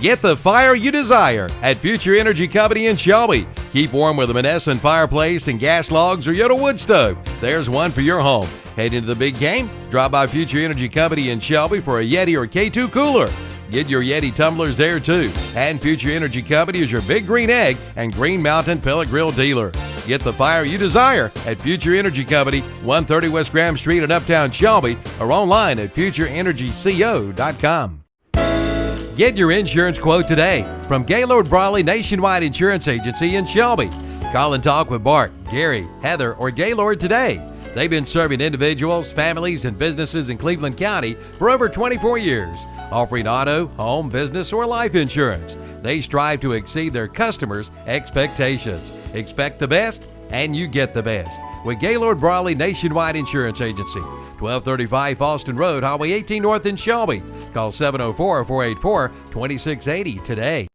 Get the fire you desire at Future Energy Company in Shelby. Keep warm with a Menneson fireplace and gas logs or Yoda wood stove. There's one for your home. Head into the big game? Drop by Future Energy Company in Shelby for a Yeti or K2 cooler. Get your Yeti tumblers there too. And Future Energy Company is your Big Green Egg and Green Mountain Pellet Grill dealer. Get the fire you desire at Future Energy Company, 130 West Graham Street in Uptown Shelby, or online at futureenergyco.com. Get your insurance quote today from Gaylord Brawley Nationwide Insurance Agency in Shelby. Call and talk with Bart, Gary, Heather, or Gaylord today. They've been serving individuals, families, and businesses in Cleveland County for over 24 years, offering auto, home, business, or life insurance. They strive to exceed their customers' expectations. Expect the best, and you get the best with Gaylord Brawley Nationwide Insurance Agency, 1235 Falston Road, Highway 18 North in Shelby. Call 704-484-2680 today.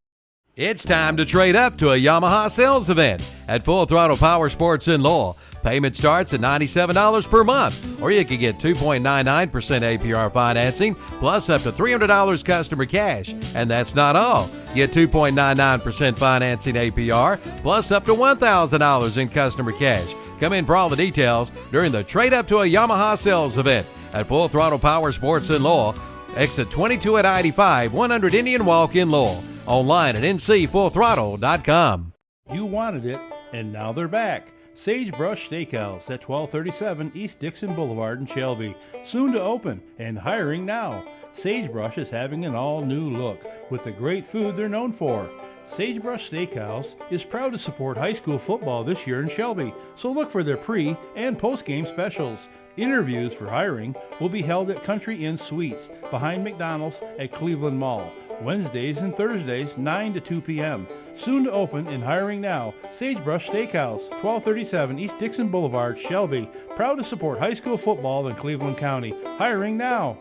It's time to trade up to a Yamaha sales event at Full Throttle Power Sports in Lowell. Payment starts at $97 per month, or you can get 2.99% APR financing plus up to $300 customer cash. And that's not all. Get 2.99% financing APR plus up to $1,000 in customer cash. Come in for all the details during the Trade Up to a Yamaha sales event at Full Throttle Power Sports in Lowell. Exit 22 at I-85, 100 Indian Walk in Lowell. Online at ncfullthrottle.com. You wanted it, and now they're back. Sagebrush Steakhouse at 1237 East Dixon Boulevard in Shelby. Soon to open and hiring now. Sagebrush is having an all-new look with the great food they're known for. Sagebrush Steakhouse is proud to support high school football this year in Shelby, so look for their pre- and post-game specials. Interviews for hiring will be held at Country Inn Suites behind McDonald's at Cleveland Mall, Wednesdays and Thursdays 9 to 2 p.m. Soon to open and hiring now. Sagebrush Steakhouse, 1237 East Dixon Boulevard, Shelby. Proud to support high school football in Cleveland County. Hiring now.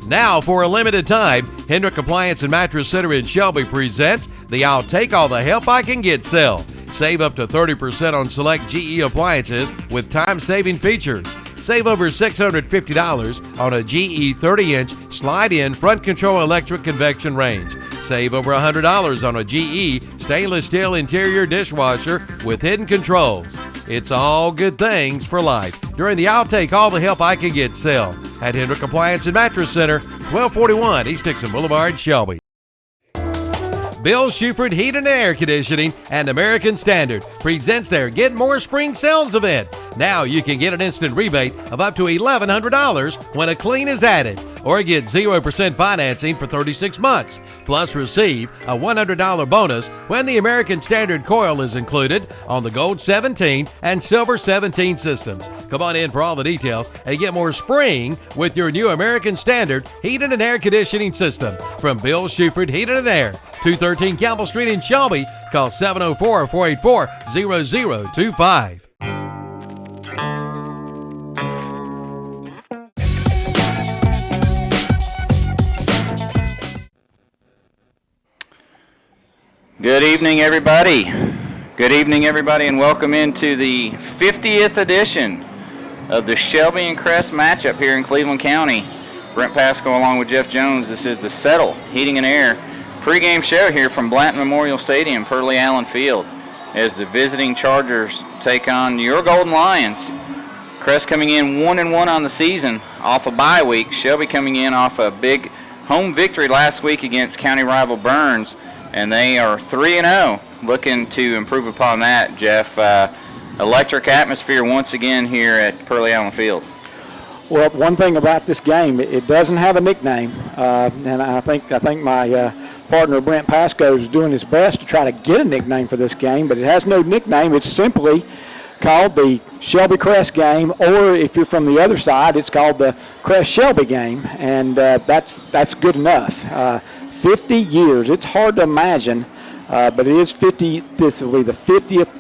Now, for a limited time, Hendrick Appliance and Mattress Center in Shelby presents the I'll Take All the Help I Can Get sale. Save up to 30% on select GE appliances with time-saving features. Save over $650 on a GE 30-inch slide-in front control electric convection range. Save over $100 on a GE stainless steel interior dishwasher with hidden controls. It's all good things for life during the I'll Take All the Help I Can Get sale at Hendrick Appliance and Mattress Center, 1241 East Dixon Boulevard, Shelby. Bill Shuford Heat and Air Conditioning and American Standard presents their Get More Spring Sales event. Now you can get an instant rebate of up to $1,100 when a clean is added, or get 0% financing for 36 months. Plus receive a $100 bonus when the American Standard coil is included on the Gold 17 and Silver 17 systems. Come on in for all the details and get more spring with your new American Standard Heating and Air Conditioning system from Bill Shuford Heating and Air, 213 Campbell Street in Shelby. Call 704-484-0025. Good evening, everybody. Good evening, everybody, and welcome into the 50th edition of the Shelby and Crest matchup here in Cleveland County. Brent Pascal along with Jeff Jones. This is the Settle Heating and Air pregame show here from Blanton Memorial Stadium, Pearlie Allen Field, as the visiting Chargers take on your Golden Lions. Crest coming in 1-1 on the season off a bye week. Shelby coming in off a big home victory last week against county rival Burns, and they are 3-0, looking to improve upon that, Jeff. Electric atmosphere once again here at Pearlie Allen Field. Well, one thing about this game, it doesn't have a nickname, and I think my partner Brent Pascoe is doing his best to try to get a nickname for this game, but it has no nickname. It's simply called the Shelby Crest game, or if you're from the other side, it's called the Crest Shelby game, and that's good enough. 50 years. It's hard to imagine, but it is 50. This will be the 50th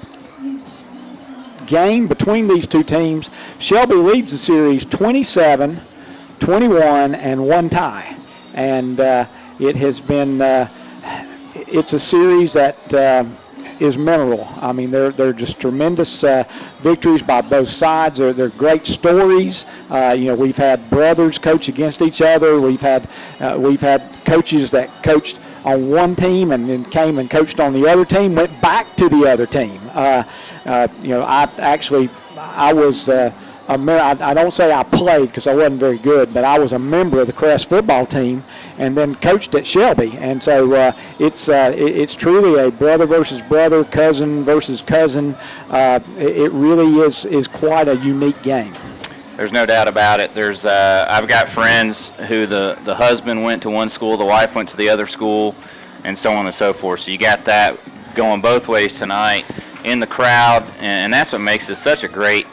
game between these two teams. Shelby leads the series 27, 21, and one tie. And it has been, it's a series that is mineral. I mean, they're just tremendous victories by both sides. They're great stories. We've had brothers coach against each other. We've had coaches that coached on one team and then came and coached on the other team, went back to the other team. I was I don't say I played because I wasn't very good, but I was a member of the Crest football team and then coached at Shelby. And so it's truly a brother versus brother, cousin versus cousin. It really is quite a unique game. There's no doubt about it. I've got friends who the husband went to one school, the wife went to the other school, and so on and so forth. So you got that going both ways tonight in the crowd, and that's what makes this such a great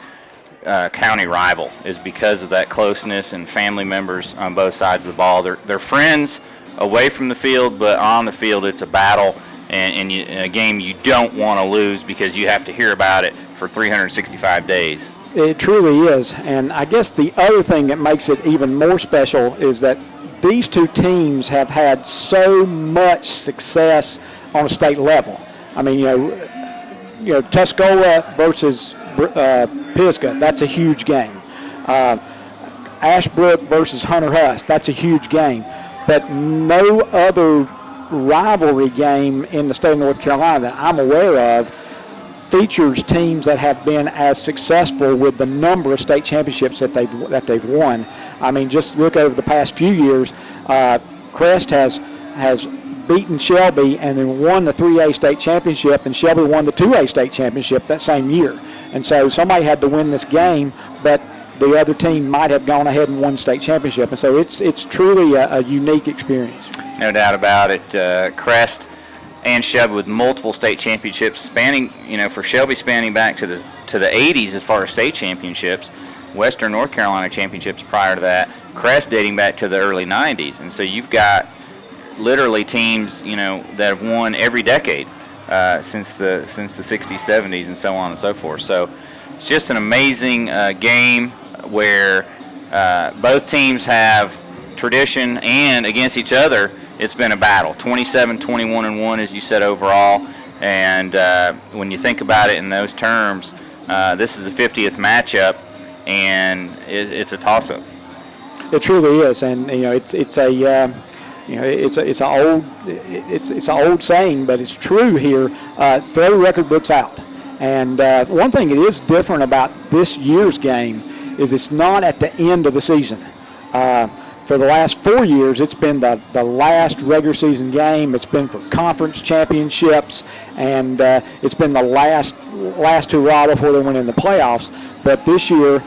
county rival, is because of that closeness and family members on both sides of the ball. They're friends away from the field, but on the field it's a battle and a game you don't want to lose because you have to hear about it for 365 days. It truly is, and I guess the other thing that makes it even more special is that these two teams have had so much success on a state level. I mean, Tuscola versus Pisgah, that's a huge game. Ashbrook versus Hunter Huss, that's a huge game. But no other rivalry game in the state of North Carolina that I'm aware of features teams that have been as successful with the number of state championships that they've won. I mean, just look over the past few years. Crest has beaten Shelby and then won the 3A state championship, and Shelby won the 2A state championship that same year. And so somebody had to win this game, but the other team might have gone ahead and won state championship. And so it's truly a unique experience. No doubt about it. Crest and Shelby with multiple state championships spanning, for Shelby spanning back to the 80s as far as state championships, Western North Carolina championships prior to that, Crest dating back to the early 90s. And so you've got literally teams, that have won every decade since the 60s, 70s, and so on and so forth. So it's just an amazing game where both teams have tradition, and against each other it's been a battle. 27, 21-1, as you said, overall. And when you think about it in those terms, this is the 50th matchup, and it's a toss-up. It truly is, and it's an old saying, but it's true here. Throw the record books out. And one thing that is different about this year's game is it's not at the end of the season. For the last 4 years, it's been the last regular season game. It's been for conference championships, and it's been the last hurrah before they went in the playoffs. But this year,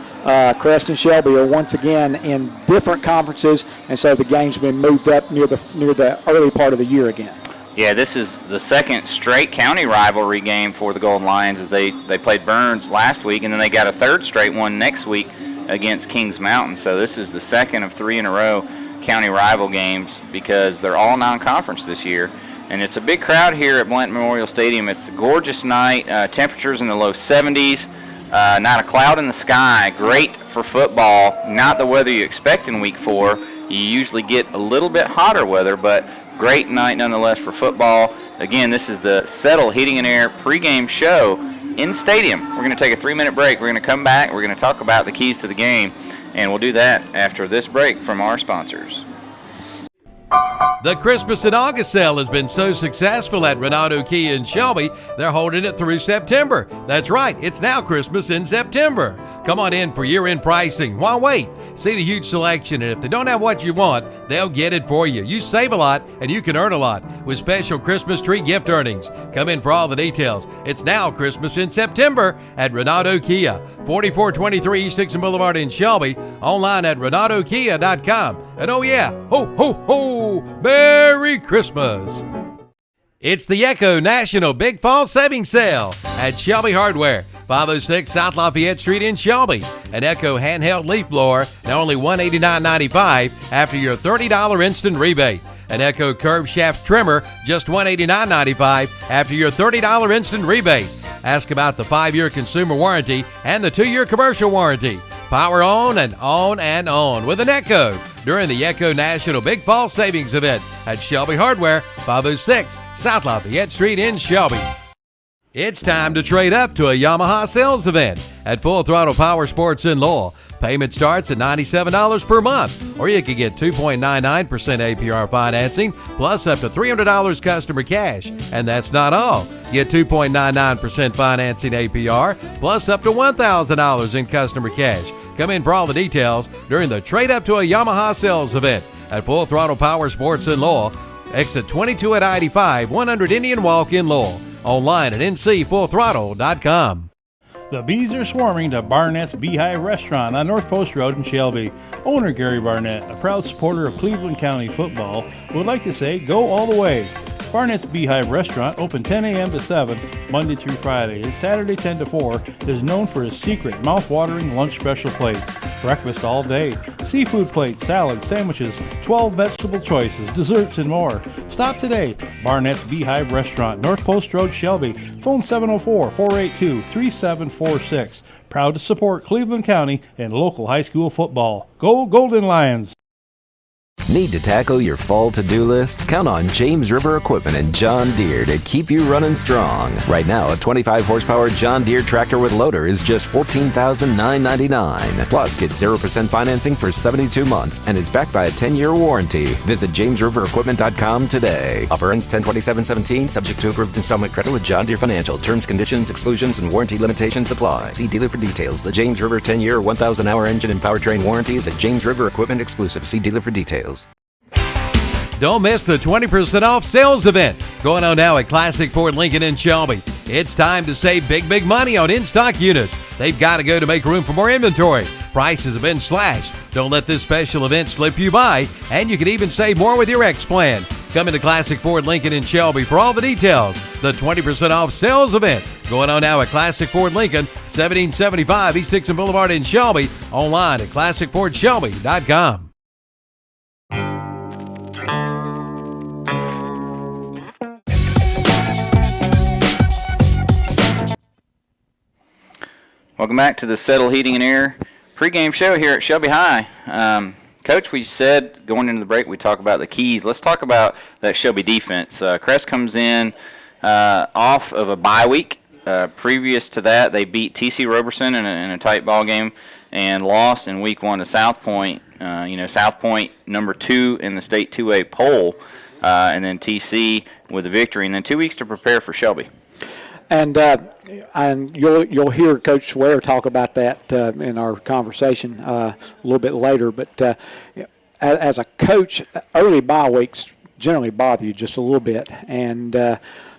Crest and Shelby are once again in different conferences, and so the game's been moved up near the early part of the year again. Yeah, this is the second straight county rivalry game for the Golden Lions, as they played Burns last week, and then they got a third straight one next week against Kings Mountain. So this is the second of 3 in a row county rival games, because they're all non-conference this year. And it's a big crowd here at Blanton Memorial Stadium. It's a gorgeous night. Temperatures in the low 70s. Not a cloud in the sky. Great for football. Not the weather you expect in week 4. You usually get a little bit hotter weather, but great night nonetheless for football. Again, this is the Settle Heating and Air pregame show in stadium. We're going to take a 3-minute break. We're going to come back. We're going to talk about the keys to the game, and we'll do that after this break from our sponsors. The Christmas and August sale has been so successful at Renato Kia in Shelby, they're holding it through September. That's right, it's now Christmas in September. Come on in for year-end pricing. Why wait? See the huge selection, and if they don't have what you want, they'll get it for you. You save a lot, and you can earn a lot with special Christmas tree gift earnings. Come in for all the details. It's now Christmas in September at Renato Kia, 4423 East Dixon Boulevard in Shelby, online at renatokia.com. And oh yeah, ho, ho, ho, Merry Christmas! It's the Echo National Big Fall Savings Sale at Shelby Hardware, 506 South Lafayette Street in Shelby. An Echo handheld leaf blower, now only $189.95 after your $30 instant rebate. An Echo curved shaft trimmer, just $189.95 after your $30 instant rebate. Ask about the 5-year consumer warranty and the 2-year commercial warranty. Power on and on and on with an Echo during the Echo National Big Fall Savings Event at Shelby Hardware, 506 South Lafayette Street in Shelby. It's time to trade up to a Yamaha sales event at Full Throttle Power Sports in Lowell. Payment starts at $97 per month, or you can get 2.99% APR financing plus up to $300 customer cash. And that's not all. Get 2.99% financing APR plus up to $1,000 in customer cash. Come in for all the details during the Trade Up to a Yamaha sales event at Full Throttle Power Sports in Lowell. Exit 22 at I-85, 100 Indian Walk in Lowell. Online at ncfullthrottle.com. The bees are swarming to Barnett's Beehive Restaurant on North Post Road in Shelby. Owner Gary Barnett, a proud supporter of Cleveland County football, would like to say go all the way. Barnett's Beehive Restaurant, open 10 a.m. to 7, Monday through Friday, and Saturday 10 to 4, is known for his secret mouth-watering lunch special plates. Breakfast all day, seafood plates, salads, sandwiches, 12 vegetable choices, desserts, and more. Stop today. Barnett's Beehive Restaurant, North Post Road, Shelby. Phone 704-482-3746. Proud to support Cleveland County and local high school football. Go Golden Lions! Need to tackle your fall to-do list? Count on James River Equipment and John Deere to keep you running strong. Right now, a 25-horsepower John Deere tractor with loader is just $14,999. Plus, get 0% financing for 72 months and is backed by a 10-year warranty. Visit JamesRiverEquipment.com today. Offer ends 10/27/17, subject to approved installment credit with John Deere Financial. Terms, conditions, exclusions, and warranty limitations apply. See dealer for details. The James River 10-year, 1,000-hour engine and powertrain warranty is a James River Equipment exclusive. See dealer for details. Don't miss the 20% off sales event going on now at Classic Ford Lincoln in Shelby. It's time to save big money on in-stock units. They've got to go to make room for more inventory. Prices have been slashed. Don't let this special event slip you by, and you can even save more with your X-Plan. Come into Classic Ford Lincoln in Shelby for all the details. The 20% off sales event going on now at Classic Ford Lincoln, 1775 East Dixon Boulevard in Shelby. Online at ClassicFordShelby.com. Welcome back to the Settle Heating and Air pregame show here at Shelby High. Coach, we said going into the break we talk about the keys. Let's talk about that Shelby defense. Crest comes in off of a bye week. Previous to that, they beat TC Roberson in a tight ball game and lost in week 1 to South Point. South Point number 2 in the state 2A poll, and then TC with a victory, and then 2 weeks to prepare for Shelby. And you'll hear Coach Swear talk about that in our conversation a little bit later. But as a coach, early bye weeks generally bother you just a little bit. And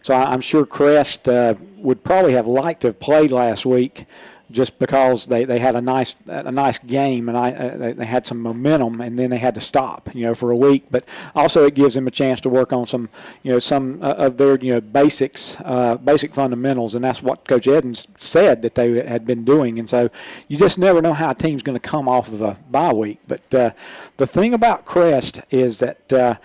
so I'm sure Crest would probably have liked to have played last week, just because they had a nice game and they had some momentum, and then they had to stop for a week. But also it gives them a chance to work on some of their basic fundamentals, and that's what Coach Edens said that they had been doing. And so you just never know how a team's going to come off of a bye week. But the thing about Crest is that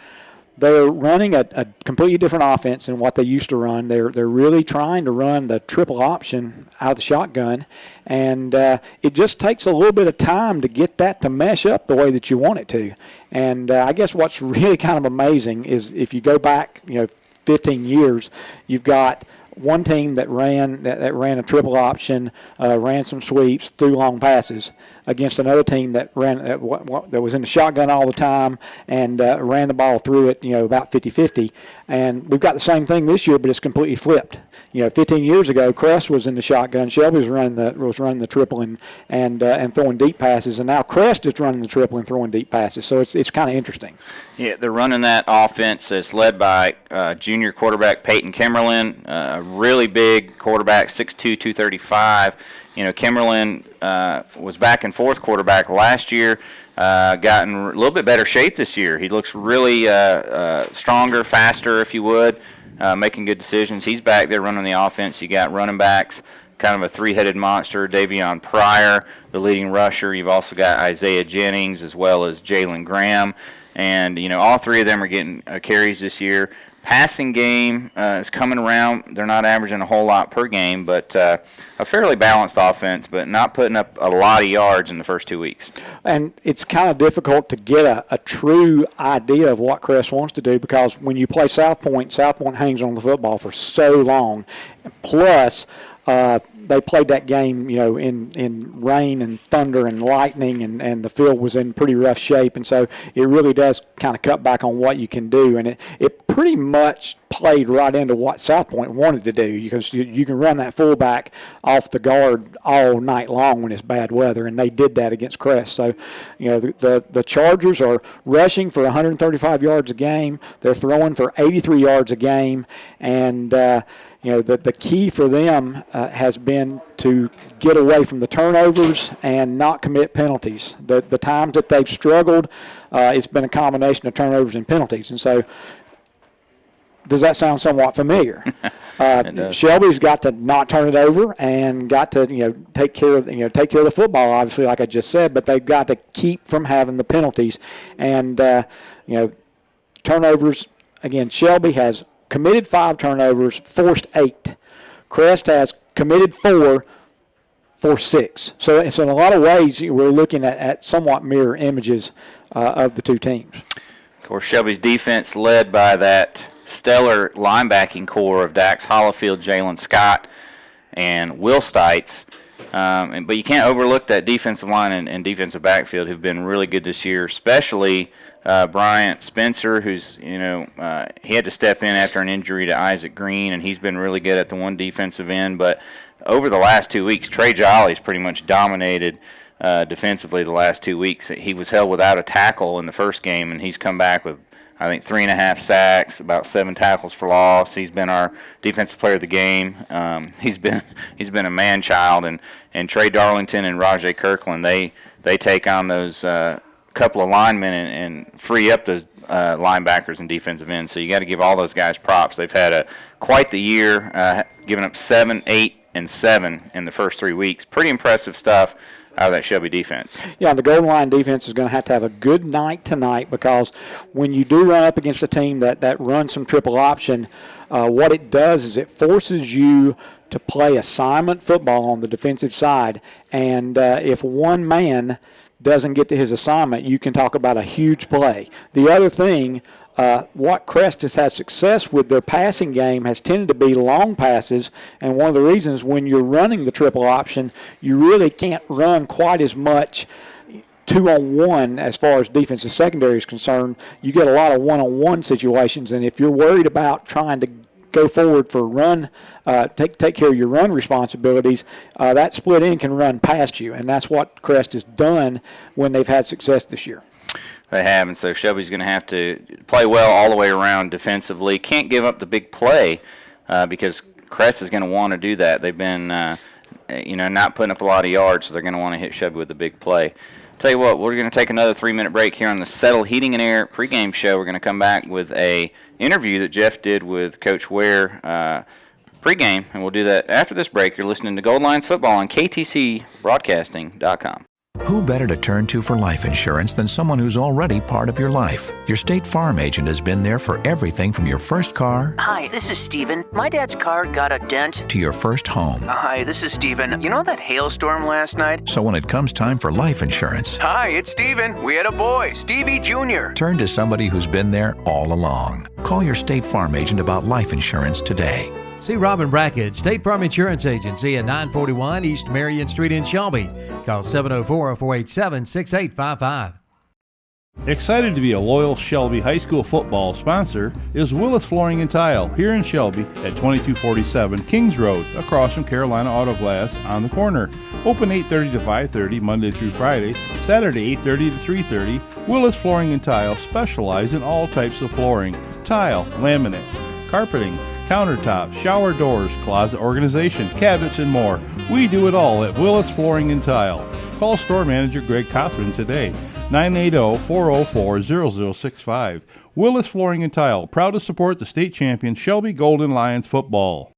they're running a completely different offense than what they used to run. They're really trying to run the triple option out of the shotgun, and it just takes a little bit of time to get that to mesh up the way that you want it to. And I guess what's really kind of amazing is if you go back 15 years, you've got one team that ran a triple option, ran some sweeps, threw long passes, against another team that that was in the shotgun all the time and ran the ball through it, about 50-50. And we've got the same thing this year, but it's completely flipped. 15 years ago, Crest was in the shotgun, Shelby was running the triple and throwing deep passes, and now Crest is running the triple and throwing deep passes. So it's kind of interesting. Yeah, they're running that offense that's led by junior quarterback Peyton Kimmerlin, a really big quarterback, 6'2", 235. Kimmerlin was back and forth quarterback last year, gotten a little bit better shape this year. He looks really stronger, faster, if you would, making good decisions. He's back there running the offense. You got running backs, kind of a three-headed monster, Davion Pryor, the leading rusher. You've also got Isaiah Jennings as well as Jalen Graham. And, all three of them are getting carries this year. passing game is coming around. They're not averaging a whole lot per game, but a fairly balanced offense, but not putting up a lot of yards in the first 2 weeks. And it's kind of difficult to get a true idea of what Crest wants to do, because when you play South Point hangs on the football for so long. Plus, they played that game, in rain and thunder and lightning, and the field was in pretty rough shape, and so it really does kind of cut back on what you can do, and it pretty much played right into what South Point wanted to do, because you can run that fullback off the guard all night long when it's bad weather, and they did that against Crest. So, the Chargers are rushing for 135 yards a game. They're throwing for 83 yards a game, and the key for them has been to get away from the turnovers and not commit penalties. The times that they've struggled, it's been a combination of turnovers and penalties. And so, does that sound somewhat familiar? Shelby's got to not turn it over and got to take care of the football, obviously, like I just said. But they've got to keep from having the penalties and turnovers. Again, Shelby has committed 5 turnovers, forced 8. Crest has committed 4, forced 6. So in a lot of ways, we're looking at somewhat mirror images of the two teams. Of course, Shelby's defense led by that stellar linebacking core of Dax Hollifield, Jalen Scott, and Will Stites. But you can't overlook that defensive line and defensive backfield who've been really good this year, especially Bryant Spencer, who's, he had to step in after an injury to Isaac Green, and he's been really good at the one defensive end. But over the last 2 weeks, Trey Jolly's pretty much dominated defensively the last 2 weeks. He was held without a tackle in the first game, and he's come back with, I think, 3.5 sacks, about 7 tackles for loss. He's been our defensive player of the game. He's been a man-child, and Trey Darlington and Rajay Kirkland, they take on those couple of linemen and free up those linebackers and defensive ends. So you got to give all those guys props. They've had quite the year, giving up 7, 8, and 7 in the first 3 weeks. Pretty impressive stuff out of that Shelby defense. Yeah, the Golden Line defense is going to have a good night tonight, because when you do run up against a team that runs some triple option, what it does is it forces you to play assignment football on the defensive side. And if one man doesn't get to his assignment, you can talk about a huge play. The other thing, what Crest has had success with their passing game has tended to be long passes, and one of the reasons when you're running the triple option, you really can't run quite as much 2-on-1 as far as defensive secondary is concerned. You get a lot of 1-on-1 situations, and if you're worried about trying to go forward for run, take care of your run responsibilities, that split end can run past you, and that's what Crest has done when they've had success this year. They have, and so Shelby's going to have to play well all the way around defensively. Can't give up the big play because Crest is going to want to do that. They've been, not putting up a lot of yards, so they're going to want to hit Shelby with a big play. Tell you what, we're going to take another 3-minute break here on the Settle Heating and Air pregame show. We're going to come back with a interview that Jeff did with Coach Ware pregame, and we'll do that after this break. You're listening to Gold Lions Football on KTCBroadcasting.com. Who better to turn to for life insurance than someone who's already part of your life? Your State Farm agent has been there for everything from your first car. Hi, this is Steven. My dad's car got a dent. To your first home. Hi, this is Steven. You know that hailstorm last night? So when it comes time for life insurance. Hi, it's Steven. We had a boy, Stevie Jr. Turn to somebody who's been there all along. Call your State Farm agent about life insurance today. See Robin Brackett, State Farm Insurance Agency at 941 East Marion Street in Shelby. Call 704-487-6855. Excited to be a loyal Shelby High School football sponsor is Willis Flooring and Tile here in Shelby at 2247 Kings Road, across from Carolina Auto Glass on the corner. Open 8:30 to 5:30 Monday through Friday, Saturday 8:30 to 3:30. Willis Flooring and Tile specialize in all types of flooring, tile, laminate, carpeting, countertops, shower doors, closet organization, cabinets, and more. We do it all at Willis Flooring and Tile. Call store manager Greg Cothran today, 980-404-0065. Willis Flooring and Tile, proud to support the state champion Shelby Golden Lions football.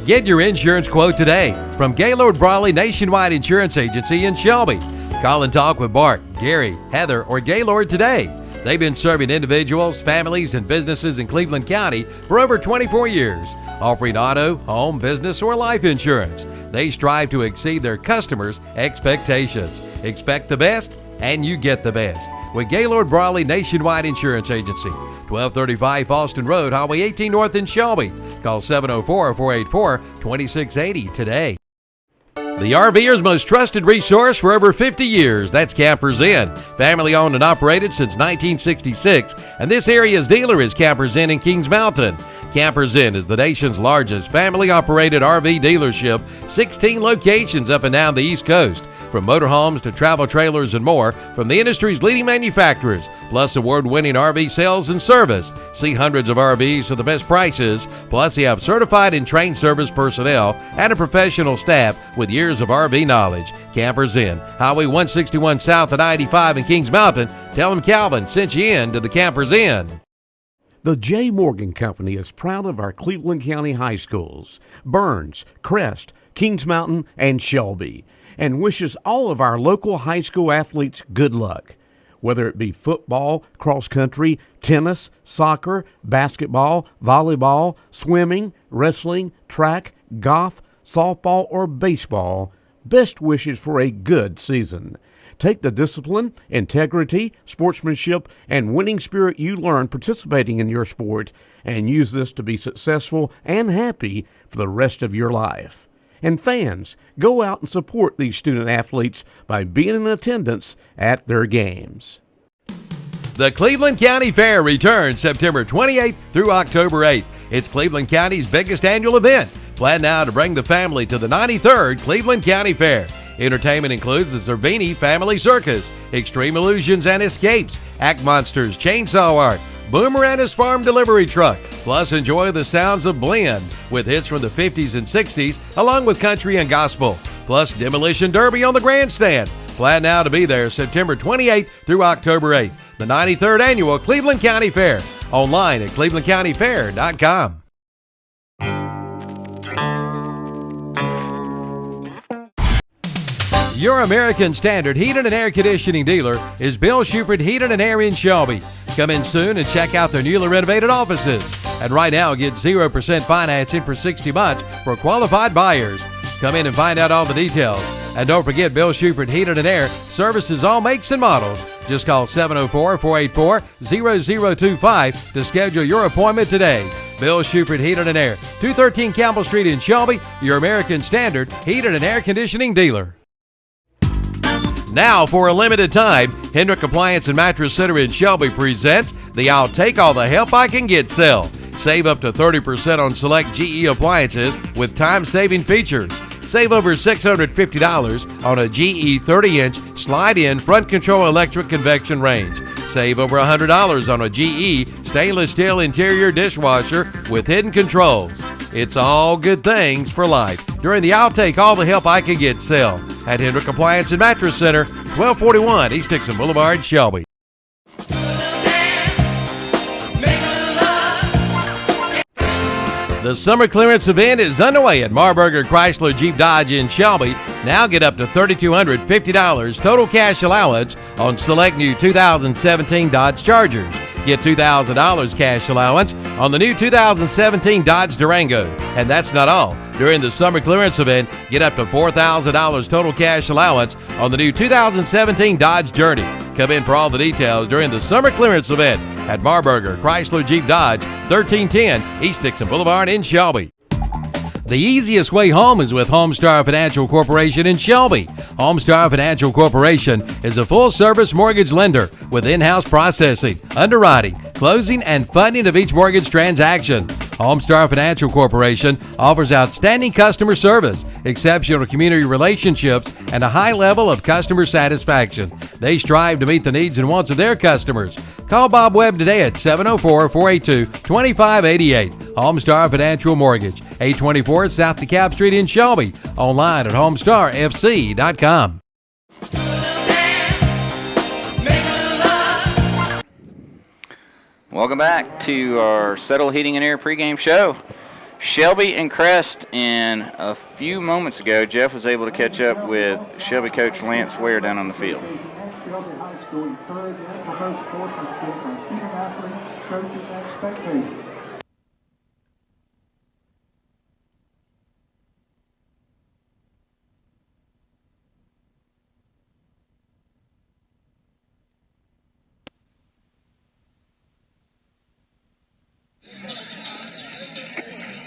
Get your insurance quote today from Gaylord Brawley Nationwide Insurance Agency in Shelby. Call and talk with Bart, Gary, Heather, or Gaylord today. They've been serving individuals, families, and businesses in Cleveland County for over 24 years, offering auto, home, business, or life insurance. They strive to exceed their customers' expectations. Expect the best, and you get the best with Gaylord Brawley Nationwide Insurance Agency, 1235 Falston Road, Highway 18 North in Shelby. Call 704-484-2680 today. The RVer's most trusted resource for over 50 years. That's Campers Inn. Family owned and operated since 1966. And this area's dealer is Campers Inn in Kings Mountain. Campers Inn is the nation's largest family operated RV dealership, 16 locations up and down the East Coast. From motorhomes to travel trailers and more, from the industry's leading manufacturers, plus award-winning RV sales and service. See hundreds of RVs for the best prices, plus they have certified and trained service personnel and a professional staff with years of RV knowledge. Campers Inn, Highway 161 South at I-85 in Kings Mountain. Tell them Calvin sent you in to the Campers Inn. The J. Morgan Company is proud of our Cleveland County high schools, Burns, Crest, Kings Mountain, and Shelby, and wishes all of our local high school athletes good luck. Whether it be football, cross country, tennis, soccer, basketball, volleyball, swimming, wrestling, track, golf, softball, or baseball, best wishes for a good season. Take the discipline, integrity, sportsmanship, and winning spirit you learn participating in your sport and use this to be successful and happy for the rest of your life. And fans, go out and support these student athletes by being in attendance at their games. The Cleveland County Fair returns September 28th through October 8th. It's Cleveland County's biggest annual event. Plan now to bring the family to the 93rd Cleveland County Fair. Entertainment includes the Cervini Family Circus, Extreme Illusions and Escapes, Act Monsters, Chainsaw Art, Boomer and his farm delivery truck. Plus, enjoy the sounds of Blend with hits from the 50s and 60s, along with country and gospel. Plus, Demolition Derby on the grandstand. Plan now to be there September 28th through October 8th. The 93rd Annual Cleveland County Fair. Online at clevelandcountyfair.com. Your American Standard Heating and Air Conditioning dealer is Bill Shupert Heating and Air in Shelby. Come in soon and check out their newly renovated offices. And right now, get 0% financing for 60 months for qualified buyers. Come in and find out all the details. And don't forget, Bill Shupert Heating and Air services all makes and models. Just call 704-484-0025 to schedule your appointment today. Bill Shupert Heating and Air, 213 Campbell Street in Shelby, your American Standard Heating and Air Conditioning dealer. Now, for a limited time, Hendrick Appliance and Mattress Center in Shelby presents the I'll Take All the Help I Can Get sale. Save up to 30% on select GE appliances with time-saving features. Save over $650 on a GE 30-inch slide-in front control electric convection range. Save over $100 on a GE stainless steel interior dishwasher with hidden controls. It's all good things for life during the I'll Take All the Help I Can Get sale at Hendrick Appliance and Mattress Center, 1241 East Dixon Boulevard, Shelby. The summer clearance event is underway at Marburger Chrysler Jeep Dodge in Shelby. Now get up to $3,250 total cash allowance on select new 2017 Dodge Chargers. Get $2,000 cash allowance on the new 2017 Dodge Durango. And that's not all. During the summer clearance event, get up to $4,000 total cash allowance on the new 2017 Dodge Journey. Come in for all the details during the summer clearance event at Marburger Chrysler Jeep Dodge, 1310 East Dixon Boulevard in Shelby. The easiest way home is with Homestar Financial Corporation in Shelby. Homestar Financial Corporation is a full-service mortgage lender with in-house processing, underwriting, closing, and funding of each mortgage transaction. Homestar Financial Corporation offers outstanding customer service, exceptional community relationships, and a high level of customer satisfaction. They strive to meet the needs and wants of their customers. Call Bob Webb today at 704-482-2588. Homestar Financial Mortgage, 824 South DeKalb Street in Shelby. Online at homestarfc.com. Welcome back to our Settle Heating and Air pregame show. Shelby and Crest, in a few moments ago, Jeff was able to catch up with Shelby coach Lance Ware down on the field. Shelby High School encourage and promote sportsmanship by student athletes, coaches, and spectators.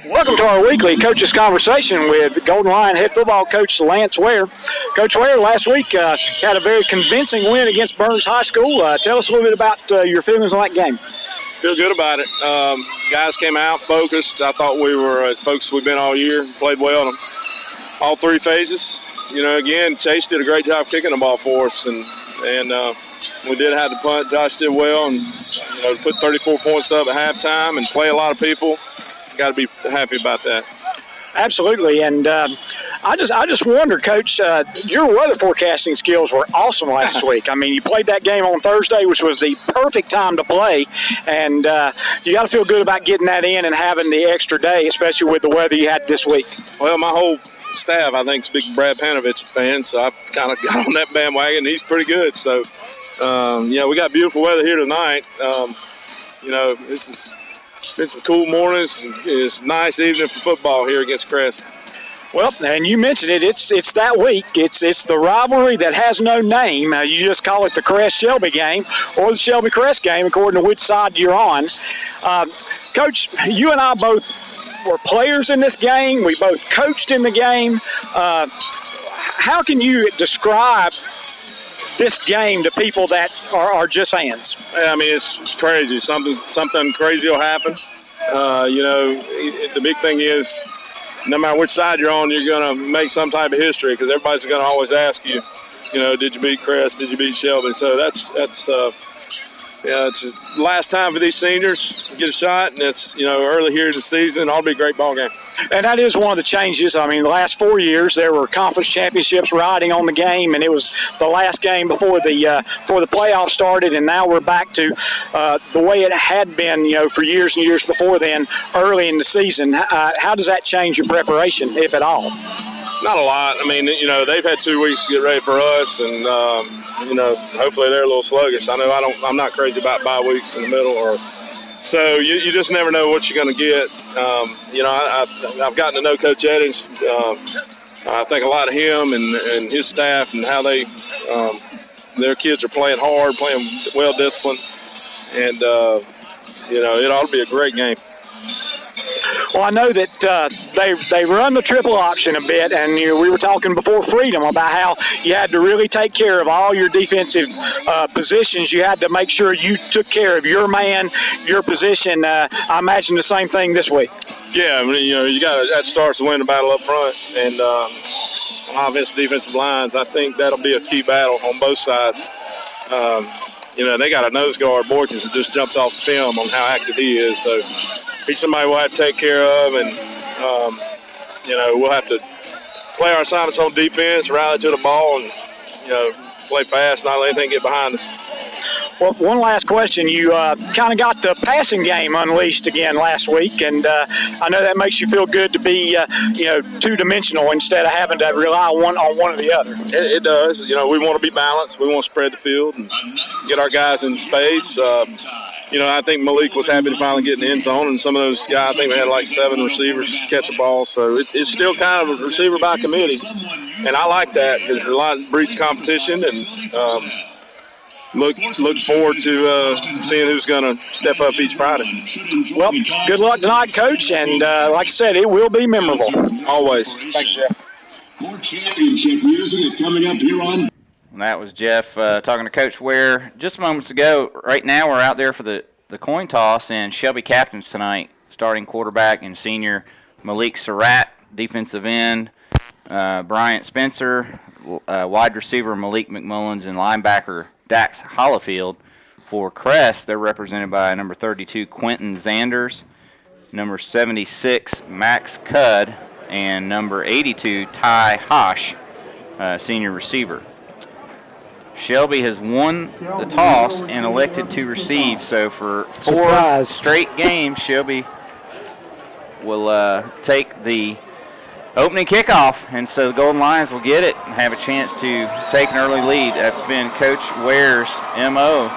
Welcome to our weekly Coaches Conversation with Golden Lion head football coach Lance Ware. Coach Ware, last week had a very convincing win against Burns High School. Tell us a little bit about your feelings on that game. Feel good about it. Guys came out focused. I thought we were as focused as we've been all year. Played well in all three phases. You know, again, Chase did a great job kicking the ball for us, and we did have to punt. Josh did well, and you know, to put 34 points up at halftime and play a lot of people. Got to be happy about that. Absolutely, and I just wonder, Coach, your weather forecasting skills were awesome last week. I mean, you played that game on Thursday, which was the perfect time to play, and you got to feel good about getting that in and having the extra day, especially with the weather you had this week. Well, my whole staff, I think, is big Brad Panovich fan, so I kind of got on that bandwagon. He's pretty good, so yeah, we got beautiful weather here tonight. You know, it's a cool morning. It's a nice evening for football here against Crest. Well, and you mentioned it. It's that week. It's the rivalry that has no name. You just call it the Crest-Shelby game or the Shelby-Crest game, according to which side you're on. Coach, you and I both were players in this game. We both coached in the game. How can you describe this game to people that are just fans? I mean, it's crazy. Something crazy will happen. You know, the big thing is, no matter which side you're on, you're going to make some type of history because everybody's going to always ask you, you know, did you beat Crest? Did you beat Shelby? So that's yeah, it's the last time for these seniors to get a shot, and it's, you know, early here in the season. It'll be a great ball game. And that is one of the changes. I mean, the last 4 years there were conference championships riding on the game, and it was the last game before the playoffs started, and now we're back to the way it had been, you know, for years and years before then, early in the season. How does that change your preparation, if at all? Not a lot. I mean, you know, they've had 2 weeks to get ready for us, and you know, hopefully they're a little sluggish. I'm not crazy about bye weeks in the middle, so you just never know what you're going to get. You know, I've gotten to know Coach Eddings. I think a lot of him and his staff and how they their kids are playing hard, playing well disciplined, and you know, it ought to be a great game. Well, I know that they run the triple option a bit, and we were talking before Freedom about how you had to really take care of all your defensive positions. You had to make sure you took care of your man, your position. I imagine the same thing this week. Yeah, I mean, you know, that starts to win the battle up front, and offensive, defensive lines. I think that'll be a key battle on both sides. You know, they got a nose guard, Boykins, that just jumps off the film on how active he is. So he's somebody we'll have to take care of, and, you know, we'll have to play our assignments on defense, rally to the ball, and, you know, play fast, not let anything get behind us. Well, one last question. You kind of got the passing game unleashed again last week, and I know that makes you feel good to be, you know, two-dimensional instead of having to rely on one or the other. It does. You know, we want to be balanced. We want to spread the field and get our guys in space. You know, I think Malik was happy to finally get in the end zone, and some of those guys, I think we had like 7 receivers catch a ball. So it's still kind of a receiver by committee, and I like that because a lot of breeds competition, and look forward to seeing who's going to step up each Friday. Well, good luck tonight, Coach, and like I said, it will be memorable. Always. Thanks, Jeff. More championship music is coming up here on. And that was Jeff talking to Coach Ware just moments ago. Right now we're out there for the coin toss, and Shelby captains tonight, starting quarterback and senior Malik Surratt, defensive end Bryant Spencer, wide receiver Malik McMullins, and linebacker Dax Hollifield. For Crest, they're represented by number 32 Quentin Zanders, number 76 Max Cudd, and number 82 Ty Hosh, senior receiver. Shelby has won the toss and elected to receive. So for 4 straight games, Shelby will take the opening kickoff, and so the Golden Lions will get it and have a chance to take an early lead. That's been Coach Ware's MO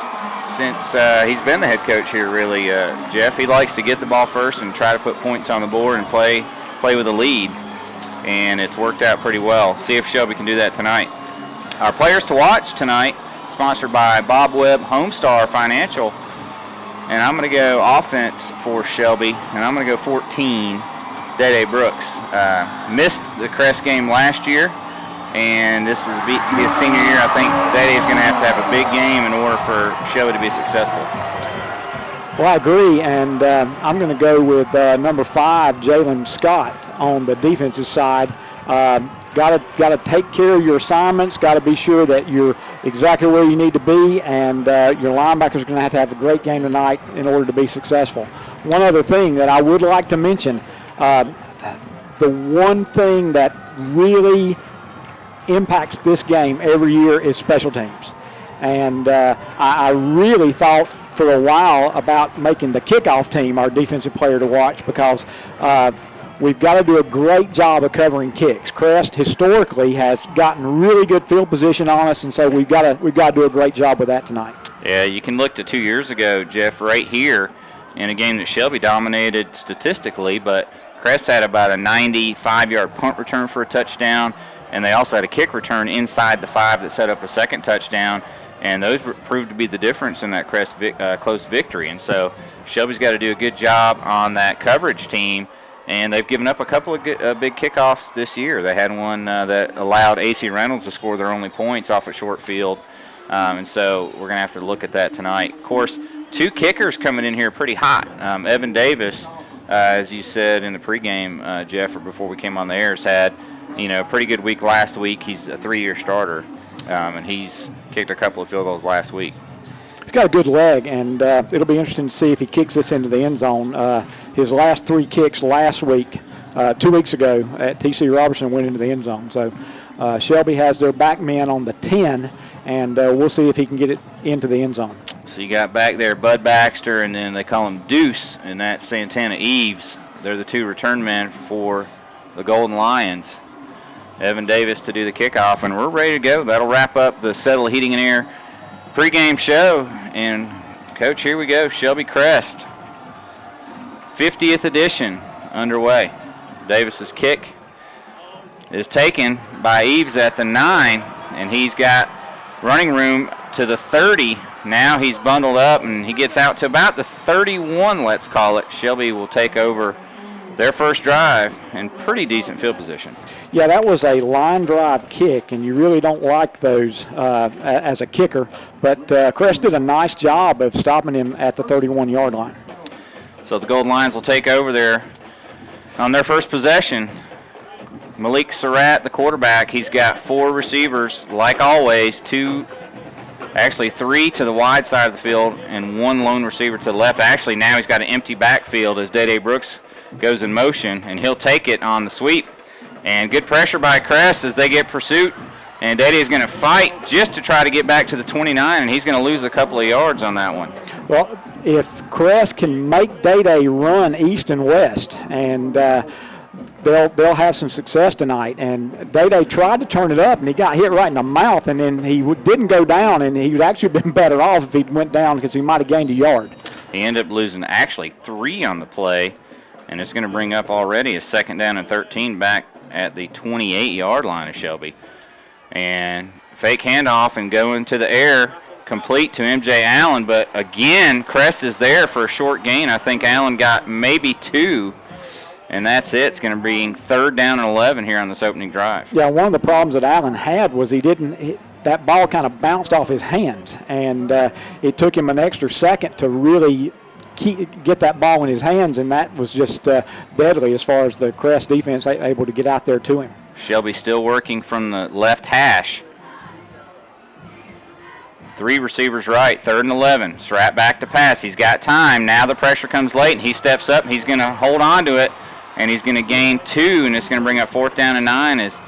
since he's been the head coach here, really, Jeff. He likes to get the ball first and try to put points on the board and play with a lead, and it's worked out pretty well. See if Shelby can do that tonight. Our players to watch tonight, sponsored by Bob Webb Homestar Financial, and I'm going to go offense for Shelby, and I'm going to go 14. Dede Brooks missed the Crest game last year, and this is his senior year. I think Dede is going to have a big game in order for Shelby to be successful. Well, I agree, and I'm going to go with number 5, Jalen Scott, on the defensive side. Got to take care of your assignments. Got to be sure that you're exactly where you need to be, and your linebackers are going to have a great game tonight in order to be successful. One other thing that I would like to mention. The one thing that really impacts this game every year is special teams. And I really thought for a while about making the kickoff team our defensive player to watch, because we've got to do a great job of covering kicks. Crest historically has gotten really good field position on us, and so we've got to do a great job with that tonight. Yeah, you can look to 2 years ago, Jeff, right here in a game that Shelby dominated statistically, but Crest had about a 95-yard punt return for a touchdown, and they also had a kick return inside the 5 that set up a second touchdown, and those proved to be the difference in that Crest close victory. And so Shelby's got to do a good job on that coverage team, and they've given up a couple of big kickoffs this year. They had one that allowed A.C. Reynolds to score their only points off a short field, and so we're going to have to look at that tonight. Of course, 2 kickers coming in here pretty hot. Evan Davis, as you said in the pregame, Jeff, or before we came on the air, has had a pretty good week last week. He's a 3-year starter, and he's kicked a couple of field goals last week. He's got a good leg, and it'll be interesting to see if he kicks this into the end zone. His last 3 kicks last week, 2 weeks ago at TC Robertson, went into the end zone. So Shelby has their back man on the 10, and we'll see if he can get it into the end zone. So you got back there Bud Baxter, and then they call him Deuce, and that's Santana Eves. They're the 2 return men for the Golden Lions. Evan Davis to do the kickoff, and we're ready to go. That'll wrap up the Settle Heating and Air pregame show. And, Coach, here we go, Shelby Crest. 50th edition underway. Davis's kick is taken by Eves at the 9, and he's got running room to the 30. Now he's bundled up, and he gets out to about the 31, let's call it. Shelby will take over their first drive in pretty decent field position. Yeah, that was a line drive kick, and you really don't like those as a kicker. But Crest did a nice job of stopping him at the 31-yard line. So the Golden Lions will take over there on their first possession. Malik Surratt, the quarterback, he's got 4 receivers, like always, 3 to the wide side of the field and 1 lone receiver to the left. Actually, now he's got an empty backfield as Dede Brooks goes in motion, and he'll take it on the sweep. And good pressure by Crest as they get pursuit, and Dede is going to fight just to try to get back to the 29, and he's going to lose a couple of yards on that one. Well, if Crest can make Dede run east and west, and they'll have some success tonight. And Dede tried to turn it up, and he got hit right in the mouth, and then he didn't go down, and he would actually been better off if he went down because he might have gained a yard. He ended up losing actually 3 on the play, and it's going to bring up already a 2nd down and 13 back at the 28-yard line of Shelby. And fake handoff and going to the air, complete to M.J. Allen, but again, Crest is there for a short gain. I think Allen got maybe 2, and that's it. It's going to be 3rd down and 11 here on this opening drive. Yeah, one of the problems that Allen had was that ball kind of bounced off his hands, and it took him an extra second to really get that ball in his hands, and that was just deadly as far as the Crest defense able to get out there to him. Shelby still working from the left hash. 3 receivers right, 3rd and 11. Surratt back to pass. He's got time. Now the pressure comes late, and he steps up, and he's going to hold on to it, and he's going to gain 2, and it's going to bring up 4th down and 9 as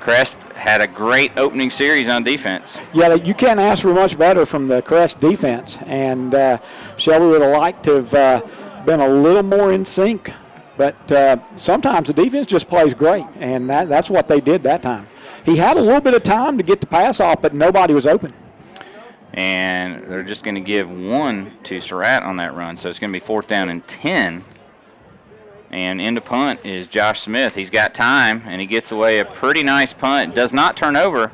Crest had a great opening series on defense. Yeah, you can't ask for much better from the Crest defense, and Shelby would have liked to have been a little more in sync But sometimes the defense just plays great, and that's what they did that time. He had a little bit of time to get the pass off, but nobody was open. And they're just going to give one to Surratt on that run, so it's going to be 4th down and 10. And into punt is Josh Smith. He's got time, and he gets away a pretty nice punt. Does not turn over,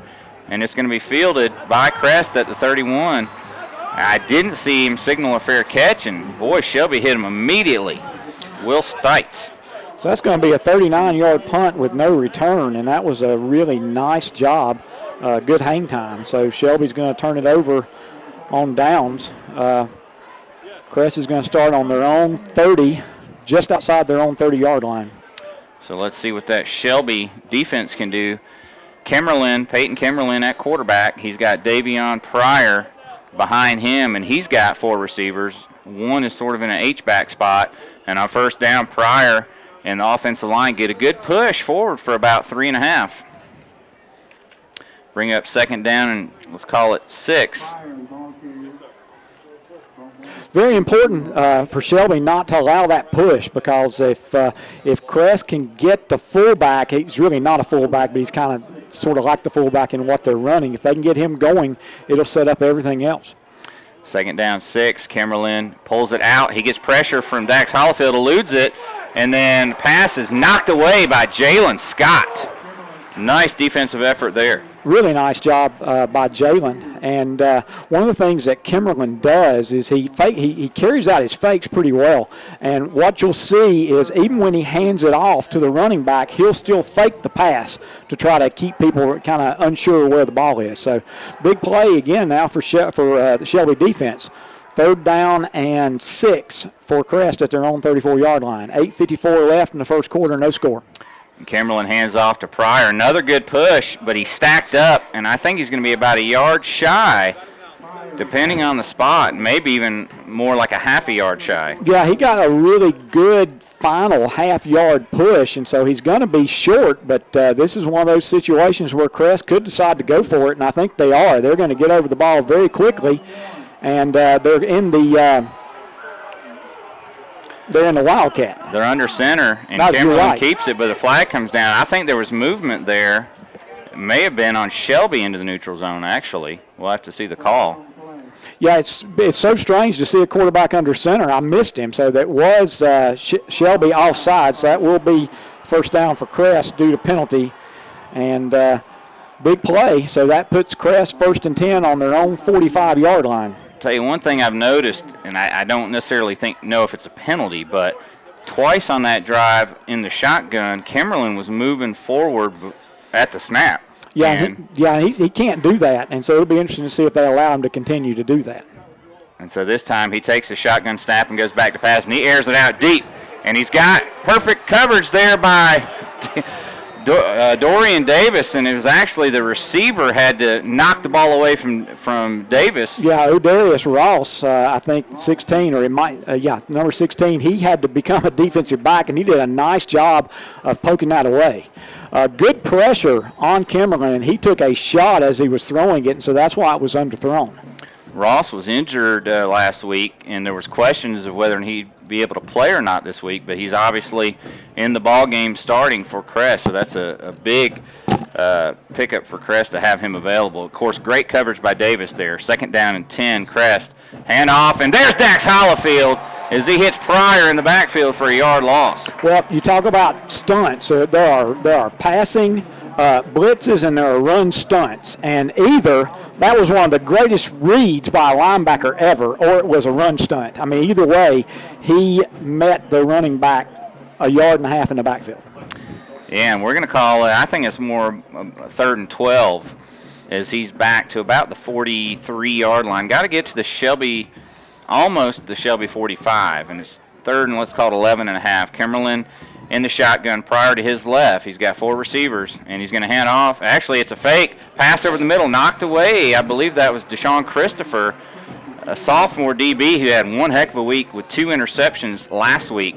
and it's going to be fielded by Crest at the 31. I didn't see him signal a fair catch, and boy, Shelby hit him immediately. Will Stites. So that's going to be a 39-yard punt with no return, and that was a really nice job, good hang time. So Shelby's going to turn it over on downs. Crest is going to start on their own 30, just outside their own 30-yard line. So let's see what that Shelby defense can do. Peyton Kimmerlin at quarterback. He's got Davion Pryor behind him, and he's got 4 receivers. One is sort of in an H-back spot, and on 1st down, Pryor and the offensive line get a good push forward for about 3.5. Bring up 2nd down, and let's call it 6. Very important for Shelby not to allow that push, because if Crest can get the fullback, he's really not a fullback, but he's kind of sort of like the fullback in what they're running. If they can get him going, it'll set up everything else. 2nd down, 6. Kimmerlin pulls it out. He gets pressure from Dax Hollifield, eludes it, and then pass is knocked away by Jalen Scott. Nice defensive effort there. Really nice job by Jalen. And one of the things that Kimmerlin does is he carries out his fakes pretty well. And what you'll see is even when he hands it off to the running back, he'll still fake the pass to try to keep people kind of unsure where the ball is. So big play again now for the Shelby defense. 3rd down and 6 for Crest at their own 34-yard line. 8:54 left in the first quarter, no score. Kimmerlin hands off to Pryor. Another good push, but he stacked up, and I think he's going to be about a yard shy, depending on the spot, maybe even more like a half a yard shy. Yeah, he got a really good final half-yard push, and so he's going to be short, but this is one of those situations where Crest could decide to go for it, and I think they are. They're going to get over the ball very quickly, and they're in the Wildcat. They're under center, and Kimberlin keeps it, but the flag comes down. I think there was movement there. It may have been on Shelby into the neutral zone, actually. We'll have to see the call. Yeah, it's so strange to see a quarterback under center. I missed him, so that was Shelby offside, so that will be 1st down for Crest due to penalty. And big play, so that puts Crest 1st and 10 on their own 45-yard line. Tell you one thing I've noticed, and I don't necessarily know if it's a penalty, but twice on that drive in the shotgun, Kimmerlin was moving forward at the snap. Yeah, he can't do that, and so it'll be interesting to see if they allow him to continue to do that. And so this time he takes the shotgun snap and goes back to pass, and he airs it out deep, and he's got perfect coverage there by Dorian Davis, and it was actually the receiver had to knock the ball away from Davis. Yeah, Odarius Ross, I think 16, or it might, number 16, he had to become a defensive back, and he did a nice job of poking that away. Good pressure on Kimmerlin, and he took a shot as he was throwing it, and so that's why it was underthrown. Ross was injured last week, and there was questions of whether he'd be able to play or not this week, but he's obviously in the ball game starting for Crest, so that's a big pickup for Crest to have him available. Of course, great coverage by Davis there. 2nd down and 10, Crest. Hand off, and there's Dax Hollifield as he hits Pryor in the backfield for a yard loss. Well, you talk about stunts. There are passing blitzes and there are run stunts, and either that was one of the greatest reads by a linebacker ever, or it was a run stunt. I mean, either way, he met the running back a yard and a half in the backfield. Yeah, and we're going to call it, I think it's more 3rd and 12, as he's back to about the 43-yard line. Got to get to the Shelby, almost the Shelby 45, and it's 3rd and let's call it 11 and a half. Kimmerlin in the shotgun prior to his left. He's got 4 receivers, and he's going to hand off. Actually, it's a fake. Pass over the middle, knocked away. I believe that was Deshaun Christopher, a sophomore DB who had one heck of a week with 2 interceptions last week.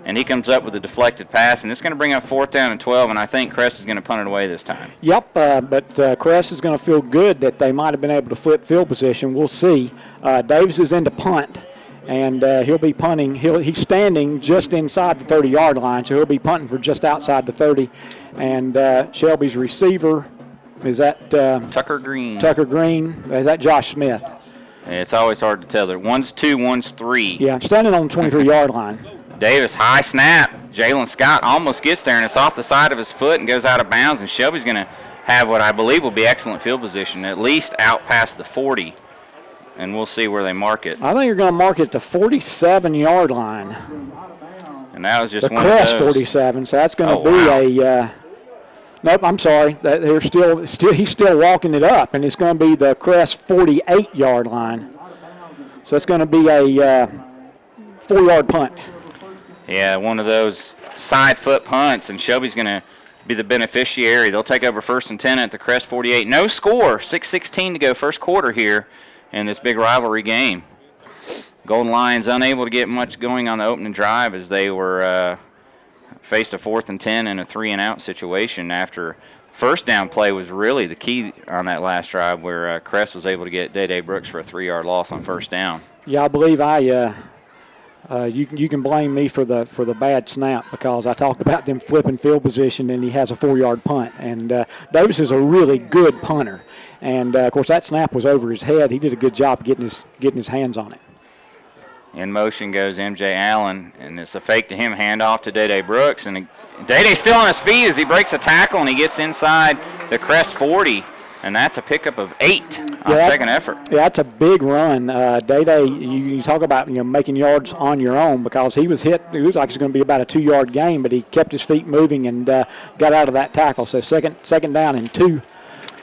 And he comes up with a deflected pass, and it's going to bring up 4th down and 12, and I think Crest is going to punt it away this time. Yep, but Crest is going to feel good that they might have been able to flip field position. We'll see. Davis is into punt, and he'll be punting. He's standing just inside the 30-yard line, so he'll be punting for just outside the 30. And Shelby's receiver, is that Tucker Green. Tucker Green. Is that Josh Smith? It's always hard to tell. One's 2, one's 3. Yeah, I'm standing on the 23-yard line. Davis, high snap. Jalen Scott almost gets there, and it's off the side of his foot and goes out of bounds, and Shelby's going to have what I believe will be excellent field position, at least out past the 40, and we'll see where they mark it. I think you're going to mark it at the 47-yard line. And that was just the one Crest of those. 47, so that's going to be a nope, I'm sorry. They're still he's still walking it up, and it's going to be the Crest 48-yard line. So it's going to be a 4-yard punt. Yeah, one of those side foot punts, and Shelby's going to be the beneficiary. They'll take over 1st and 10 at the Crest 48. No score, 6:16 to go first quarter here in this big rivalry game. Golden Lions unable to get much going on the opening drive as they were faced a 4th and 10 in a 3-and-out situation after first down play was really the key on that last drive where Crest was able to get Day Brooks for a 3-yard loss on first down. Yeah, I believe you can blame me for the bad snap because I talked about them flipping field position and he has a 4-yard punt. And Davis is a really good punter. And, of course, that snap was over his head. He did a good job getting his hands on it. In motion goes M.J. Allen, and it's a fake to him, handoff to Day Brooks. And Day still on his feet as he breaks a tackle, and he gets inside the Crest 40. And that's a pickup of 8 on second effort. Yeah, that's a big run. Day, you talk about making yards on your own because he was hit. It was like it was going to be about a 2-yard gain, but he kept his feet moving and got out of that tackle. So second down and 2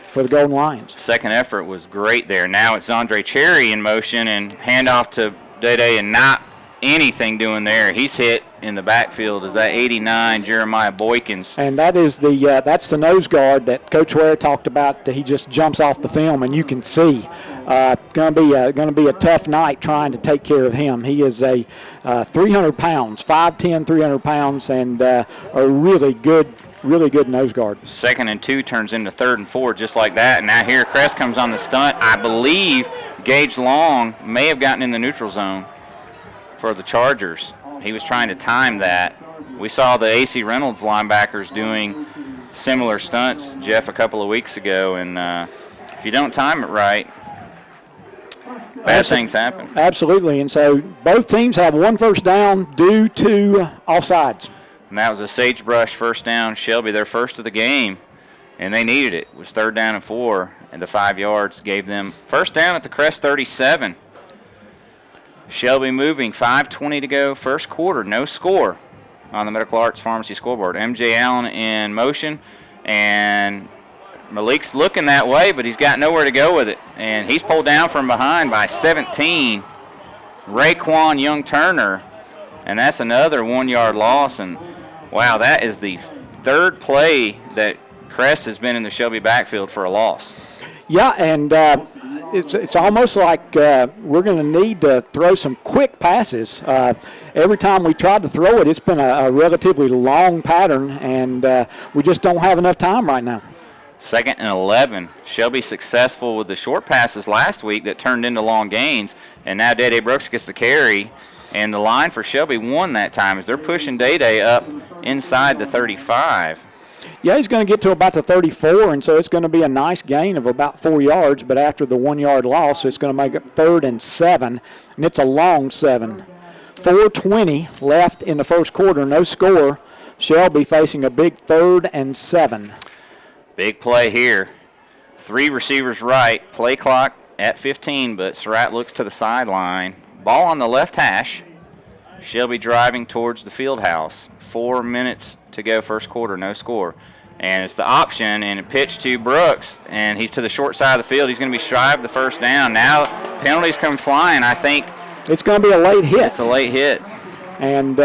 for the Golden Lions. Second effort was great there. Now it's Andre Cherry in motion and handoff to Day and not anything doing there. He's hit in the backfield as that 89 Jeremiah Boykins. And that is that's the nose guard that Coach Ware talked about. That he just jumps off the film and you can see. Going to be a tough night trying to take care of him. He is a 300 pounds, 5'10", 300 pounds, and a really good nose guard. 2nd and 2 turns into 3rd and 4 just like that. And now here Crest comes on the stunt. I believe Gage Long may have gotten in the neutral zone for the Chargers. He was trying to time that. We saw the AC Reynolds linebackers doing similar stunts, Jeff, a couple of weeks ago, and if you don't time it right, bad things happen. Absolutely, and so both teams have 1 first down due to offsides. And that was a Sagebrush first down. Shelby, their first of the game, and they needed it. It was 3rd down and 4, and the 5 yards gave them first down at the Crest 37. Shelby moving, 5:20 to go first quarter, no score on the Medical Arts Pharmacy scoreboard. M.J. Allen in motion, and Malik's looking that way, but he's got nowhere to go with it. And he's pulled down from behind by 17. Raekwon Young-Turner, and that's another 1-yard loss. And, wow, that is the 3rd play that Crest has been in the Shelby backfield for a loss. Yeah, and it's almost like we're going to need to throw some quick passes. Every time we tried to throw it, it's been a relatively long pattern, and we just don't have enough time right now. 2nd and 11. Shelby successful with the short passes last week that turned into long gains, and now Day Brooks gets the carry, and the line for Shelby won that time as they're pushing Day up inside the 35. Yeah, he's going to get to about the 34, and so it's going to be a nice gain of about 4 yards, but after the 1-yard loss, it's going to make it 3rd and 7, and it's a long 7. 4:20 left in the first quarter, no score. Shelby facing a big 3rd and 7. Big play here. 3 receivers right, play clock at 15, but Surratt looks to the sideline. Ball on the left hash. Shelby driving towards the field house. 4 minutes to go first quarter, no score. And it's the option and a pitch to Brooks, and he's to the short side of the field. He's going to be shy of the first down. Now penalties come flying. I think it's going to be a late hit. It's a late hit. And,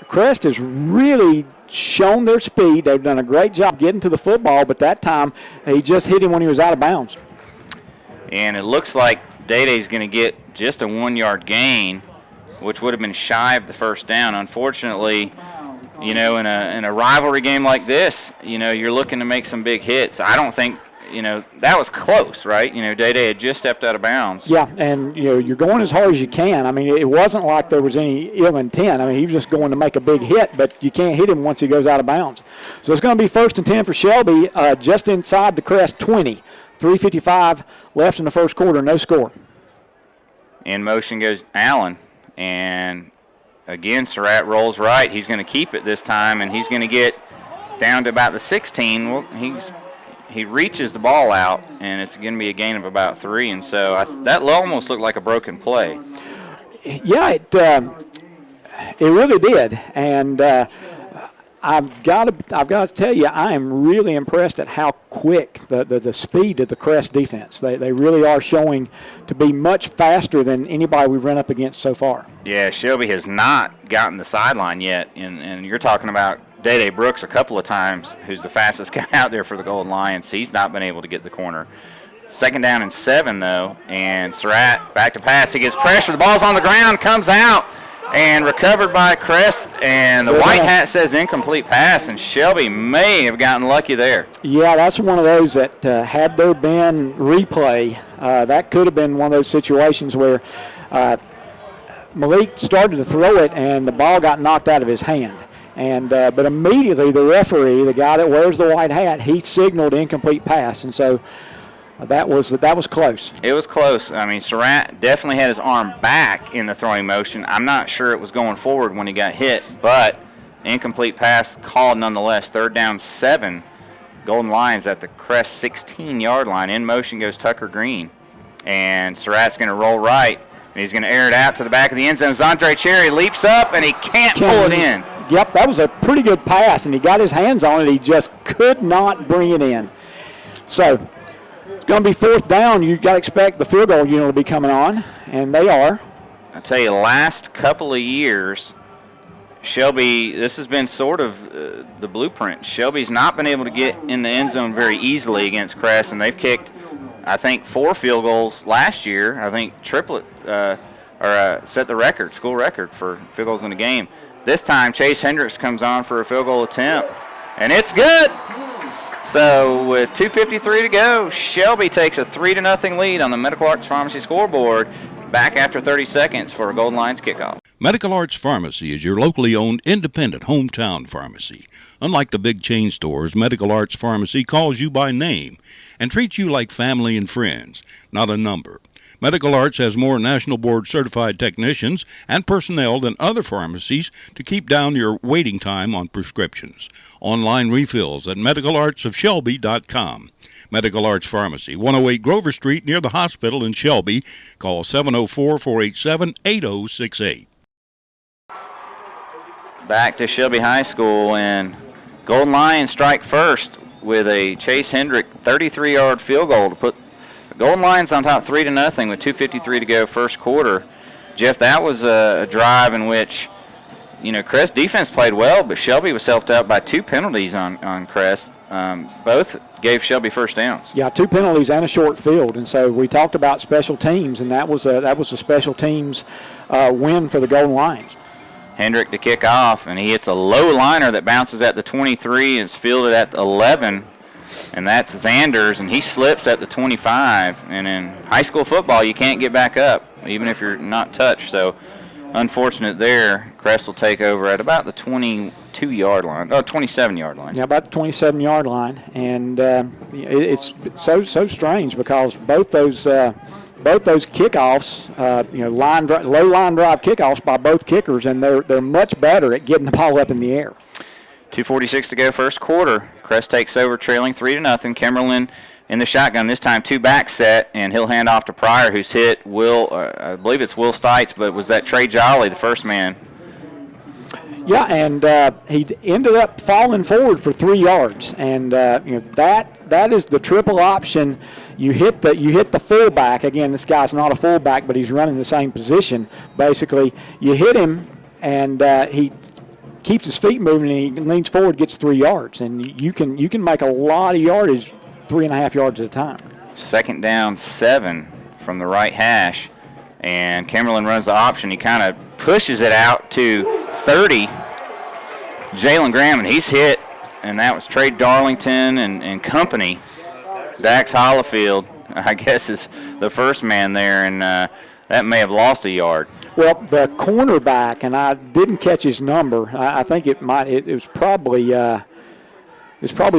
Crest has really shown their speed. They've done a great job getting to the football, but that time he just hit him when he was out of bounds. And it looks like Day-Day's going to get just a 1-yard gain, which would have been shy of the first down. Unfortunately, in a rivalry game like this, you're looking to make some big hits. I don't think that was close, right? Day-Day had just stepped out of bounds. Yeah, and, you're going as hard as you can. I mean, it wasn't like there was any ill intent. I mean, he was just going to make a big hit, but you can't hit him once he goes out of bounds. So it's going to be 1st and 10 for Shelby, just inside the Crest 20. 3:55 left in the first quarter, no score. In motion goes Allen, and again, Surratt rolls right. He's going to keep it this time, and he's going to get down to about the 16. Well, he reaches the ball out, and it's going to be a gain of about 3. And so that almost looked like a broken play. Yeah, it really did. And I've got to tell you, I am really impressed at how quick the speed of the Crest defense. They really are showing to be much faster than anybody we've run up against so far. Yeah, Shelby has not gotten the sideline yet, and you're talking about Day-Day Brooks a couple of times, who's the fastest guy out there for the Golden Lions. He's not been able to get the corner. 2nd down and 7, though, and Surratt back to pass. He gets pressure. The ball's on the ground, comes out, and recovered by Crest, and the white hat says incomplete pass, and Shelby may have gotten lucky there. Yeah, that's one of those that had there been replay, that could have been one of those situations where Malik started to throw it, and the ball got knocked out of his hand. And but immediately the referee, the guy that wears the white hat, he signaled incomplete pass, and so that was close. It was close. I mean, Surratt definitely had his arm back in the throwing motion. I'm not sure it was going forward when he got hit, but incomplete pass called nonetheless. 3rd down 7. Golden Lions at the Crest 16-yard line. In motion goes Tucker Green, and Surratt's going to roll right, and he's going to air it out to the back of the end zone. Zondre Cherry leaps up, and he can't pull it in. Yep, that was a pretty good pass, and he got his hands on it. He just could not bring it in. So it's going to be 4th down. You've got to expect the field goal unit to be coming on, and they are. I tell you, last couple of years, Shelby, this has been sort of the blueprint. Shelby's not been able to get in the end zone very easily against Crest, and they've kicked, I think, 4 field goals last year. I think triplet set the record, school record for field goals in a game. This time, Chase Hendricks comes on for a field goal attempt, and it's good. So with 2:53 to go, Shelby takes a 3-0 lead on the Medical Arts Pharmacy scoreboard. Back after 30 seconds for a Golden Lions kickoff. Medical Arts Pharmacy is your locally owned, independent hometown pharmacy. Unlike the big chain stores, Medical Arts Pharmacy calls you by name and treats you like family and friends, not a number. Medical Arts has more National Board certified technicians and personnel than other pharmacies to keep down your waiting time on prescriptions. Online refills at medicalartsofshelby.com. Medical Arts Pharmacy, 108 Grover Street near the hospital in Shelby. Call 704-487-8068. Back to Shelby High School, and Golden Lions strike first with a Chase Hendrick 33-yard field goal to put the Golden Lions on top 3-0 with 2:53 to go first quarter. Jeff, that was a drive in which, Crest defense played well, but Shelby was helped out by 2 penalties on Crest. Both gave Shelby first downs. Yeah, 2 penalties and a short field, and so we talked about special teams, and that was a special teams win for the Golden Lions. Hendrick to kick off, and he hits a low liner that bounces at the 23 and is fielded at the 11, and that's Zanders, and he slips at the 25. And in high school football, you can't get back up, even if you're not touched. So unfortunate there. Crest will take over at about the 27-yard line. Yeah, about the 27-yard line, and it's so strange because both those kickoffs, low line drive kickoffs by both kickers, and they're much better at getting the ball up in the air. 2:46 to go first quarter. Crest takes over trailing 3-0. Kimberlin in the shotgun, this time 2 back set, and he'll hand off to Pryor, who's hit I believe it's Will Stites, but was that Trey Jolly, the first man? Yeah, and he ended up falling forward for 3 yards, and that is the triple option. You hit the fullback. Again, this guy's not a fullback, but he's running the same position. Basically, you hit him, and he keeps his feet moving, and he leans forward, gets 3 yards, and you can make a lot of yardage 3.5 yards at a time. 2nd down 7 from the right hash, and Kimberlin runs the option. He kind of pushes it out to 30. Jalen Graham, and he's hit, and that was Trey Darlington and company Dax Hollifield, I guess, is the first man there, and that may have lost a yard. Well, the cornerback, and I didn't catch his number. I think it was probably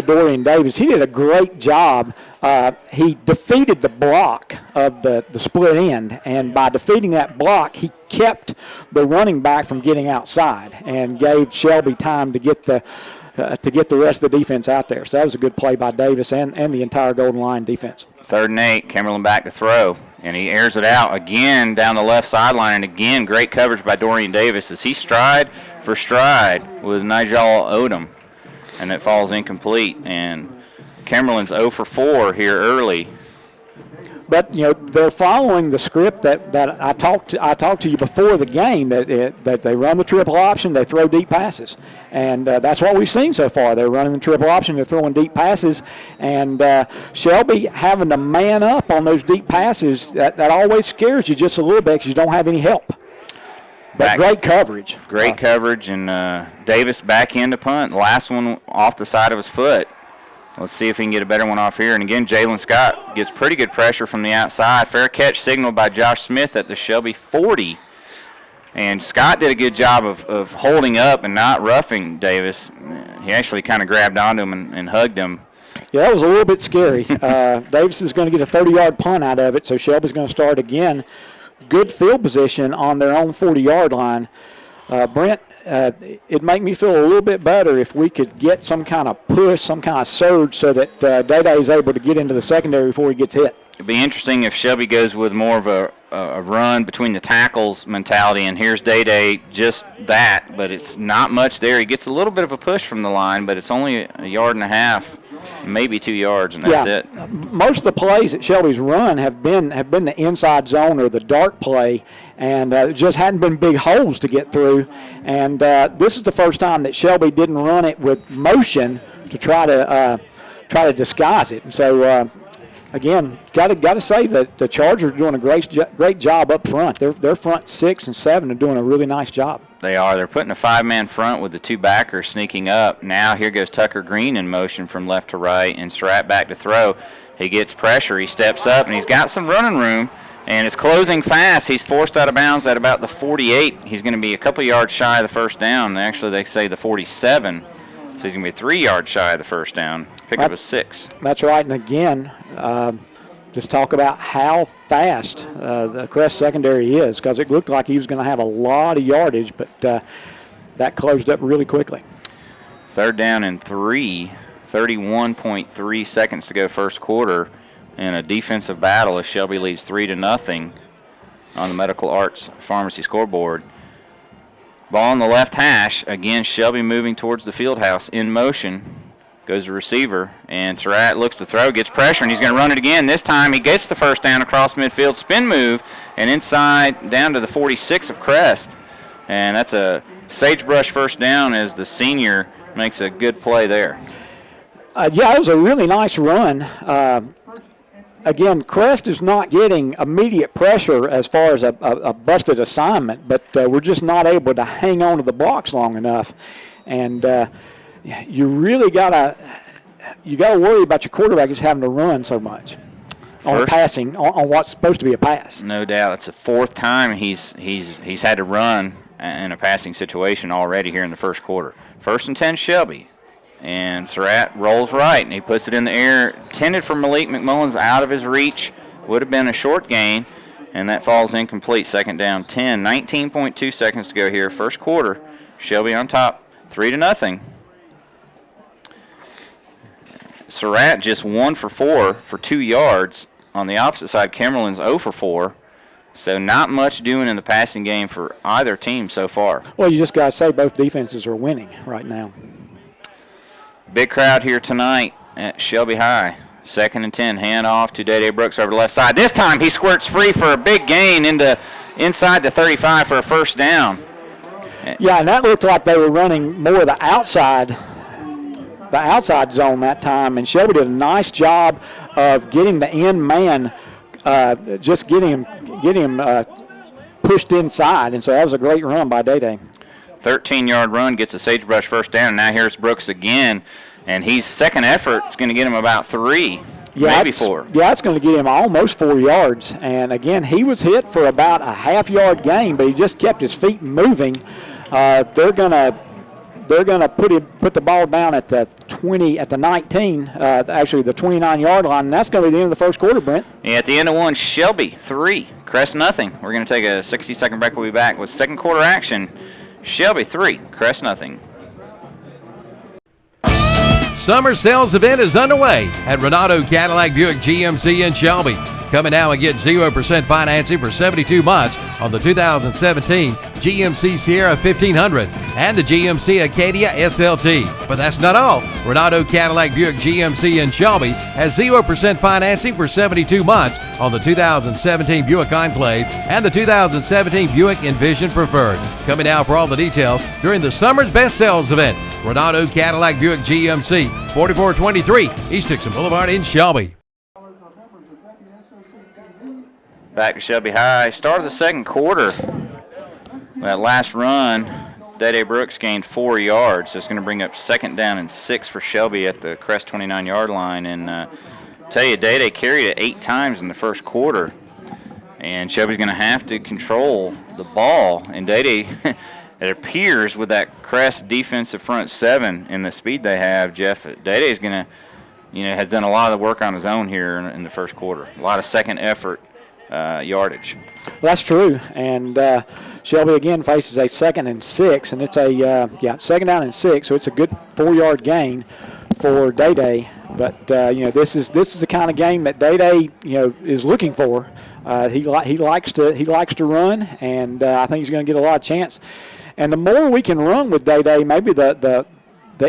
Dorian Davis. He did a great job. He defeated the block of the split end, and by defeating that block, he kept the running back from getting outside and gave Shelby time to get the rest of the defense out there. So that was a good play by Davis and the entire Golden Lion defense. 3rd and 8, Kimberlin back to throw, and he airs it out again down the left sideline, and again great coverage by Dorian Davis as he stride for stride with Nigel Odom, and it falls incomplete. And Kimberlin's 0 for 4 here early. But they're following the script that I talked to you before the game, that they run the triple option, they throw deep passes, and that's what we've seen so far. They're running the triple option, they're throwing deep passes, and Shelby having to man up on those deep passes, that always scares you just a little bit because you don't have any help. But great coverage. Great coverage, and Davis back in to punt. Last one off the side of his foot. Let's see if he can get a better one off here. And again, Jalen Scott gets pretty good pressure from the outside. Fair catch signaled by Josh Smith at the Shelby 40. And Scott did a good job of holding up and not roughing Davis. He actually kind of grabbed onto him and hugged him. Yeah, that was a little bit scary. Davis is going to get a 30-yard punt out of it, so Shelby's going to start again. Good field position on their own 40-yard line. Brent, it'd make me feel a little bit better if we could get some kind of push, some kind of surge so that Day-Day is able to get into the secondary before he gets hit. It'd be interesting if Shelby goes with more of a run between the tackles mentality, and here's Day-Day just that, but it's not much there. He gets a little bit of a push from the line, but it's only a yard and a half, maybe 2 yards, and that's it. Most of the plays at Shelby's run have been the inside zone or the dart play, and it just hadn't been big holes to get through. And this is the first time that Shelby didn't run it with motion to try to disguise it. And so again, got to say that the Chargers are doing a great job up front. Their front 6 and 7 are doing a really nice job. They are. They're putting a 5-man front with the 2 backers sneaking up. Now here goes Tucker Green in motion from left to right, and Surratt back to throw. He gets pressure. He steps up, and he's got some running room, and it's closing fast. He's forced out of bounds at about the 48. He's going to be a couple yards shy of the first down. Actually, they say the 47. So he's going to be 3 yards shy of the first down. Pick up a 6. That's right. And again, just talk about how fast the Crest secondary is, because it looked like he was going to have a lot of yardage, but that closed up really quickly. 3rd down and 3, 31.3 seconds to go first quarter in a defensive battle as Shelby leads 3-0 on the Medical Arts Pharmacy scoreboard. Ball on the left hash. Again, Shelby moving towards the field house in motion. Goes the receiver, and Surratt looks to throw, gets pressure, and he's going to run it again. This time he gets the first down across midfield, spin move, and inside down to the 46 of Crest. And that's a sagebrush first down as the senior makes a good play there. Yeah, it was a really nice run. Again, Crest is not getting immediate pressure as far as a busted assignment, but we're just not able to hang on to the blocks long enough. And you really gotta worry about your quarterback just having to run so much on passing on what's supposed to be a pass. No doubt, it's the 4th time he's had to run in a passing situation already here in the first quarter. 1st and 10 Shelby, and Surratt rolls right and he puts it in the air, intended for Malik McMullins, out of his reach. Would have been a short gain, and that falls incomplete. 2nd down 10. 19.2 seconds to go here, first quarter. Shelby on top, 3-0. Surratt just 1 for 4 for 2 yards. On the opposite side, Kimberlin's 0 for 4. So not much doing in the passing game for either team so far. Well, you just got to say both defenses are winning right now. Big crowd here tonight at Shelby High. 2nd and 10, hand off to Day-Day Brooks over the left side. This time he squirts free for a big gain inside the 35 for a first down. Yeah, and that looked like they were running more of the outside zone that time, and Shelby did a nice job of getting the end man, just getting him pushed inside, and so that was a great run by Day-Day. 13-yard run gets a sagebrush first down, and now here's Brooks again, and he's second effort. It's going to get him about 3. maybe 4. Yeah, it's going to get him almost 4 yards. And, again, he was hit for about a half-yard gain, but he just kept his feet moving. They're going to put the ball down at the 19, actually the 29-yard line, and that's going to be the end of the first quarter, Brent. Yeah, at the end of one, Shelby 3, Crest nothing. We're going to take a 60-second break. We'll be back with second quarter action. Shelby 3, Crest nothing. Summer sales event is underway at Renato Cadillac Buick GMC in Shelby. Come in now and get 0% financing for 72 months on the 2017 GMC Sierra 1500 and the GMC Acadia SLT. But that's not all. Renato Cadillac Buick GMC in Shelby has 0% financing for 72 months on the 2017 Buick Enclave and the 2017 Buick Envision Preferred. Come in now for all the details during the summer's best sales event. Renato Cadillac Buick GMC, 4423 East Dixon Boulevard in Shelby. Back to Shelby High. Start of the second quarter. That last run, Day Brooks gained 4 yards. So it's going to bring up 2nd down and 6 for Shelby at the Crest 29-yard line. And tell you, Day carried it 8 times in the first quarter. And Shelby's going to have to control the ball. And Day, it appears with that Crest defensive front 7 and the speed they have, Jeff, Day is going to, has done a lot of the work on his own here in the first quarter. A lot of second effort. Yardage. Well, that's true, and Shelby again faces a 2nd and 6, and it's a 2nd down and 6, so it's a good 4-yard gain for Day. But this is the kind of game that Day is looking for. He likes to run, and I think he's going to get a lot of chance. And the more we can run with Day, maybe the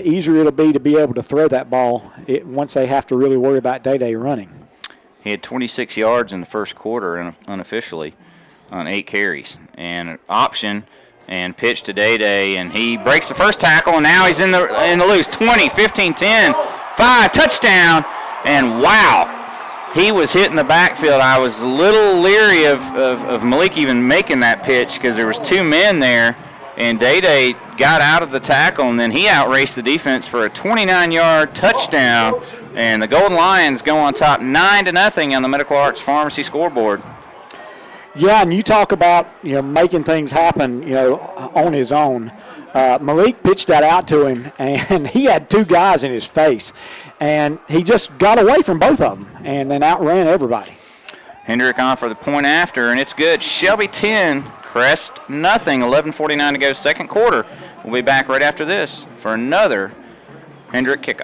easier it'll be to be able to throw that ball once they have to really worry about Day running. He had 26 yards in the first quarter unofficially on 8 carries. And an option and pitch to Day, and he breaks the first tackle, and now he's in the loose. 20, 15, 10, 5, touchdown, and wow. He was hit in the backfield. I was a little leery of Malik even making that pitch because there was 2 men there, and Day got out of the tackle, and then he outraced the defense for a 29-yard touchdown. And the Golden Lions go on top 9-0 on the Medical Arts Pharmacy scoreboard. Yeah, and you talk about making things happen on his own. Malik pitched that out to him, and he had 2 guys in his face, and he just got away from both of them and then outran everybody. Hendrick on for the point after, and it's good. Shelby 10, Crest nothing. 11:49 to go, second quarter. We'll be back right after this for another Hendrick kickoff.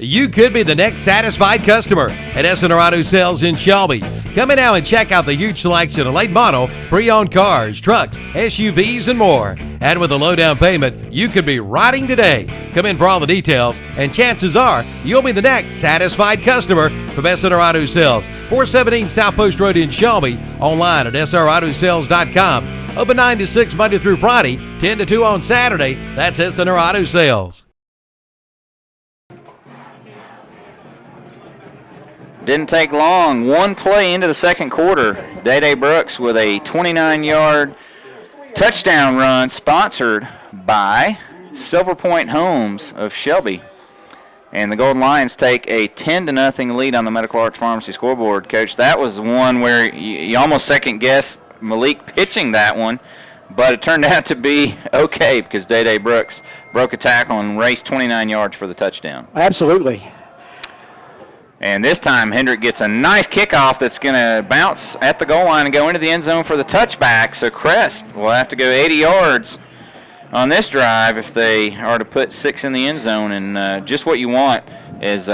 You could be the next satisfied customer at S&R Auto Sales in Shelby. Come in now and check out the huge selection of late model, pre-owned cars, trucks, SUVs, and more. And with a low down payment, you could be riding today. Come in for all the details, and chances are you'll be the next satisfied customer from S&R Auto Sales, 417 South Post Road in Shelby. Online at srautosales.com. Open 9 to 6 Monday through Friday, 10 to 2 on Saturday. That's S&R Auto Sales. Didn't take long. One play into the second quarter. Day Brooks with a 29-yard touchdown run sponsored by Silver Point Homes of Shelby. And the Golden Lions take a 10-0 lead on the Medical Arts Pharmacy scoreboard. Coach, that was the one where you almost second-guessed Malik pitching that one, but it turned out to be okay because Day Brooks broke a tackle and raced 29 yards for the touchdown. Absolutely. And this time, Hendrick gets a nice kickoff that's going to bounce at the goal line and go into the end zone for the touchback. So Crest will have to go 80 yards on this drive if they are to put 6 in the end zone. And just what you want is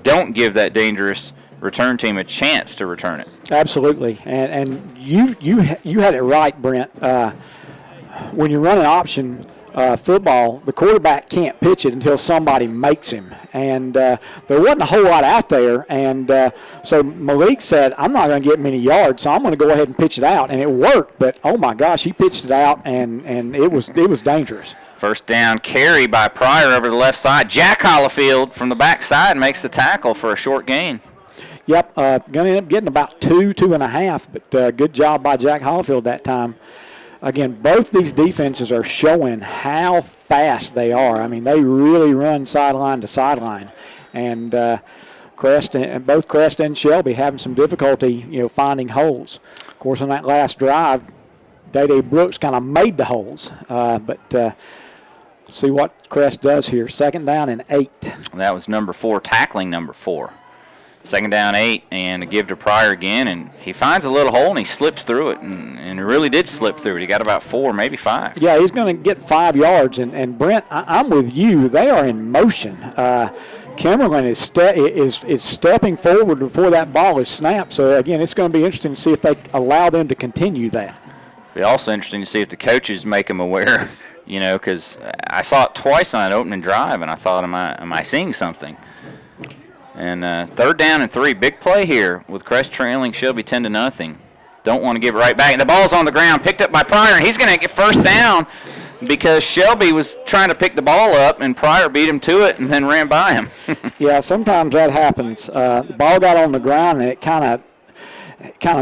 don't give that dangerous return team a chance to return it. Absolutely. And you had it right, Brent. When you run an option football, the quarterback can't pitch it until somebody makes him. And there wasn't a whole lot out there. And so Malik said, I'm not going to get many yards, so I'm going to go ahead and pitch it out. And it worked. But, oh, my gosh, he pitched it out, and it was dangerous. First down carry by Pryor over the left side. Jack Hollifield from the backside makes the tackle for a short gain. Yep, going to end up getting about 2.5, but good job by Jack Hollifield that time. Again, both these defenses are showing how fast they are. I mean, they really run sideline to sideline. And Crest and both Crest and Shelby having some difficulty, finding holes. Of course, on that last drive, Day-Day Brooks kind of made the holes, but see what Crest does here. 2nd down and 8. That was number 4, tackling number 4. 2nd down, 8, and a give to Pryor again, and he finds a little hole and he slips through it, and he really did slip through it. He got about 4, maybe 5. Yeah, he's going to get 5 yards, and Brent, I'm with you. They are in motion. Kimberlin is stepping forward before that ball is snapped. So again, it's going to be interesting to see if they allow them to continue that. It'll be also interesting to see if the coaches make them aware, because I saw it twice on that opening drive, and I thought, am I seeing something? And 3rd down and 3, big play here with Crest trailing Shelby 10-0. Don't want to give it right back. And the ball's on the ground, picked up by Pryor, and he's going to get 1st down because Shelby was trying to pick the ball up, and Pryor beat him to it and then ran by him. Yeah, sometimes that happens. The ball got on the ground, and it kind of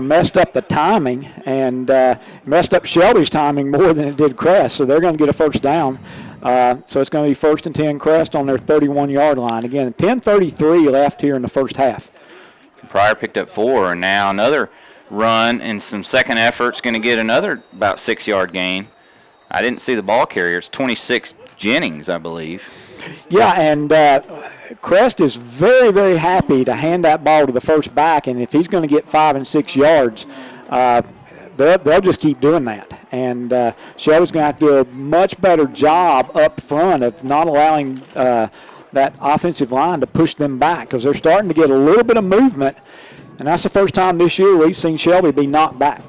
messed up the timing and messed up Shelby's timing more than it did Crest. So they're going to get a 1st down. So it's going to be 1st and 10 Crest on their 31-yard line. Again, 10:33 left here in the first half. Pryor picked up 4, and now another run and some second effort's going to get another about 6-yard gain. I didn't see the ball carrier. It's 26 Jennings, I believe. Yeah, and Crest is very, very happy to hand that ball to the first back, and if he's going to get 5 and 6 yards, they'll just keep doing that. And Shelby's going to have to do a much better job up front of not allowing that offensive line to push them back, because they're starting to get a little bit of movement, and that's the first time this year we've seen Shelby be knocked back.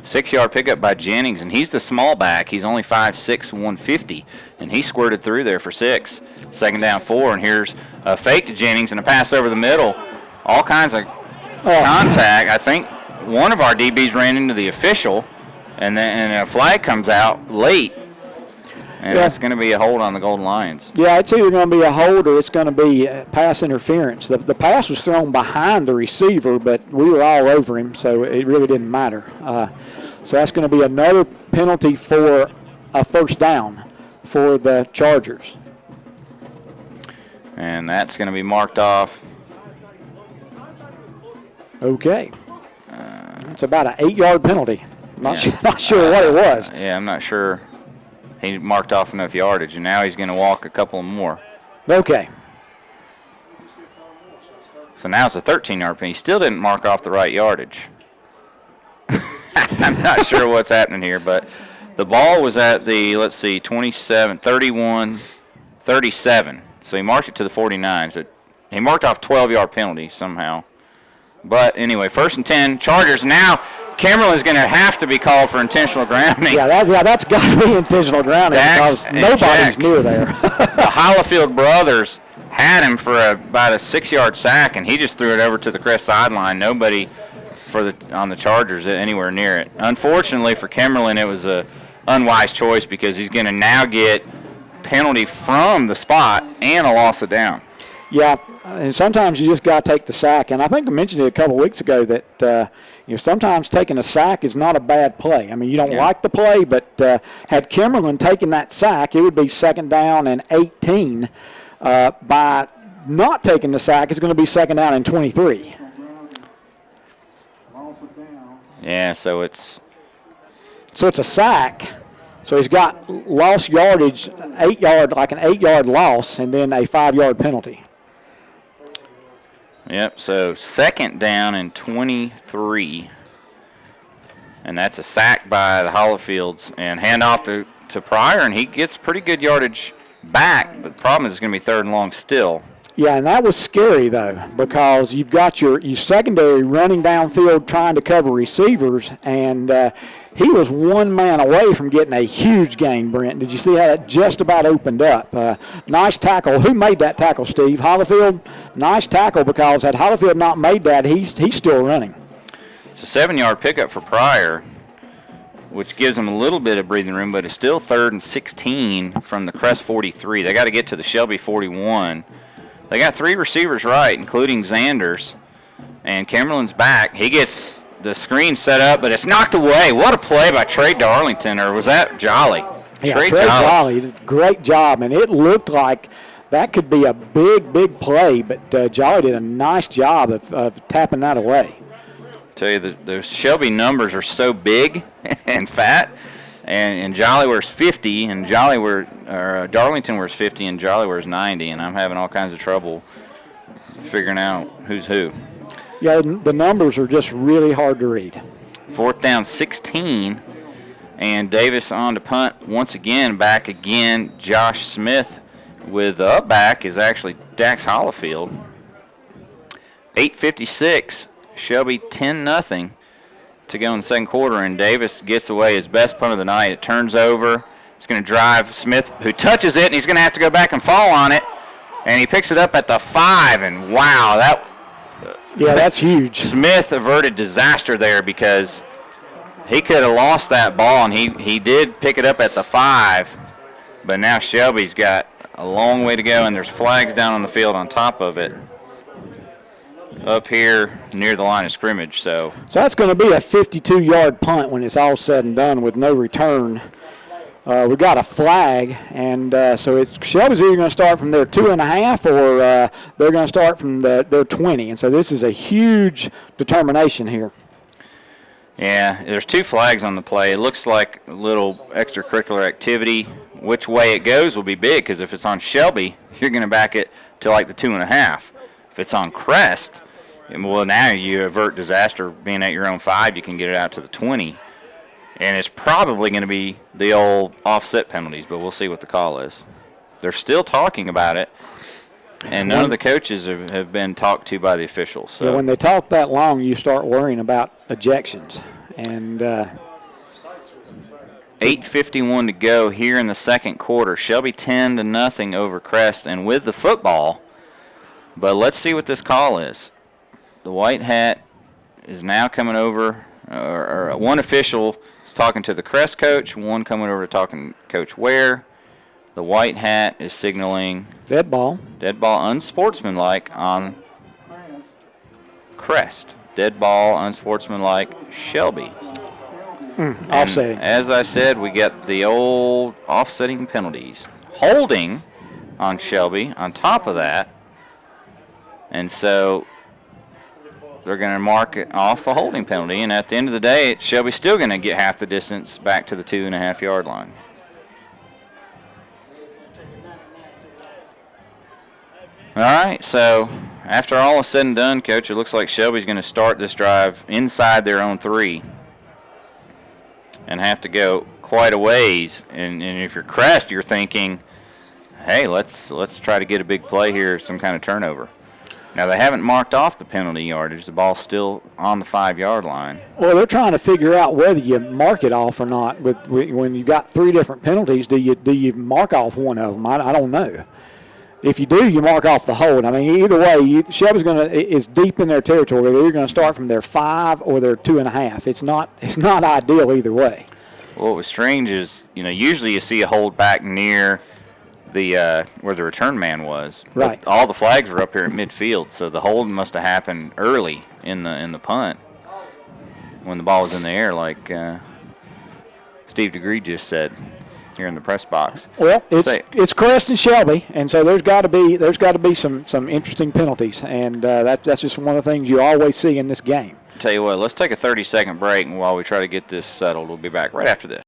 6-yard pickup by Jennings, and he's the small back. He's only 5'6", 150, and he squirted through there for 6. 2nd down, 4, and here's a fake to Jennings and a pass over the middle. All kinds of contact. I think one of our DBs ran into the official, and then a flag comes out late, and it's going to be a hold on the Golden Lions. Yeah, it's either going to be a hold or it's going to be pass interference. The pass was thrown behind the receiver, but we were all over him, so it really didn't matter. So that's going to be another penalty for a 1st down for the Chargers. And that's going to be marked off. Okay. It's about an 8-yard penalty. Not sure what it was. Yeah, I'm not sure. He marked off enough yardage, and now he's going to walk a couple more. Okay. So now it's a 13-yard penalty. He still didn't mark off the right yardage. I'm not sure what's happening here, but the ball was at the, 31, 37. So he marked it to the 49. So he marked off 12-yard penalty somehow. But anyway, 1st and 10, Chargers. Now Kimberlin's going to have to be called for intentional grounding. Yeah, that's got to be intentional grounding because nobody's near there. The Hollifield brothers had him for about a 6-yard sack, and he just threw it over to the Crest sideline. Nobody on the Chargers anywhere near it. Unfortunately for Kimberlin, it was a unwise choice because he's going to now get penalty from the spot and a loss of down. Yeah, and sometimes you just got to take the sack. And I think I mentioned it a couple of weeks ago that sometimes taking a sack is not a bad play. I mean, you don't like the play, but had Kimberlin taken that sack, it would be 2nd down and 18. By not taking the sack, it's going to be 2nd down and 23. Yeah, so it's a sack. So he's got lost yardage, an 8-yard loss, and then a 5-yard penalty. Yep, so 2nd down and 23. And that's a sack by the Hollifields. And handoff to Pryor, and he gets pretty good yardage back. But the problem is it's going to be 3rd and long still. Yeah, and that was scary, though, because you've got your secondary running downfield trying to cover receivers, and he was one man away from getting a huge gain, Brent. Did you see how that just about opened up? Nice tackle. Who made that tackle, Steve? Hollifield? Nice tackle, because had Hollifield not made that, he's still running. It's a 7-yard pickup for Pryor, which gives them a little bit of breathing room, but it's still 3rd and 16 from the Crest 43. They got to get to the Shelby 41. They got 3 receivers right, including Zanders, and Kimberlin's back. He gets the screen set up, but it's knocked away. What a play by Trey Darlington, or was that Jolly? Yeah, Trey Jolly did a great job, and it looked like that could be a big play, but Jolly did a nice job of tapping that away. Tell you, the Shelby numbers are so big and fat, and Jolly wears 50, and Darlington wears 50, and Jolly wears 90, and I'm having all kinds of trouble figuring out who's who. Yeah, the numbers are just really hard to read. 4th down, 16, and Davis on to punt once again. Back again, Josh Smith with the up back is actually Dax Hollifield. 8:56, Shelby 10-0 to go in the second quarter, and Davis gets away his best punt of the night. It turns over. It's going to drive Smith, who touches it, and he's going to have to go back and fall on it, and he picks it up at the 5, and wow, that's huge. Smith averted disaster there because he could have lost that ball, and he did pick it up at the 5, but now Shelby's got a long way to go, and there's flags down on the field on top of it up here near the line of scrimmage. So that's going to be a 52-yard punt when it's all said and done with no return. We got a flag, and so Shelby's either going to start from their 2.5 or they're going to start from their 20. And so this is a huge determination here. Yeah, there's 2 flags on the play. It looks like a little extracurricular activity. Which way it goes will be big, because if it's on Shelby, you're going to back it to like the 2.5. If it's on Crest, well, now you avert disaster. Being at your own 5, you can get it out to the 20. And it's probably going to be the old offset penalties, but we'll see what the call is. They're still talking about it, and none of the coaches have been talked to by the officials. So. Yeah, when they talk that long, you start worrying about ejections. And 8:51 to go here in the second quarter. Shelby 10-0 over Crest, and with the football. But let's see what this call is. The white hat is now coming over, or one official is talking to the Crest coach, one coming over to talking to Coach Ware. The white hat is signaling dead ball unsportsmanlike on Crest. Dead ball unsportsmanlike Shelby. Offsetting. As I said, we get the old offsetting penalties. Holding on Shelby on top of that. And so they're going to mark it off a holding penalty. And at the end of the day, Shelby's still going to get half the distance back to the 2.5-yard line. All right, so after all is said and done, Coach, it looks like Shelby's going to start this drive inside their own 3 and have to go quite a ways. And if you're Crest, you're thinking, hey, let's try to get a big play here, some kind of turnover. Now, they haven't marked off the penalty yardage. The ball's still on the 5-yard line. Well, they're trying to figure out whether you mark it off or not. But when you've got 3 different penalties, do you mark off one of them? I don't know. If you do, you mark off the hold. I mean, either way, Shelby's is deep in their territory. They're going to start from their 5 or their 2.5. It's not ideal either way. Well, what was strange is, usually you see a hold back near the where the return man was. Right. But all the flags were up here at midfield, so the hold must have happened early in the punt when the ball was in the air, like Steve DeGree just said here in the press box. Well, it's Crest and Shelby, and so there's got to be some interesting penalties, and that's just one of the things you always see in this game. Tell you what, let's take a 30-second break, and while we try to get this settled, we'll be back right after this.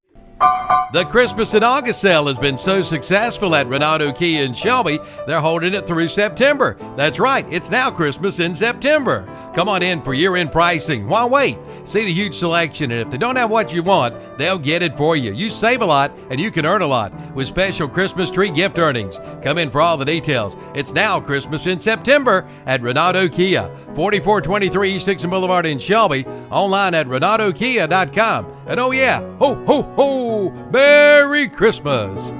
The Christmas and August sale has been so successful at Renato Kia in Shelby, they're holding it through September. That's right, it's now Christmas in September. Come on in for year-end pricing. Why wait? See the huge selection, and if they don't have what you want, they'll get it for you. You save a lot, and you can earn a lot with special Christmas tree gift earnings. Come in for all the details. It's now Christmas in September at Renato Kia, 4423 East Dixon Boulevard in Shelby, online at renatokia.com. And oh yeah, ho, ho, ho, Merry Christmas.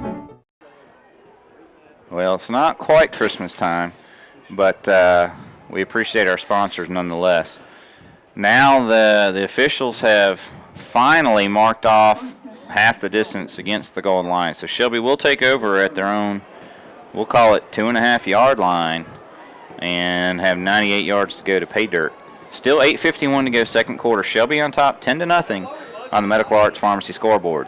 Well, it's not quite Christmas time, but we appreciate our sponsors nonetheless. Now the officials have finally marked off half the distance against the goal line. So Shelby will take over at their own, we'll call it 2.5-yard line, and have 98 yards to go to pay dirt. Still 8:51 to go second quarter. Shelby on top 10-0 on the Medical Arts Pharmacy scoreboard.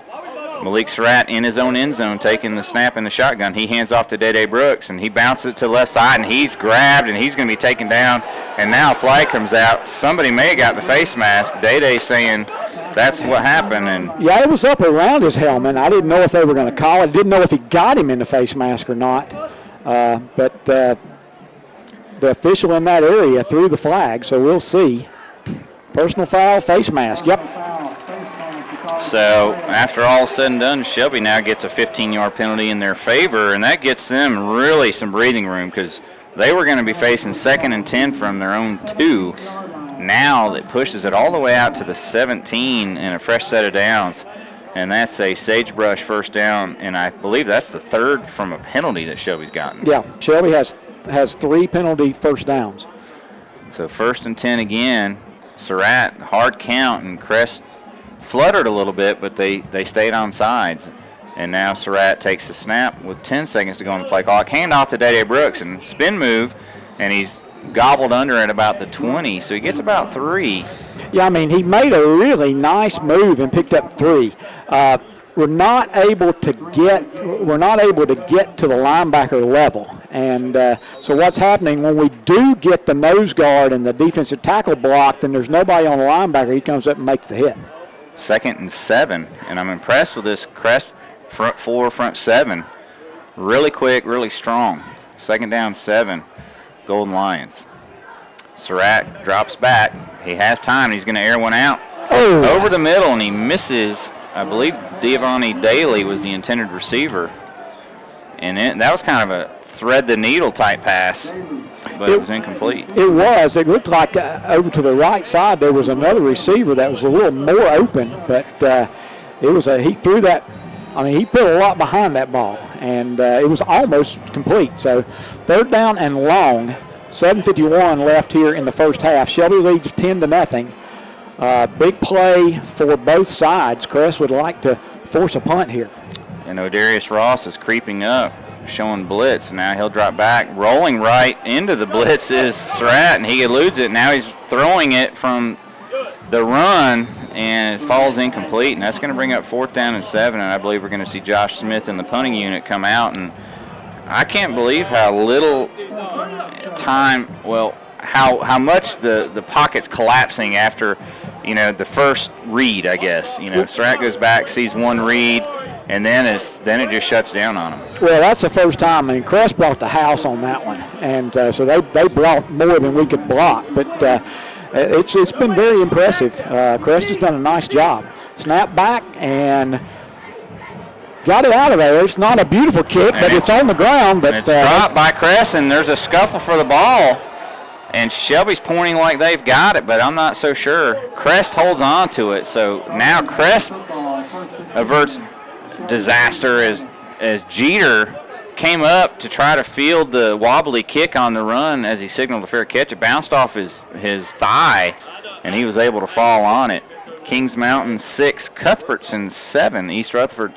Malik Surratt in his own end zone taking the snap in the shotgun. He hands off to Dede Brooks, and he bounces it to the left side, and he's grabbed, and he's going to be taken down. And now a flag comes out. Somebody may have got the face mask. Dede saying that's what happened. And yeah, it was up around his helmet. I didn't know if they were going to call it. Didn't know if he got him in the face mask or not. But the official in that area threw the flag, so we'll see. Personal foul, face mask. Yep. So after all is said and done, Shelby now gets a 15-yard penalty in their favor, and that gets them really some breathing room because they were going to be facing 2nd and 10 from their own 2. Now it pushes it all the way out to the 17 and a fresh set of downs, and that's a Sagebrush first down, and I believe that's the 3rd from a penalty that Shelby's gotten. Yeah, Shelby has 3 penalty first downs. So 1st and 10 again. Surratt, hard count, and Crest fluttered a little bit, but they stayed on sides. And now Surratt takes the snap with 10 seconds to go on the play clock. Hand off to Dede Brooks and spin move, and he's gobbled under at about the 20, so he gets about 3. Yeah, I mean, he made a really nice move and picked up 3. We're not able to get to the linebacker level. And so what's happening when we do get the nose guard and the defensive tackle blocked, and there's nobody on the linebacker, he comes up and makes the hit. 2nd and 7, and I'm impressed with this Crest front 4, front 7. Really quick, really strong. 2nd down 7, Golden Lions. Surratt drops back. He has time. He's going to air one out over the middle, and he misses. I believe Giovanni Daly was the intended receiver, and that was kind of a thread the needle type pass, but it was incomplete. It was. It looked like over to the right side there was another receiver that was a little more open, but he threw that. I mean, he put a lot behind that ball, and it was almost complete. So 3rd down and long. 7:51 left here in the first half. Shelby leads 10-0. Big play for both sides. Crest would like to force a punt here. And O'Darius Ross is creeping up, showing blitz. Now he'll drop back. Rolling right into the blitz is Surratt, and he eludes it. Now he's throwing it from the run, and it falls incomplete. And that's going to bring up 4th down and 7, and I believe we're going to see Josh Smith in the punting unit come out. And I can't believe how little time, how much the pocket's collapsing after, the first read, I guess. Surratt goes back, sees one read, and then it just shuts down on him. Well, that's the first time. I mean, Crest brought the house on that one, and so they brought more than we could block. But it's been very impressive. Crest has done a nice job. Snap back and got it out of there. It's not a beautiful kick, but it's on the ground. But it's dropped by Crest, and there's a scuffle for the ball. And Shelby's pointing like they've got it, but I'm not so sure. Crest holds on to it, so now Crest averts disaster as Jeter came up to try to field the wobbly kick on the run as he signaled a fair catch. It bounced off his thigh, and he was able to fall on it. Kings Mountain 6, Cuthbertson 7, East Rutherford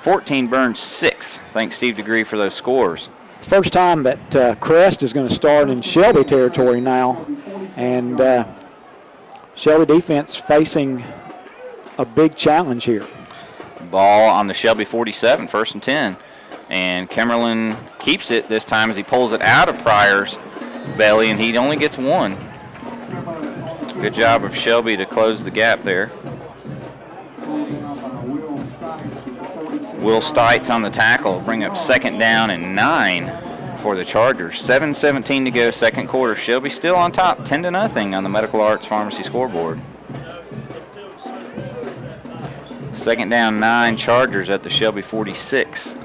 14, Burns 6. Thanks, Steve DeGree, for those scores. First time that Crest is going to start in Shelby territory now, and Shelby defense facing a big challenge here. Ball on the Shelby 47, 1st and 10, and Kemmerlin keeps it this time as he pulls it out of Pryor's belly, and he only gets 1. Good job of Shelby to close the gap there. Will Stites on the tackle, bring up 2nd down and 9 for the Chargers. 7:17 to go, 2nd quarter. Shelby still on top, 10-0 on the Medical Arts Pharmacy scoreboard. 2nd down, 9, Chargers at the Shelby 46.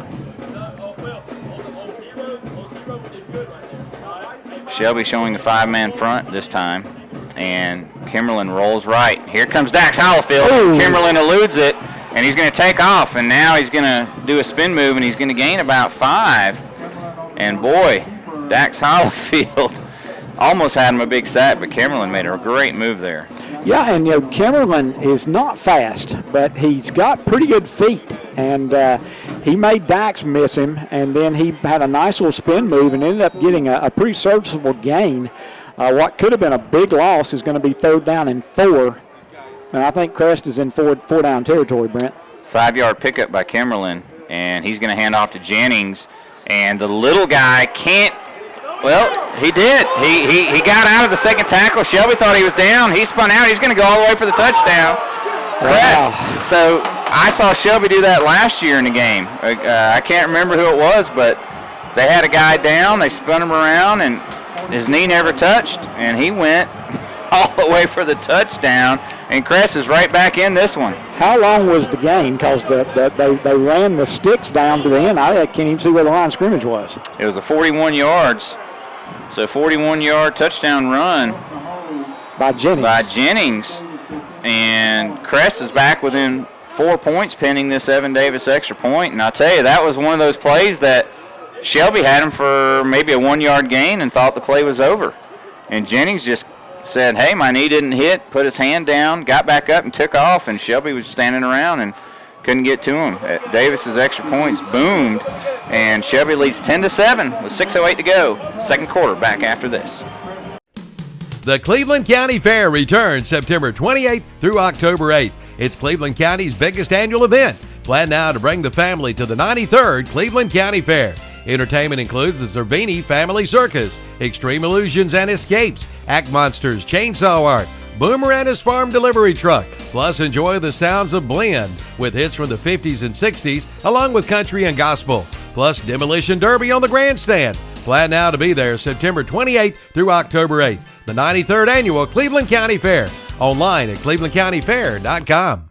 Shelby showing a 5-man front this time, and Kimberlin rolls right. Here comes Dax Hollifield. Kimberlin eludes it, and he's going to take off, and now he's going to do a spin move, and he's going to gain about 5. And boy, Dax Hollifield almost had him a big sack, but Kimberlin made a great move there. Yeah, and Kimberlin is not fast, but he's got pretty good feet, and he made Dax miss him, and then he had a nice little spin move and ended up getting a pretty serviceable gain. What could have been a big loss is going to be 3rd down and 4. And I think Crest is in four down territory, Brent. 5-yard pickup by Kimberlin, and he's going to hand off to Jennings. And the little guy can't. Well, he did. He got out of the second tackle. Shelby thought he was down. He spun out. He's going to go all the way for the touchdown. Crest. Wow. So I saw Shelby do that last year in the game. I can't remember who it was, but they had a guy down. They spun him around, and his knee never touched, and he went all the way for the touchdown. And Crest is right back in this one. How long was the game? Because they ran the sticks down to the end. I can't even see where the line of scrimmage was. It was a 41 yards. So 41-yard touchdown run by Jennings. And Crest is back within 4 points pending this Evan Davis extra point. And I'll tell you, that was one of those plays that Shelby had him for maybe a 1-yard gain and thought the play was over. And Jennings just said, hey, my knee didn't hit, put his hand down, got back up and took off, and Shelby was standing around and couldn't get to him. Davis's extra points boomed, and Shelby leads 10-7 with 6:08 to go. Second quarter, back after this. The Cleveland County Fair returns September 28th through October 8th. It's Cleveland County's biggest annual event. Plan now to bring the family to the 93rd Cleveland County Fair. Entertainment includes the Cervini Family Circus, Extreme Illusions and Escapes, Act Monsters, Chainsaw Art, Boomer and his farm delivery truck. Plus, enjoy the sounds of Blend with hits from the 50s and 60s, along with country and gospel. Plus, Demolition Derby on the grandstand. Plan now to be there September 28th through October 8th. The 93rd Annual Cleveland County Fair. Online at clevelandcountyfair.com.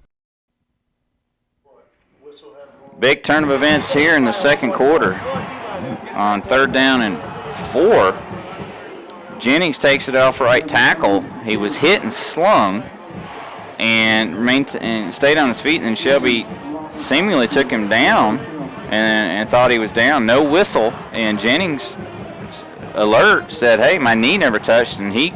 Big turn of events here in the second quarter. On 3rd down and 4, Jennings takes it off right tackle. He was hit and slung and stayed on his feet, and then Shelby seemingly took him down and thought he was down. No whistle, and Jennings alert said, hey, my knee never touched, and he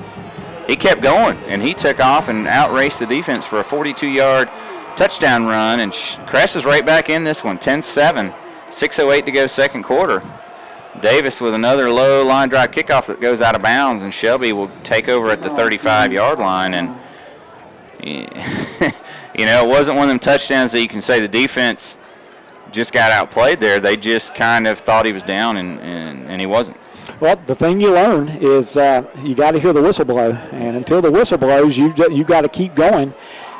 kept going, and he took off and outraced the defense for a 42-yard touchdown run, and Crest is right back in this one, 10-7, 6:08 to go second quarter. Davis with another low line drive kickoff that goes out of bounds, and Shelby will take over at the 35-yard line. And, it wasn't one of them touchdowns that you can say the defense just got outplayed there. They just kind of thought he was down, and he wasn't. Well, the thing you learn is you got to hear the whistle blow, and until the whistle blows, you got to keep going.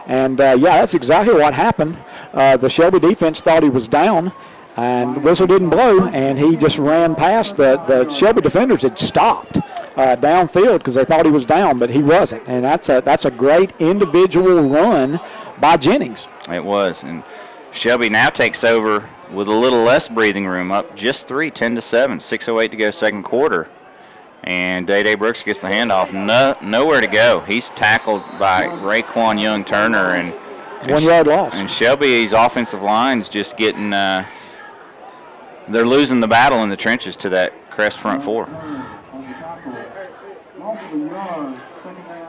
And, that's exactly what happened. The Shelby defense thought he was down, and the whistle didn't blow, and he just ran past. The Shelby defenders had stopped downfield because they thought he was down, but he wasn't. And that's a great individual run by Jennings. It was. And Shelby now takes over with a little less breathing room, up just 3, 10-7, 6:08 to go second quarter. And Day Brooks gets the handoff. Nowhere to go. He's tackled by Raekwon Young-Turner. And 1-yard loss. And Shelby's offensive line's just getting they're losing the battle in the trenches to that Crest front four.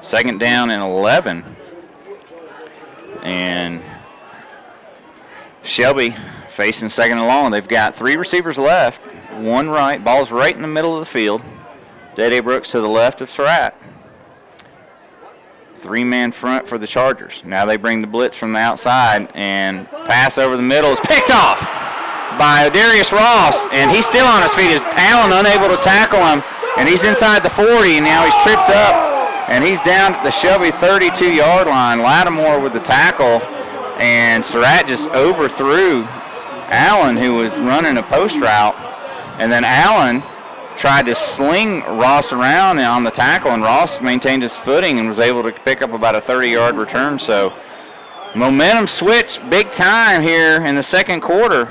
Second down and 11. And Shelby facing second and long. They've got 3 receivers left, 1 right. Ball's right in the middle of the field. Day Brooks to the left of Surratt. 3-man front for the Chargers. Now they bring the blitz from the outside, and pass over the middle is picked off by Darius Ross, and he's still on his feet. Is Allen unable to tackle him, and he's inside the 40, and now he's tripped up, and he's down at the Shelby 32-yard line. Lattimore with the tackle, and Surratt just overthrew Allen, who was running a post route, and then Allen tried to sling Ross around on the tackle, and Ross maintained his footing and was able to pick up about a 30-yard return. So momentum switch big time here in the second quarter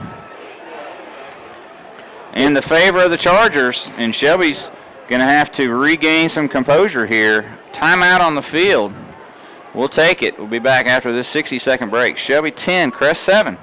in the favor of the Chargers, and Shelby's going to have to regain some composure here. Timeout on the field. We'll take it. We'll be back after this 60-second break. Shelby 10, Crest 7.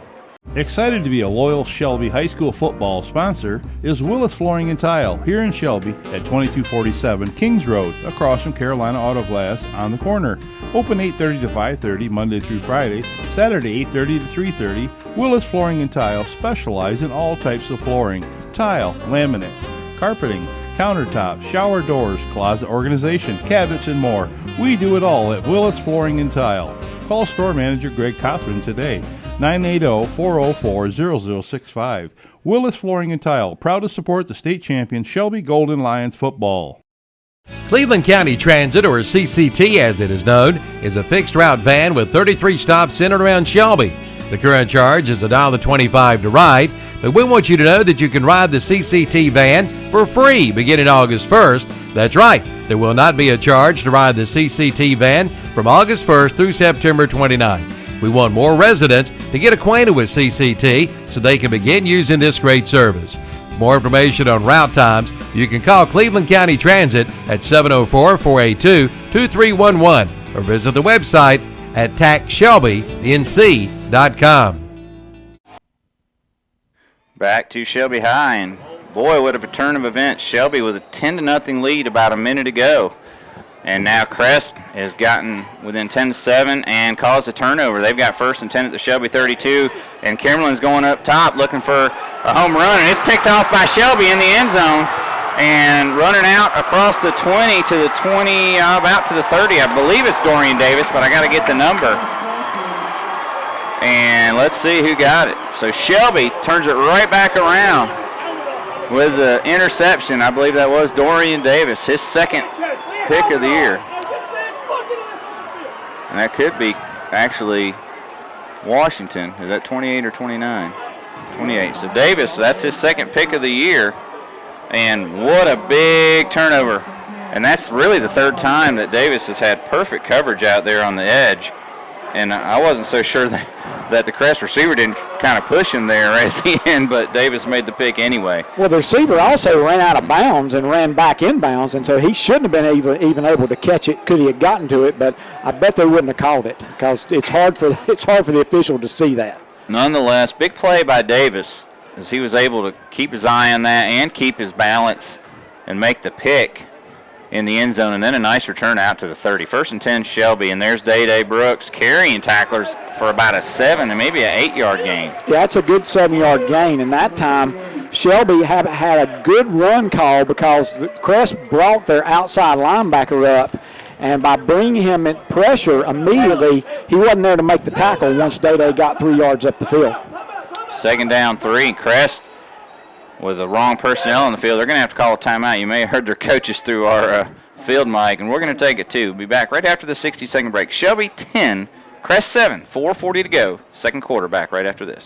Excited to be a loyal Shelby High School football sponsor is Willis Flooring and Tile here in Shelby at 2247 Kings Road, across from Carolina Auto Glass on the corner. Open 8:30 to 5:30 Monday through Friday, Saturday 8:30 to 3:30. Willis Flooring and Tile specialize in all types of flooring, tile, laminate, carpeting, countertops, shower doors, closet organization, cabinets, and more. We do it all at Willis Flooring and Tile. Call store manager Greg Cothran today, 980-404-0065. Willis Flooring and Tile, proud to support the state champion Shelby Golden Lions football. Cleveland County Transit, or CCT as it is known, is a fixed route van with 33 stops in and around Shelby. The current charge is $1.25 to ride, but we want you to know that you can ride the CCT van for free beginning August 1st. That's right, there will not be a charge to ride the CCT van from August 1st through September 29th. We want more residents to get acquainted with CCT so they can begin using this great service. For more information on route times, you can call Cleveland County Transit at 704-482-2311 or visit the website at tacshelbync.com. Back to Shelby High, and boy, what a turn of events. Shelby with a 10-0 lead about a minute ago. And now Crest has gotten within 10-7 and caused a turnover. They've got 1st and 10 at the Shelby 32, and Kimberlin's going up top looking for a home run, and it's picked off by Shelby in the end zone. And running out across the 20 to the 20, about to the 30. I believe it's Dorian Davis, but I got to get the number. And let's see who got it. So Shelby turns it right back around with the interception. I believe that was Dorian Davis, his second pick of the year. And that could be actually Washington. Is that 28 or 29? 28. So Davis, that's his second pick of the year. And what a big turnover. And that's really the third time that Davis has had perfect coverage out there on the edge. And I wasn't so sure that the Crest receiver didn't kind of push him there right at the end, but Davis made the pick anyway. Well, the receiver also ran out of bounds and ran back in bounds, and so he shouldn't have been even able to catch it could he have gotten to it, but I bet they wouldn't have called it because it's hard for the official to see that. Nonetheless, big play by Davis as he was able to keep his eye on that and keep his balance and make the pick in the end zone, and then a nice return out to the 30. 1st and 10 Shelby, and there's Day Brooks carrying tacklers for about a 7 and maybe an 8-yard gain. Yeah, that's a good 7-yard gain, and that time Shelby had a good run call because the Crest brought their outside linebacker up, and by bringing him in pressure immediately, he wasn't there to make the tackle once Day got 3 yards up the field. 2nd down 3, Crest with the wrong personnel on the field. They're going to have to call a timeout. You may have heard their coaches through our field mic, and we're going to take it too. We'll be back right after the 60-second break. Shelby 10, Crest 7, 4:40 to go. Second quarter, back right after this.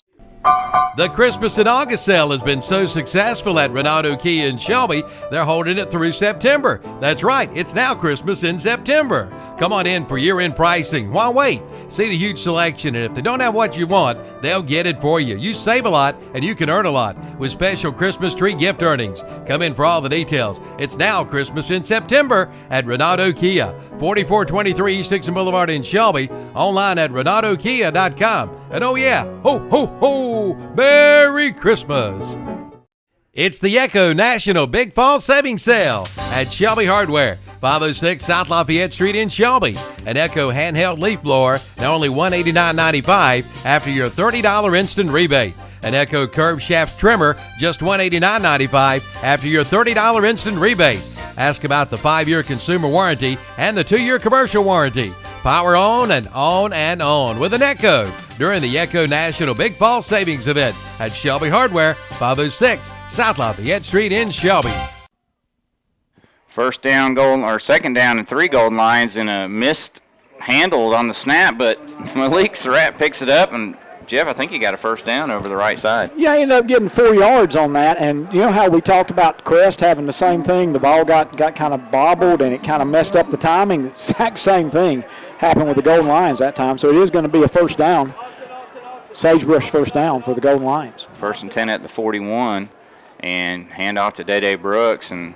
The Christmas in August sale has been so successful at Renato Kia in Shelby, they're holding it through September. That's right, it's now Christmas in September. Come on in for year-end pricing. Why wait? See the huge selection, and if they don't have what you want, they'll get it for you. You save a lot, and you can earn a lot with special Christmas tree gift earnings. Come in for all the details. It's now Christmas in September at Renato Kia, 4423 East Dixon Boulevard in Shelby, online at renatokia.com. And oh yeah, ho, ho, ho, Merry Christmas! It's the Echo National Big Fall Savings Sale at Shelby Hardware, 506 South Lafayette Street in Shelby. An Echo handheld leaf blower, now only $189.95 after your $30 instant rebate. An Echo curved shaft trimmer, just $189.95 after your $30 instant rebate. Ask about the 5-year consumer warranty and the 2-year commercial warranty. Power on and on and on with an Echo during the Echo National Big Fall Savings Event at Shelby Hardware, 506 South Lafayette Street in Shelby. 1st down, second down and 3 golden lines, and a missed handled on the snap, but Malik Surratt picks it up, and Jeff, I think he got a 1st down over the right side. Yeah, he ended up getting 4 yards on that, and you know how we talked about Crest having the same thing? The ball got kind of bobbled, and it kind of messed up the timing. The exact same thing happened with the Golden Lions that time, so it is going to be a 1st down. Sagebrush 1st down for the Golden Lions. 1st and 10 at the 41, and hand off to Day Brooks, and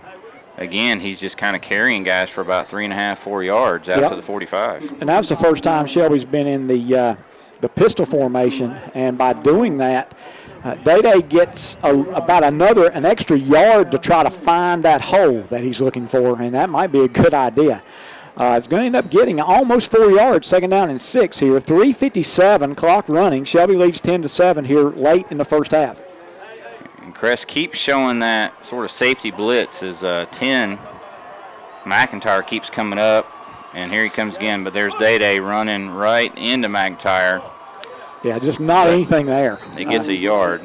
again, he's just kind of carrying guys for about 3.5, 4 yards out to the 45. And that was the first time Shelby's been in the pistol formation, and by doing that, Day gets about an extra yard to try to find that hole that he's looking for, and that might be a good idea. It's going to end up getting almost 4 yards, 2nd down and 6 here. 3:57, clock running. Shelby leads 10-7 here late in the first half. And Crest keeps showing that sort of safety blitz as 10. McIntyre keeps coming up, and here he comes again, but there's Day running right into McIntyre. Yeah, just not anything there. He gets a yard.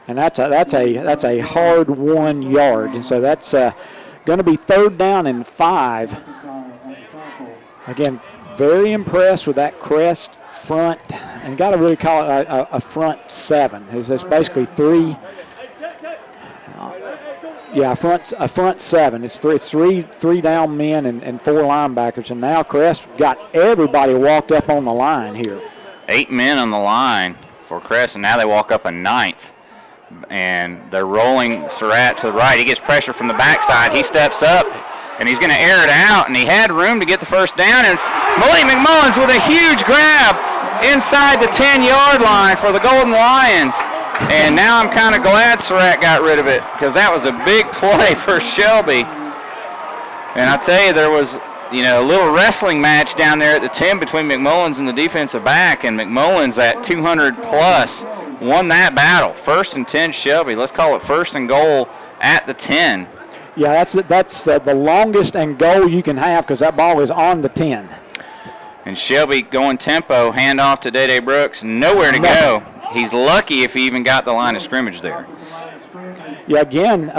And that's a hard-won yard. And so that's going to be 3rd down and 5. Again, very impressed with that Crest front, and got to really call it a front 7. It's basically 3. A front 7. It's three down men and 4 linebackers, and now Crest got everybody walked up on the line here. 8 men on the line for Crest, and now they walk up a 9th. And they're rolling Surratt to the right. He gets pressure from the backside. He steps up, and he's going to air it out, and he had room to get the first down. And Malik McMullins with a huge grab inside the 10-yard line for the Golden Lions. And now I'm kind of glad Surratt got rid of it, because that was a big play for Shelby. And I tell you, there was a little wrestling match down there at the 10 between McMullins and the defensive back, and McMullins at 200-plus won that battle. 1st and 10 Shelby. Let's call it 1st and goal at the 10. Yeah, that's the longest and goal you can have, because that ball is on the 10. And Shelby going tempo, handoff to Day Brooks, nowhere to go. He's lucky if he even got the line of scrimmage there. Yeah, again,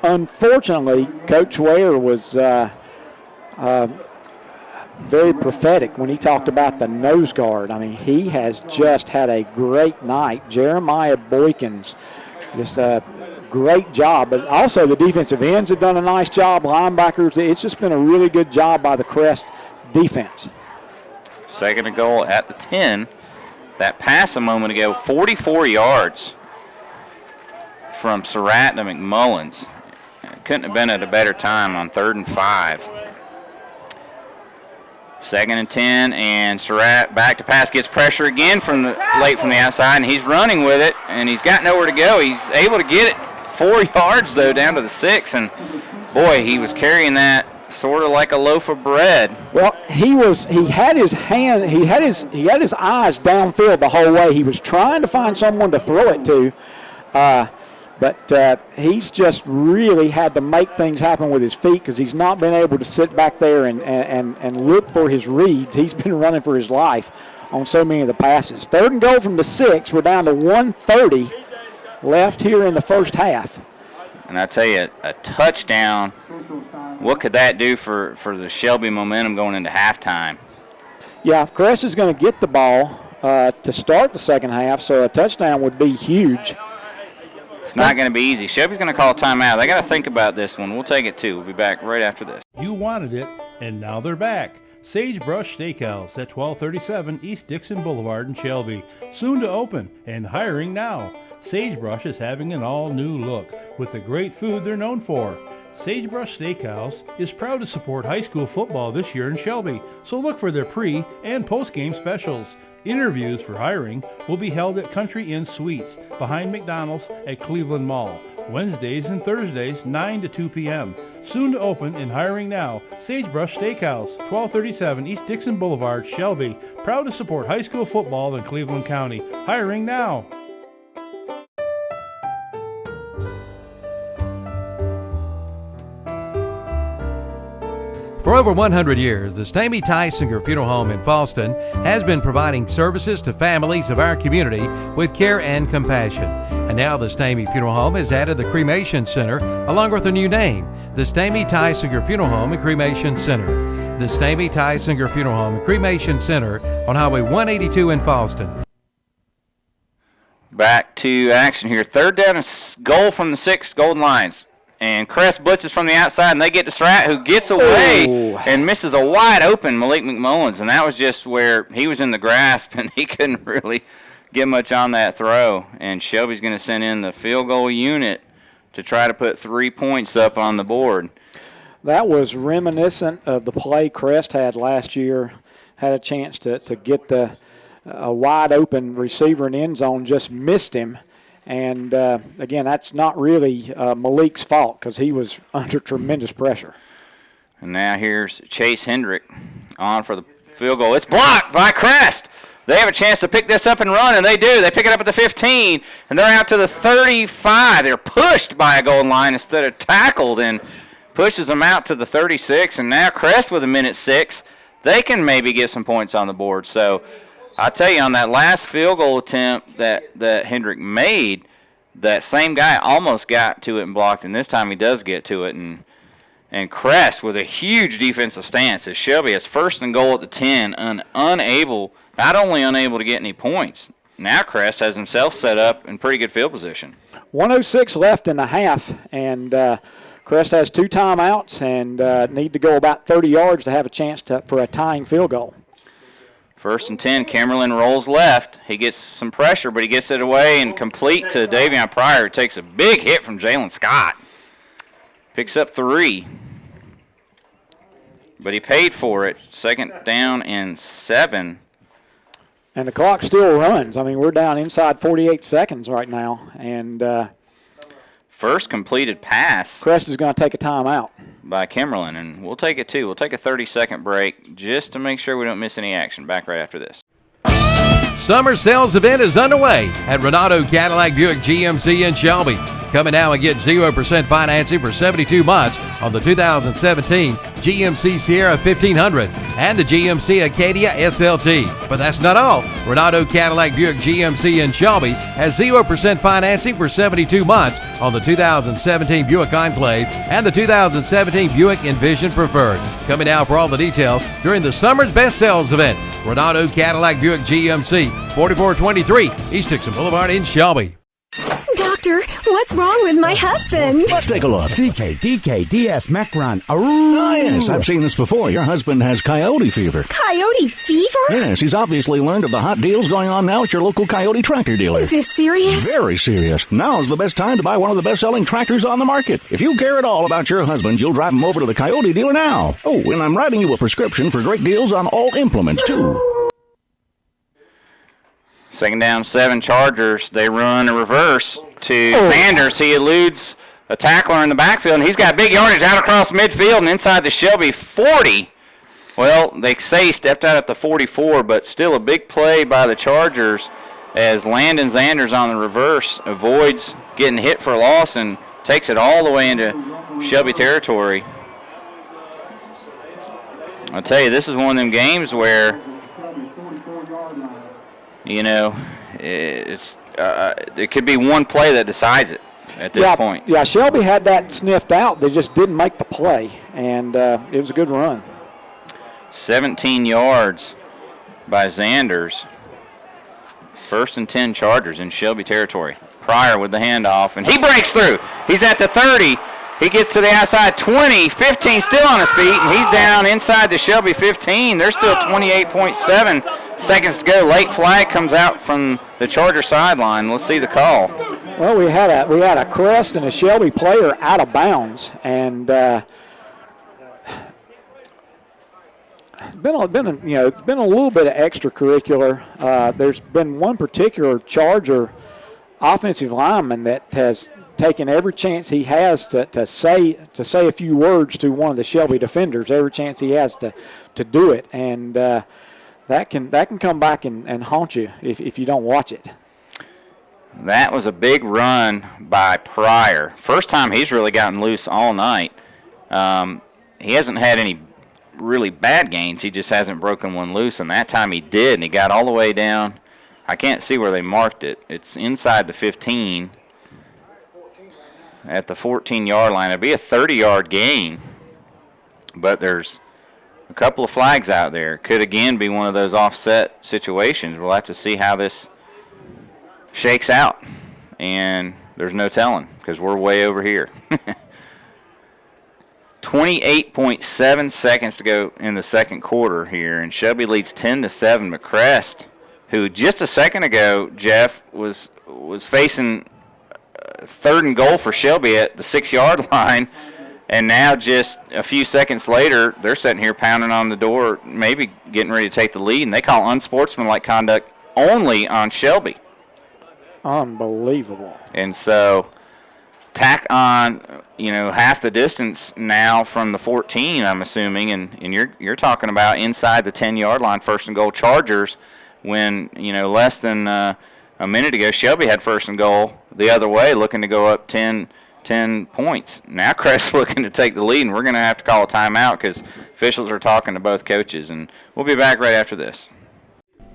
unfortunately, Coach Ware was very prophetic when he talked about the nose guard. I mean, he has just had a great night. Jeremiah Boykins, just a great job. But also the defensive ends have done a nice job, linebackers. It's just been a really good job by the Crest defense. 2nd and goal at the 10. That pass a moment ago, 44 yards from Surratt to McMullins. It couldn't have been at a better time on 3rd and 5. 2nd and 10, and Surratt back to pass, gets pressure again late from the outside, and he's running with it, and he's got nowhere to go. He's able to get it 4 yards, though, down to the 6, and boy, he was carrying that sort of like a loaf of bread. Well, he had his eyes downfield the whole way. He was trying to find someone to throw it to, but he's just really had to make things happen with his feet, because he's not been able to sit back there and look for his reads. He's been running for his life on so many of the passes. 3rd and goal from the 6. We're down to 1:30 left here in the first half. And I tell you, a touchdown, what could that do for the Shelby momentum going into halftime? Yeah, Crest is going to get the ball to start the second half, so a touchdown would be huge. It's not going to be easy. Shelby's going to call a timeout. They got to think about this one. We'll take it, too. We'll be back right after this. You wanted it, and now they're back. Sagebrush Steakhouse at 1237 East Dixon Boulevard in Shelby. Soon to open and hiring now. Sagebrush is having an all-new look with the great food they're known for. Sagebrush Steakhouse is proud to support high school football this year in Shelby, so look for their pre- and post-game specials. Interviews for hiring will be held at Country Inn Suites behind McDonald's at Cleveland Mall, Wednesdays and Thursdays 9 to 2 p.m. Soon to open and hiring now. Sagebrush Steakhouse, 1237 East Dixon Boulevard, Shelby. Proud to support high school football in Cleveland County. Hiring now. For over 100 years, the Stamey Tysinger Funeral Home in Falston has been providing services to families of our community with care and compassion. And now the Stamey Funeral Home has added the Cremation Center along with a new name, the Stamey Tysinger Funeral Home and Cremation Center. The Stamey Tysinger Funeral Home and Cremation Center on Highway 182 in Falston. Back to action here. 3rd down and goal from the 6 Golden Lions. And Crest blitzes from the outside, and they get to Surratt, who gets away and misses a wide open Malik McMullins. And that was just where he was in the grasp, and he couldn't really get much on that throw. And Shelby's going to send in the field goal unit to try to put 3 points up on the board. That was reminiscent of the play Crest had last year. Had a chance to get a wide open receiver in end zone, just missed him. And, again, that's not really Malik's fault, because he was under tremendous pressure. And now here's Chase Hendrick on for the field goal. It's blocked by Crest. They have a chance to pick this up and run, and they do. They pick it up at the 15, and they're out to the 35. They're pushed by a Golden Line instead of tackled, and pushes them out to the 36. And now Crest with a minute 6. They can maybe get some points on the board. So I tell you, on that last field goal attempt that Hendrick made, that same guy almost got to it and blocked, and this time he does get to it. And Crest with a huge defensive stance as Shelby has 1st and goal at the 10, not only unable to get any points, now Crest has himself set up in pretty good field position. 1:06 left in the half, and Crest has 2 timeouts and need to go about 30 yards to have a chance for a tying field goal. 1st and 10, Camerlin rolls left. He gets some pressure, but he gets it away and complete to Davion Pryor. Takes a big hit from Jalen Scott. Picks up 3. But he paid for it. 2nd down and 7. And the clock still runs. I mean, we're down inside 48 seconds right now. And first completed pass. Crest is going to take a timeout by Camerlin, and we'll take it too. We'll take a 30-second break just to make sure we don't miss any action. Back right after this. Summer sales event is underway at Renato Cadillac Buick GMC in Shelby. Come in now and get 0% financing for 72 months on the 2017 GMC Sierra 1500 and the GMC Acadia SLT. But that's not all. Renato Cadillac Buick GMC in Shelby has 0% financing for 72 months on the 2017 Buick Enclave and the 2017 Buick Envision Preferred. Come in now for all the details during the summer's best sales event. Renato Cadillac Buick GMC, 4423 East Dixon Boulevard in Shelby. Doctor, what's wrong with my husband? Let's take a look. CKDKDS Macron. Oh, yes, I've seen this before. Your husband has coyote fever. Coyote fever? Yes, he's obviously learned of the hot deals going on now at your local Coyote tractor dealer. Is this serious? Very serious. Now is the best time to buy one of the best-selling tractors on the market. If you care at all about your husband, you'll drive him over to the Coyote dealer now. Oh, and I'm writing you a prescription for great deals on all implements, too. 2nd down, 7 Chargers. They run a reverse to Sanders. He eludes a tackler in the backfield, and he's got big yardage out across midfield and inside the Shelby 40. Well, they say he stepped out at the 44, but still a big play by the Chargers as Landon Sanders on the reverse avoids getting hit for a loss and takes it all the way into Shelby territory. I'll tell you, this is one of them games where it could be one play that decides it at this point. Yeah, Shelby had that sniffed out. They just didn't make the play, and it was a good run. 17 yards by Sanders. 1st and 10 Chargers in Shelby territory. Pryor with the handoff, and he breaks through. He's at the 30. He gets to the outside 20, 15 still on his feet, and he's down inside the Shelby 15. There's still 28.7 seconds to go. Late flag comes out from the Charger sideline. Let's see the call. Well, we had a Crest and a Shelby player out of bounds, and it's been a little bit of extracurricular. There's been one particular Charger offensive lineman that has taking every chance he has to say a few words to one of the Shelby defenders, every chance he has to do it, and that can come back and haunt you if you don't watch it. That was a big run by Pryor. First time he's really gotten loose all night. He hasn't had any really bad gains. He just hasn't broken one loose, and that time he did, and he got all the way down. I can't see where they marked it. It's inside the 15. At the 14-yard line. It'd be a 30-yard gain, but there's a couple of flags out there. Could again be one of those offset situations. We'll have to see how this shakes out, and there's no telling because we're way over here. 28.7 seconds to go in the second quarter here, and Shelby leads 10-7. But Crest, who just a second ago, Jeff, was facing 3rd and goal for Shelby at the 6-yard line, and now just a few seconds later, they're sitting here pounding on the door, maybe getting ready to take the lead, and they call unsportsmanlike conduct only on Shelby. Unbelievable. And so tack on, half the distance now from the 14, I'm assuming, and you're talking about inside the 10-yard line, 1st and goal Chargers, when, less than a minute ago, Shelby had 1st and goal the other way, looking to go up 10 points. Now Crest looking to take the lead, and we're going to have to call a timeout because officials are talking to both coaches. And we'll be back right after this.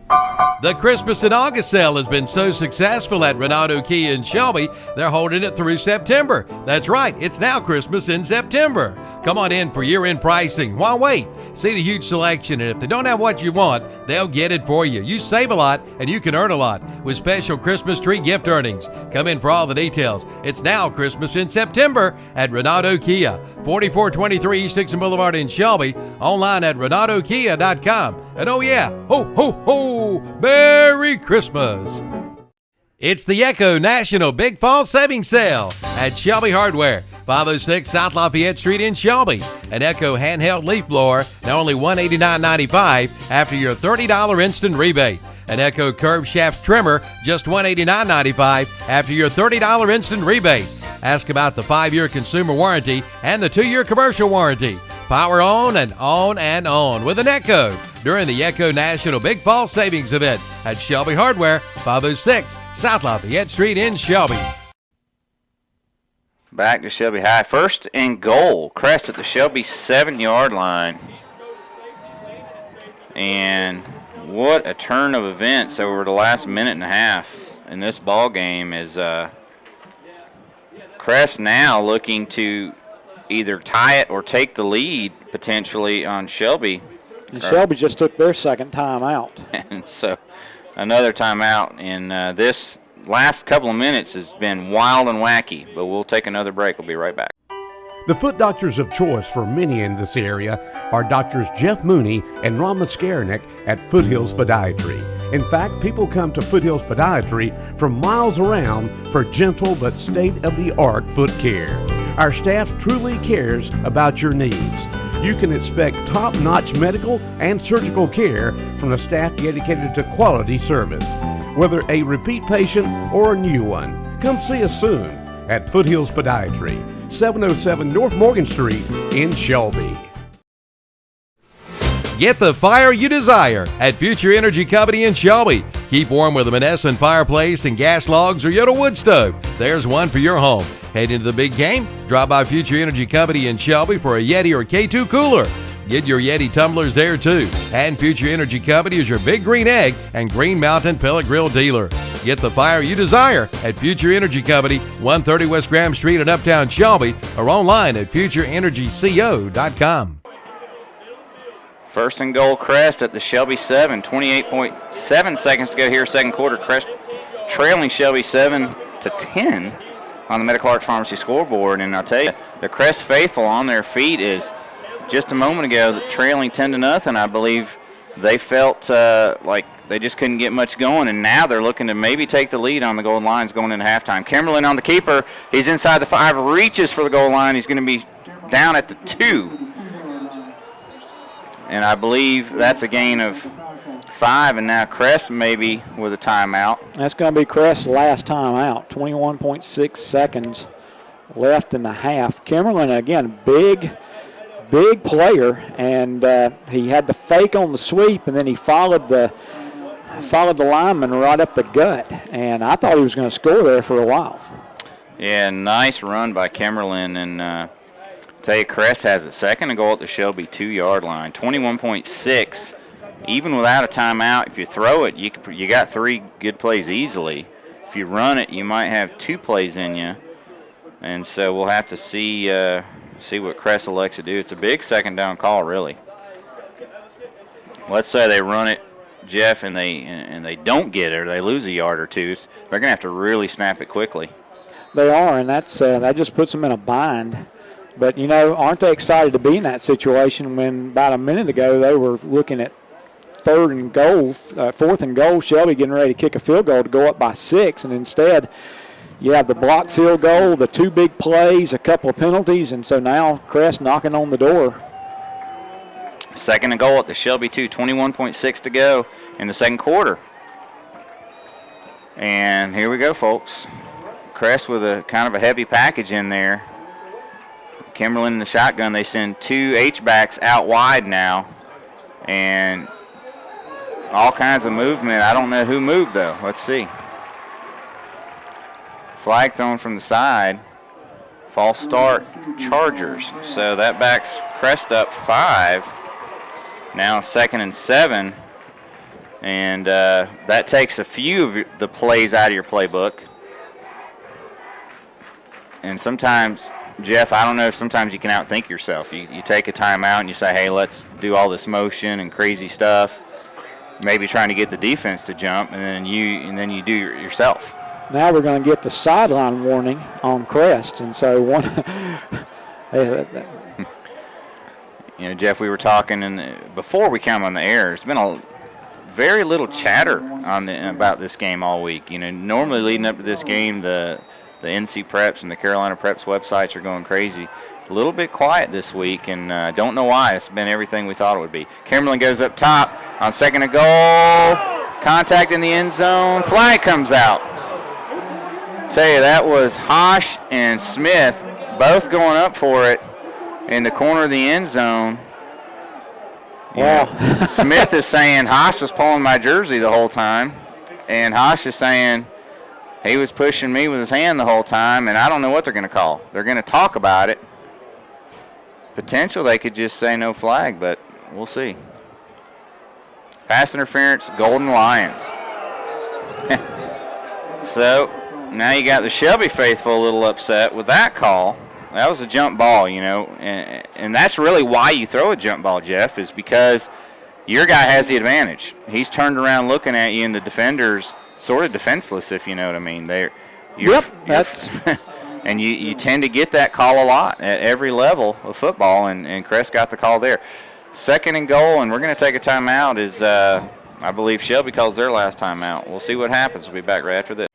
The Christmas and August sale has been so successful at Renato Kia in Shelby, they're holding it through September. That's right, it's now Christmas in September. Come on in for year-end pricing. Why wait? See the huge selection, and if they don't have what you want, they'll get it for you. You save a lot, and you can earn a lot with special Christmas tree gift earnings. Come in for all the details. It's now Christmas in September at Renato Kia, 4423 East Dixon Boulevard in Shelby, online at renatokia.com. And oh yeah, ho, ho, ho, Merry Christmas! It's the Echo National Big Fall Savings Sale at Shelby Hardware, 506 South Lafayette Street in Shelby. An Echo handheld leaf blower, now only $189.95 after your $30 instant rebate. An Echo curved shaft trimmer, just $189.95 after your $30 instant rebate. Ask about the 5-year consumer warranty and the 2-year commercial warranty. Power on and on and on with an Echo during the Echo National Big Fall Savings Event at Shelby Hardware, 506 South Lafayette Street in Shelby. Back to Shelby High. First and goal. Crest at the Shelby 7-yard line. And what a turn of events over the last minute and a half in this ball game is Crest now looking to either tie it or take the lead potentially on Shelby. And Shelby just took their second time out. And so another timeout in this last couple of minutes has been wild and wacky, but we'll take another break. We'll be right back. The foot doctors of choice for many in this area are Doctors Jeff Mooney and Ron Maskarnik at Foothills Podiatry. In fact, people come to Foothills Podiatry from miles around for gentle but state-of-the-art foot care. Our staff truly cares about your needs. You can expect top-notch medical and surgical care from a staff dedicated to quality service. Whether a repeat patient or a new one, come see us soon at Foothills Podiatry, 707 North Morgan Street in Shelby. Get the fire you desire at Future Energy Company in Shelby. Keep warm with a Menneson fireplace and gas logs or Yoda wood stove. There's one for your home. Head into the big game? Drop by Future Energy Company in Shelby for a Yeti or K2 cooler. Get your Yeti tumblers there too. And Future Energy Company is your Big Green Egg and Green Mountain Pellet Grill dealer. Get the fire you desire at Future Energy Company, 130 West Graham Street in Uptown Shelby, or online at futureenergyco.com. First and goal, Crest at the Shelby 7. 28.7 seconds to go here, second quarter. Crest trailing Shelby 7-10 on the Medical Arts Pharmacy scoreboard. And I'll tell you, the Crest faithful on their feet is just a moment ago trailing 10-0. I believe they felt like they just couldn't get much going, and now they're looking to maybe take the lead on the goal lines going into halftime. Kimberlin on the keeper. He's inside the 5, reaches for the goal line. He's going to be down at the 2. And I believe that's a gain of 5, and now Crest maybe with a timeout. That's going to be Crest's last timeout. 21.6 seconds left in the half. Kimberlin, again, big player, and he had the fake on the sweep, and then he followed the lineman right up the gut, and I thought he was going to score there for a while. Yeah, nice run by Kimberlin, and tell you, Crest has it second and goal at the Shelby 2-yard line. 21.6. Even without a timeout, if you throw it, you got 3 good plays easily. If you run it, you might have 2 plays in you, and so we'll have to see what Crest elects to do. It's a big second down call, really. Let's say they run it, Jeff, and they don't get it, or they lose a yard or 2. They're going to have to really snap it quickly. They are, and that just puts them in a bind. But, you know, aren't they excited to be in that situation when about a minute ago they were looking at fourth and goal, Shelby getting ready to kick a field goal to go up by 6, and instead you have the blocked field goal, the 2 big plays, a couple of penalties, and so now Crest knocking on the door. Second and goal at the Shelby 2, 21.6 to go in the second quarter. And here we go, folks. Crest with a kind of a heavy package in there. Kimberlin in the shotgun. They send 2 H-backs out wide now. And all kinds of movement. I don't know who moved, though. Let's see. Flag thrown from the side. False start, Chargers. So that backs Crest up 5. Now 2nd and 7. And that takes a few of the plays out of your playbook. And sometimes, Jeff, I don't know if sometimes you can outthink yourself. You take a timeout and you say, hey, let's do all this motion and crazy stuff, maybe trying to get the defense to jump, and then you do it yourself. Now we're going to get the sideline warning on Crest. And so Jeff, we were talking before we came on the air. There's been very little chatter about this game all week. Normally leading up to this game, the NC Preps and the Carolina Preps websites are going crazy. A little bit quiet this week, and don't know why. It's been everything we thought it would be. Kimberlin goes up top on second and goal. Contact in the end zone. Flag comes out. Tell you, that was Hosh and Smith both going up for it in the corner of the end zone. Wow. Smith is saying Hosh was pulling my jersey the whole time, and Hosh is saying he was pushing me with his hand the whole time, and I don't know what they're going to call. They're going to talk about it. Potential they could just say no flag, but we'll see. Pass interference, Golden Lions. So now you got the Shelby faithful a little upset with that call. That was a jump ball, and that's really why you throw a jump ball, Jeff, is because your guy has the advantage. He's turned around looking at you, and the defender's sort of defenseless, if you know what I mean. That's and you tend to get that call a lot at every level of football, and Crest got the call there. Second and goal, and we're going to take a timeout. I believe Shelby calls their last timeout. We'll see what happens. We'll be back right after this.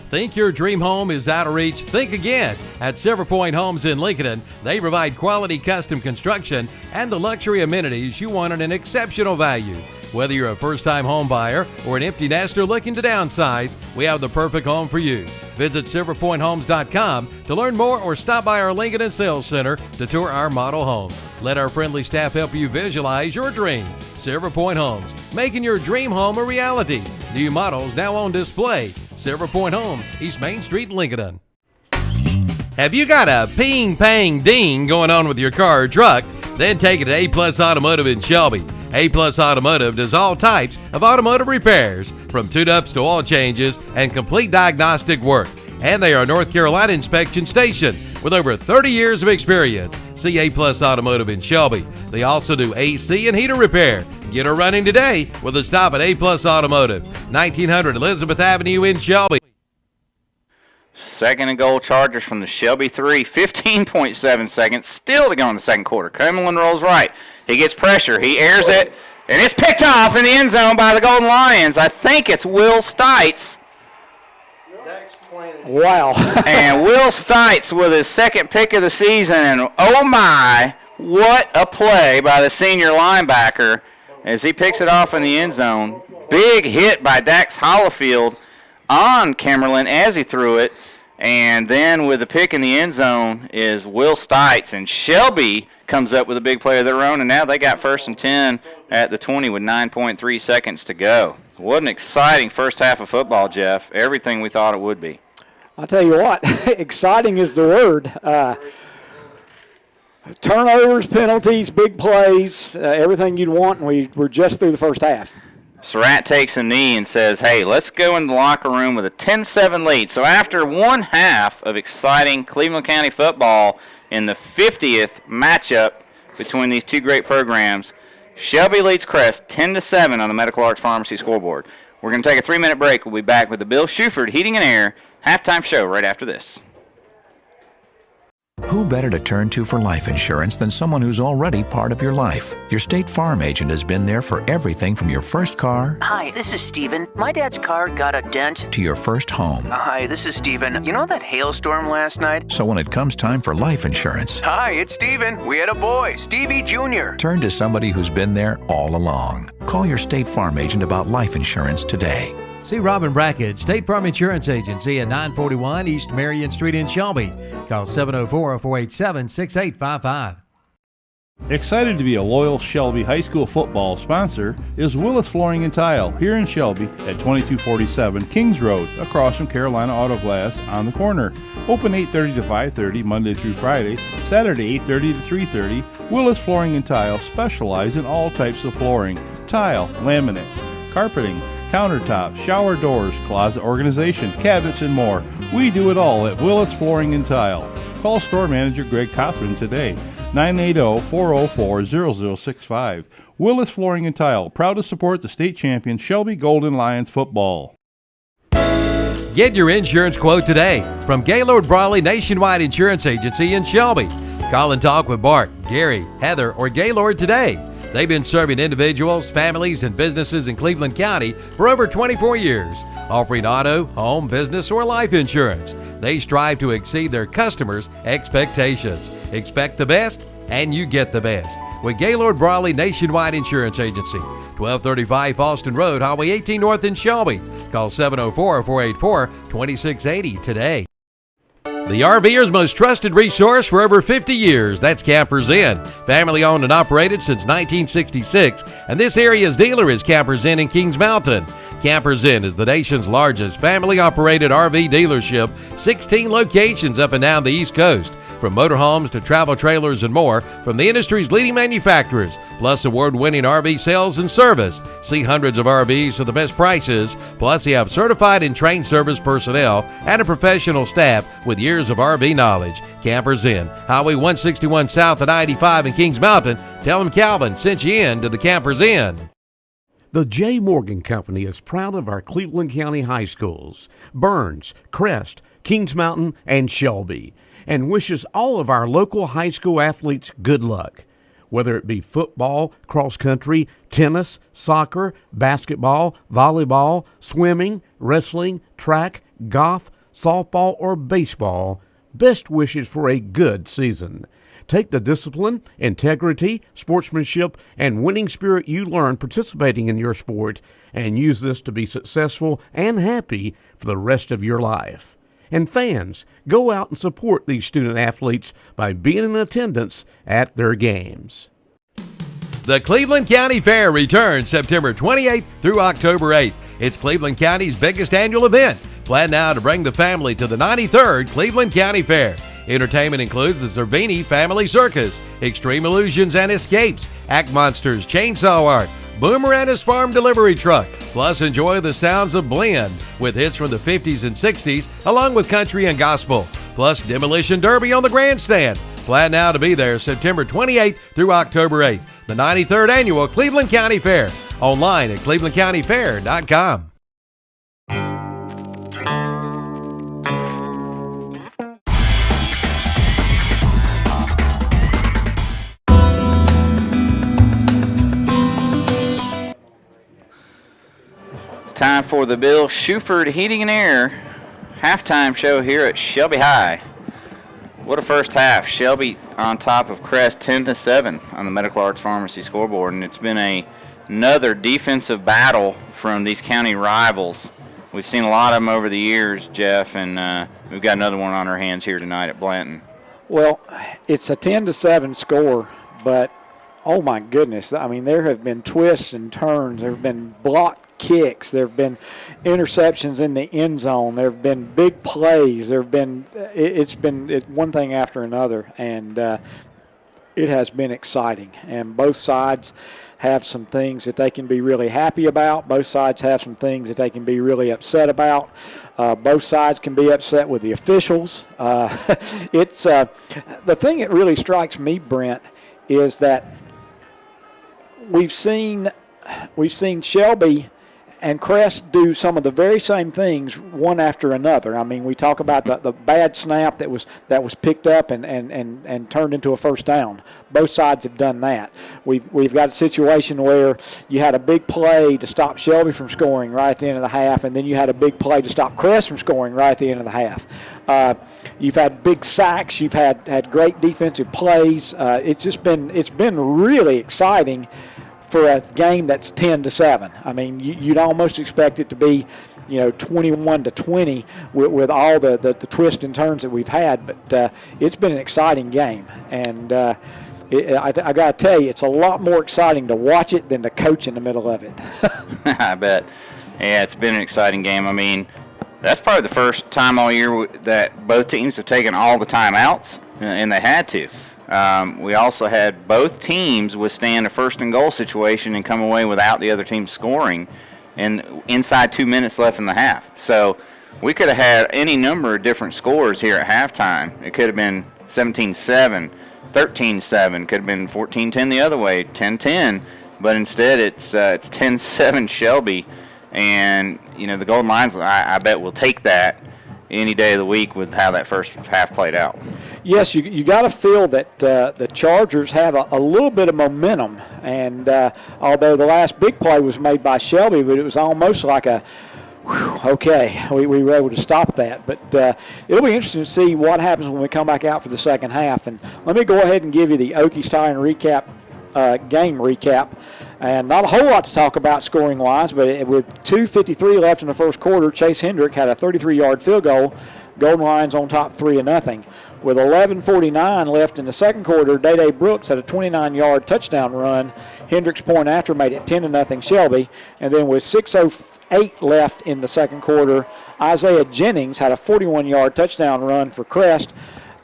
Think your dream home is out of reach? Think again. At Silver Point Homes in Lincoln, they provide quality custom construction and the luxury amenities you want at an exceptional value. Whether you're a first-time home buyer or an empty nester looking to downsize, we have the perfect home for you. Visit silverpointhomes.com to learn more or stop by our Lincoln Sales Center to tour our model homes. Let our friendly staff help you visualize your dream. Silver Point Homes, making your dream home a reality. New models now on display. Silver Point Homes, East Main Street, Lincoln. Have you got a ping, pang, ding going on with your car or truck? Then take it to A-Plus Automotive in Shelby. A-Plus Automotive does all types of automotive repairs, from tune-ups to oil changes and complete diagnostic work. And they are a North Carolina inspection station with over 30 years of experience. See A-Plus Automotive in Shelby. They also do AC and heater repair. Get her running today with a stop at A-Plus Automotive, 1900 Elizabeth Avenue in Shelby. Second and goal, Chargers from the Shelby 3, 15.7 seconds, still to go in the second quarter. Cumberland rolls right. He gets pressure. He airs it, and it's picked off in the end zone by the Golden Lions. I think it's Will Stites. Wow. And Will Stites with his second pick of the season, and oh my, what a play by the senior linebacker as he picks it off in the end zone. Big hit by Dax Hollifield on Kimberlin as he threw it, and then with the pick in the end zone is Will Stites, and Shelby comes up with a big play of their own, and now they got 1st and 10 at the 20 with 9.3 seconds to go. What an exciting first half of football, Jeff. Everything we thought it would be. I'll tell you what, exciting is the word. Turnovers, penalties, big plays, everything you'd want, and we were just through the first half. Surratt takes a knee and says, hey, let's go in the locker room with a 10-7 lead. So after one half of exciting Cleveland County football in the 50th matchup between these two great programs, Shelby leads Crest 10-7 on the Medical Arts Pharmacy scoreboard. We're going to take a 3-minute break. We'll be back with the Bill Shuford Heating and Air halftime show right after this. Who better to turn to for life insurance than someone who's already part of your life? Your State Farm agent has been there for everything from your first car. Hi, this is Steven. My dad's car got a dent. To your first home. Hi, this is Steven. You know that hailstorm last night? So when it comes time for life insurance. Hi, it's Steven. We had a boy, Stevie Jr. Turn to somebody who's been there all along. Call your State Farm agent about life insurance today. See Robin Brackett, State Farm Insurance Agency at 941 East Marion Street in Shelby. Call 704-487-6855. Excited to be a loyal Shelby High School football sponsor is Willis Flooring and Tile here in Shelby at 2247 Kings Road, across from Carolina Auto Glass on the corner. Open 8:30 to 5:30 Monday through Friday, Saturday 8:30 to 3:30. Willis Flooring and Tile specialize in all types of flooring, tile, laminate, carpeting, countertops, shower doors, closet organization, cabinets, and more. We do it all at Willits Flooring and Tile. Call store manager Greg Cothran today, 980-404-0065. Willits Flooring and Tile, proud to support the state champion Shelby Golden Lions football. Get your insurance quote today from Gaylord Brawley Nationwide Insurance Agency in Shelby. Call and talk with Bart, Gary, Heather, or Gaylord today. They've been serving individuals, families, and businesses in Cleveland County for over 24 years, offering auto, home, business, or life insurance. They strive to exceed their customers' expectations. Expect the best, and you get the best with Gaylord Brawley Nationwide Insurance Agency, 1235 Falston Road, Highway 18 North in Shelby. Call 704-484-2680 today. The RVer's most trusted resource for over 50 years. That's Campers Inn. Family owned and operated since 1966. And this area's dealer is Campers Inn in Kings Mountain. Campers Inn is the nation's largest family-operated RV dealership, 16 locations up and down the East Coast. From motorhomes to travel trailers and more, from the industry's leading manufacturers, plus award-winning RV sales and service. See hundreds of RVs for the best prices, plus they have certified and trained service personnel and a professional staff with years of RV knowledge. Campers Inn, Highway 161 South at I-85 in Kings Mountain. Tell them Calvin sent you in to the Campers Inn. The J. Morgan Company is proud of our Cleveland County high schools, Burns, Crest, Kings Mountain, and Shelby, and wishes all of our local high school athletes good luck. Whether it be football, cross country, tennis, soccer, basketball, volleyball, swimming, wrestling, track, golf, softball, or baseball, best wishes for a good season. Take the discipline, integrity, sportsmanship, and winning spirit you learn participating in your sport and use this to be successful and happy for the rest of your life. And fans, go out and support these student athletes by being in attendance at their games. The Cleveland County Fair returns September 28th through October 8th. It's Cleveland County's biggest annual event. Plan now to bring the family to the 93rd Cleveland County Fair. Entertainment includes the Zerbini Family Circus, Extreme Illusions and Escapes, Act Monsters, Chainsaw Art, Boomer and his farm delivery truck. Plus, enjoy the sounds of Blend with hits from the 50s and 60s, along with country and gospel. Plus, Demolition Derby on the grandstand. Plan now to be there September 28th through October 8th. The 93rd Annual Cleveland County Fair. Online at clevelandcountyfair.com. Time for the Bill Shuford Heating and Air halftime show here at Shelby High. What a first half. Shelby on top of Crest 10-7 on the Medical Arts Pharmacy scoreboard, and it's been another defensive battle from these county rivals. We've seen a lot of them over the years, Jeff, and we've got another one on our hands here tonight at Blanton. Well, it's a 10-7 score, but oh my goodness, I mean, there have been twists and turns. There have been blocked kicks. There have been interceptions in the end zone. There have been big plays. There have been it's one thing after another, and it has been exciting. And both sides have some things that they can be really happy about. Both sides have some things that they can be really upset about. Both sides can be upset with the officials. It's the thing that really strikes me, Brent, is that we've seen Shelby and Crest do some of the very same things one after another. I mean, we talk about the bad snap that was picked up and turned into a first down. Both sides have done that. We've got a situation where you had a big play to stop Shelby from scoring right at the end of the half, and then you had a big play to stop Crest from scoring right at the end of the half. You've had big sacks. You've had great defensive plays. It's been really exciting for a game that's 10-7. I mean, you'd almost expect it to be, 21-20 with all the twists and turns that we've had. But it's been an exciting game, and I got to tell you, it's a lot more exciting to watch it than to coach in the middle of it. I bet. Yeah, it's been an exciting game. I mean, that's probably the first time all year that both teams have taken all the timeouts, and they had to. We also had both teams withstand a first and goal situation and come away without the other team scoring. and inside 2 minutes left in the half. So we could have had any number of different scores here at halftime. It could have been 17-7, 13-7, could have been 14-10 the other way, 10-10, but instead it's 10-7 Shelby. And, the Golden Lions, I bet, will take that any day of the week with how that first half played out. Yes, you got to feel that the Chargers have a little bit of momentum. And although the last big play was made by Shelby, but it was almost like okay, we were able to stop that. But it'll be interesting to see what happens when we come back out for the second half. And let me go ahead and give you the Okies Tire and game recap. And not a whole lot to talk about scoring-wise, but with 2:53 left in the first quarter, Chase Hendrick had a 33-yard field goal. Golden Lions on top 3-0. With 11:49 left in the second quarter, Day Brooks had a 29-yard touchdown run. Hendrick's point after made it 10-0 Shelby. And then with 6:08 left in the second quarter, Isaiah Jennings had a 41-yard touchdown run for Crest.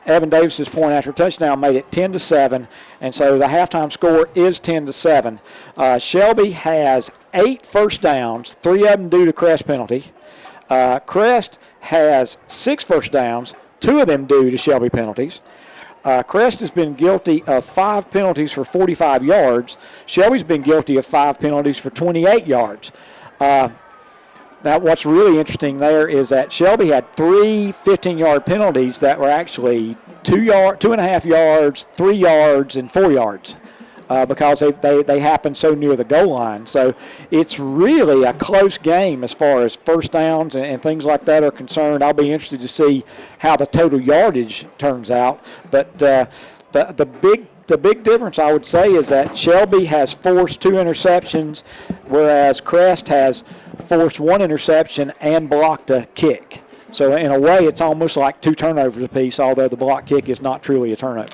Evan Davis's point after touchdown made it 10-7, and so the halftime score is 10-7. Shelby has 8 first downs, 3 of them due to Crest penalty. Crest has 6 first downs, 2 of them due to Shelby penalties. Crest has been guilty of 5 penalties for 45 yards. Shelby's been guilty of 5 penalties for 28 yards. Now, what's really interesting there is that Shelby had 3 15-yard penalties that were actually 2.5 yards, 3 yards, and 4 yards because they happened so near the goal line. So it's really a close game as far as first downs and things like that are concerned. I'll be interested to see how the total yardage turns out. But the big difference, I would say, is that Shelby has forced 2 interceptions, whereas Crest has forced 1 interception and blocked a kick. So in a way, it's almost like 2 turnovers apiece, although the block kick is not truly a turnover.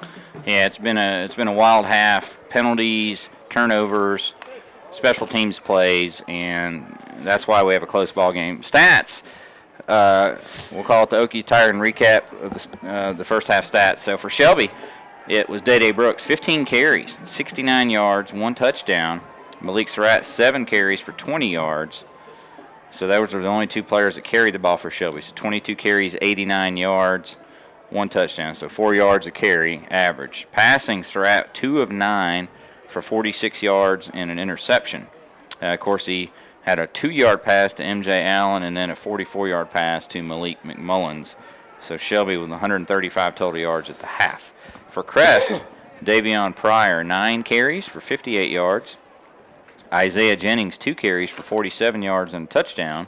Yeah, it's been a wild half. Penalties, turnovers, special teams plays, and that's why we have a close ball game. Stats. We'll call it the Okies Tire and recap of the first half stats. So for Shelby, it was Day Brooks, 15 carries, 69 yards, 1 touchdown. Malik Surratt, 7 carries for 20 yards. So those were the only 2 players that carried the ball for Shelby. So 22 carries, 89 yards, 1 touchdown. So 4 yards a carry average. Passing, Surratt, 2 of 9 for 46 yards and an interception. Of course, he had a 2-yard pass to M.J. Allen and then a 44-yard pass to Malik McMullins. So Shelby with 135 total yards at the half. For Crest, Davion Pryor, 9 carries for 58 yards. Isaiah Jennings, 2 carries for 47 yards and a touchdown.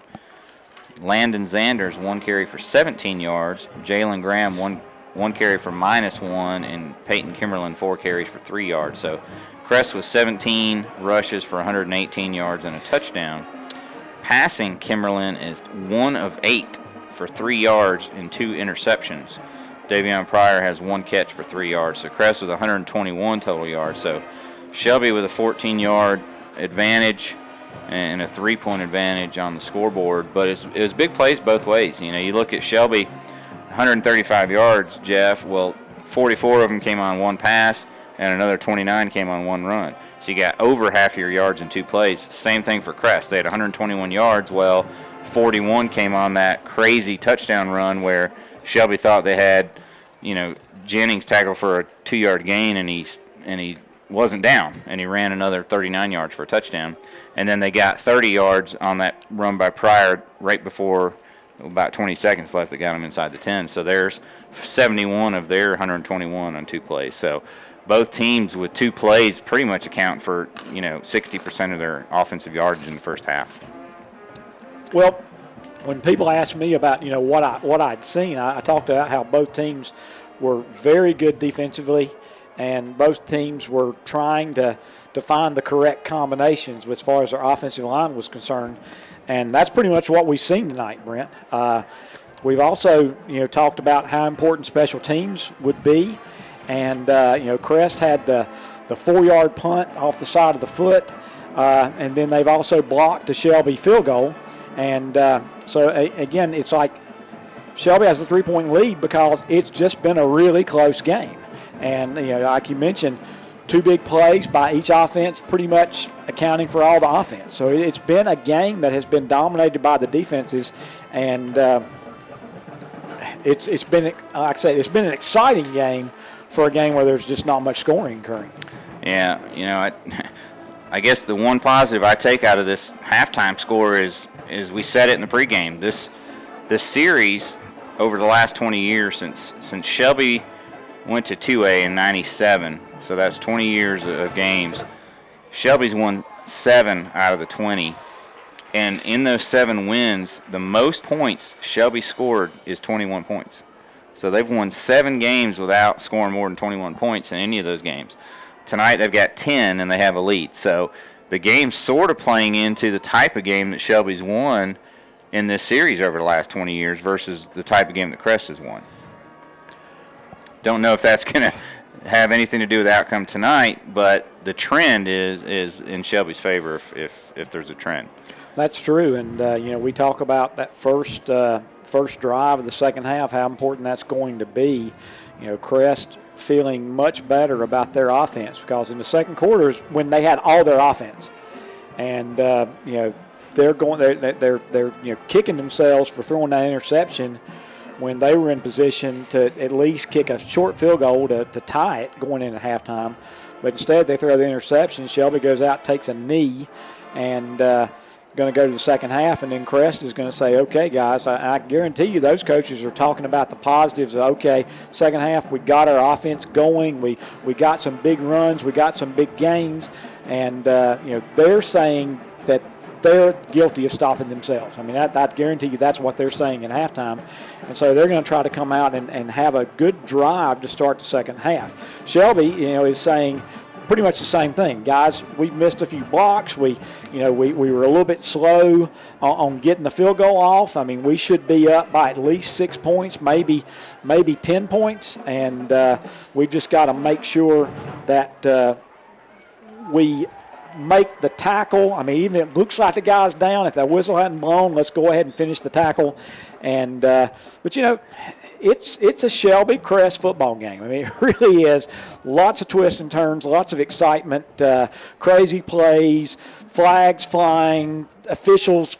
Landon Zanders, 1 carry for 17 yards. Jalen Graham, one carry for -1. And Peyton Kimberlin, 4 carries for 3 yards. So Crest with 17 rushes for 118 yards and a touchdown. Passing, Kimberlin is 1 of 8 for 3 yards and 2 interceptions. Davion Pryor has 1 catch for 3 yards. So Crest with 121 total yards. So Shelby with a 14-yard advantage and a 3-point advantage on the scoreboard. But it was big plays both ways. You look at Shelby, 135 yards, Jeff. Well, 44 of them came on 1 pass, and another 29 came on 1 run. So you got over half your yards in 2 plays. Same thing for Crest. They had 121 yards. Well, 41 came on that crazy touchdown run where Shelby thought they had, Jennings tackled for a 2-yard gain, and he wasn't down, and he ran another 39 yards for a touchdown. And then they got 30 yards on that run by Pryor right before about 20 seconds left that got them inside the 10. So there's 71 of their 121 on 2 plays. So both teams with 2 plays pretty much account for, 60% of their offensive yardage in the first half. Well, when people ask me about, what I'd seen, I talked about how both teams were very good defensively, and both teams were trying to find the correct combinations as far as their offensive line was concerned. And that's pretty much what we've seen tonight, Brent. We've also, talked about how important special teams would be. And, Crest had the 4-yard punt off the side of the foot. And then they've also blocked the Shelby field goal. And so, again, it's like Shelby has a 3-point lead because it's just been a really close game. And, like you mentioned, 2 big plays by each offense, pretty much accounting for all the offense. So it's been a game that has been dominated by the defenses, and it's been, like I say, it's been an exciting game for a game where there's just not much scoring occurring. Yeah, I guess the one positive I take out of this halftime score is we said it in the pregame. This series over the last 20 years since Shelby went to 2A in 97, so that's 20 years of games. Shelby's won 7 out of the 20, and in those 7 wins, the most points Shelby scored is 21 points. So they've won 7 games without scoring more than 21 points in any of those games. Tonight they've got 10 and they have a lead. So the game's sort of playing into the type of game that Shelby's won in this series over the last 20 years versus the type of game that Crest has won. Don't know if that's going to have anything to do with the outcome tonight, but the trend is in Shelby's favor if there's a trend. That's true, and we talk about that first drive of the second half, how important that's going to be. Crest feeling much better about their offense because in the second quarter is when they had all their offense, and they're kicking themselves for throwing that interception when they were in position to at least kick a short field goal to tie it going into halftime. But instead they throw the interception. Shelby goes out, takes a knee, and going to go to the second half, and then Crest is going to say, okay, guys, I guarantee you those coaches are talking about the positives of, okay, second half we got our offense going, we got some big runs, we got some big gains, and they're saying that they're guilty of stopping themselves. I mean, I guarantee you that's what they're saying at halftime. And so they're going to try to come out and have a good drive to start the second half. Shelby, is saying pretty much the same thing. Guys, we've missed a few blocks. We were a little bit slow on getting the field goal off. I mean, we should be up by at least 6 points, maybe 10 points. And we've just got to make sure that we make the tackle. I mean, even if it looks like the guy's down, if that whistle hadn't blown, let's go ahead and finish the tackle. And but it's a Shelby Crest football game. I mean, it really is. Lots of twists and turns, lots of excitement, crazy plays, flags flying, officials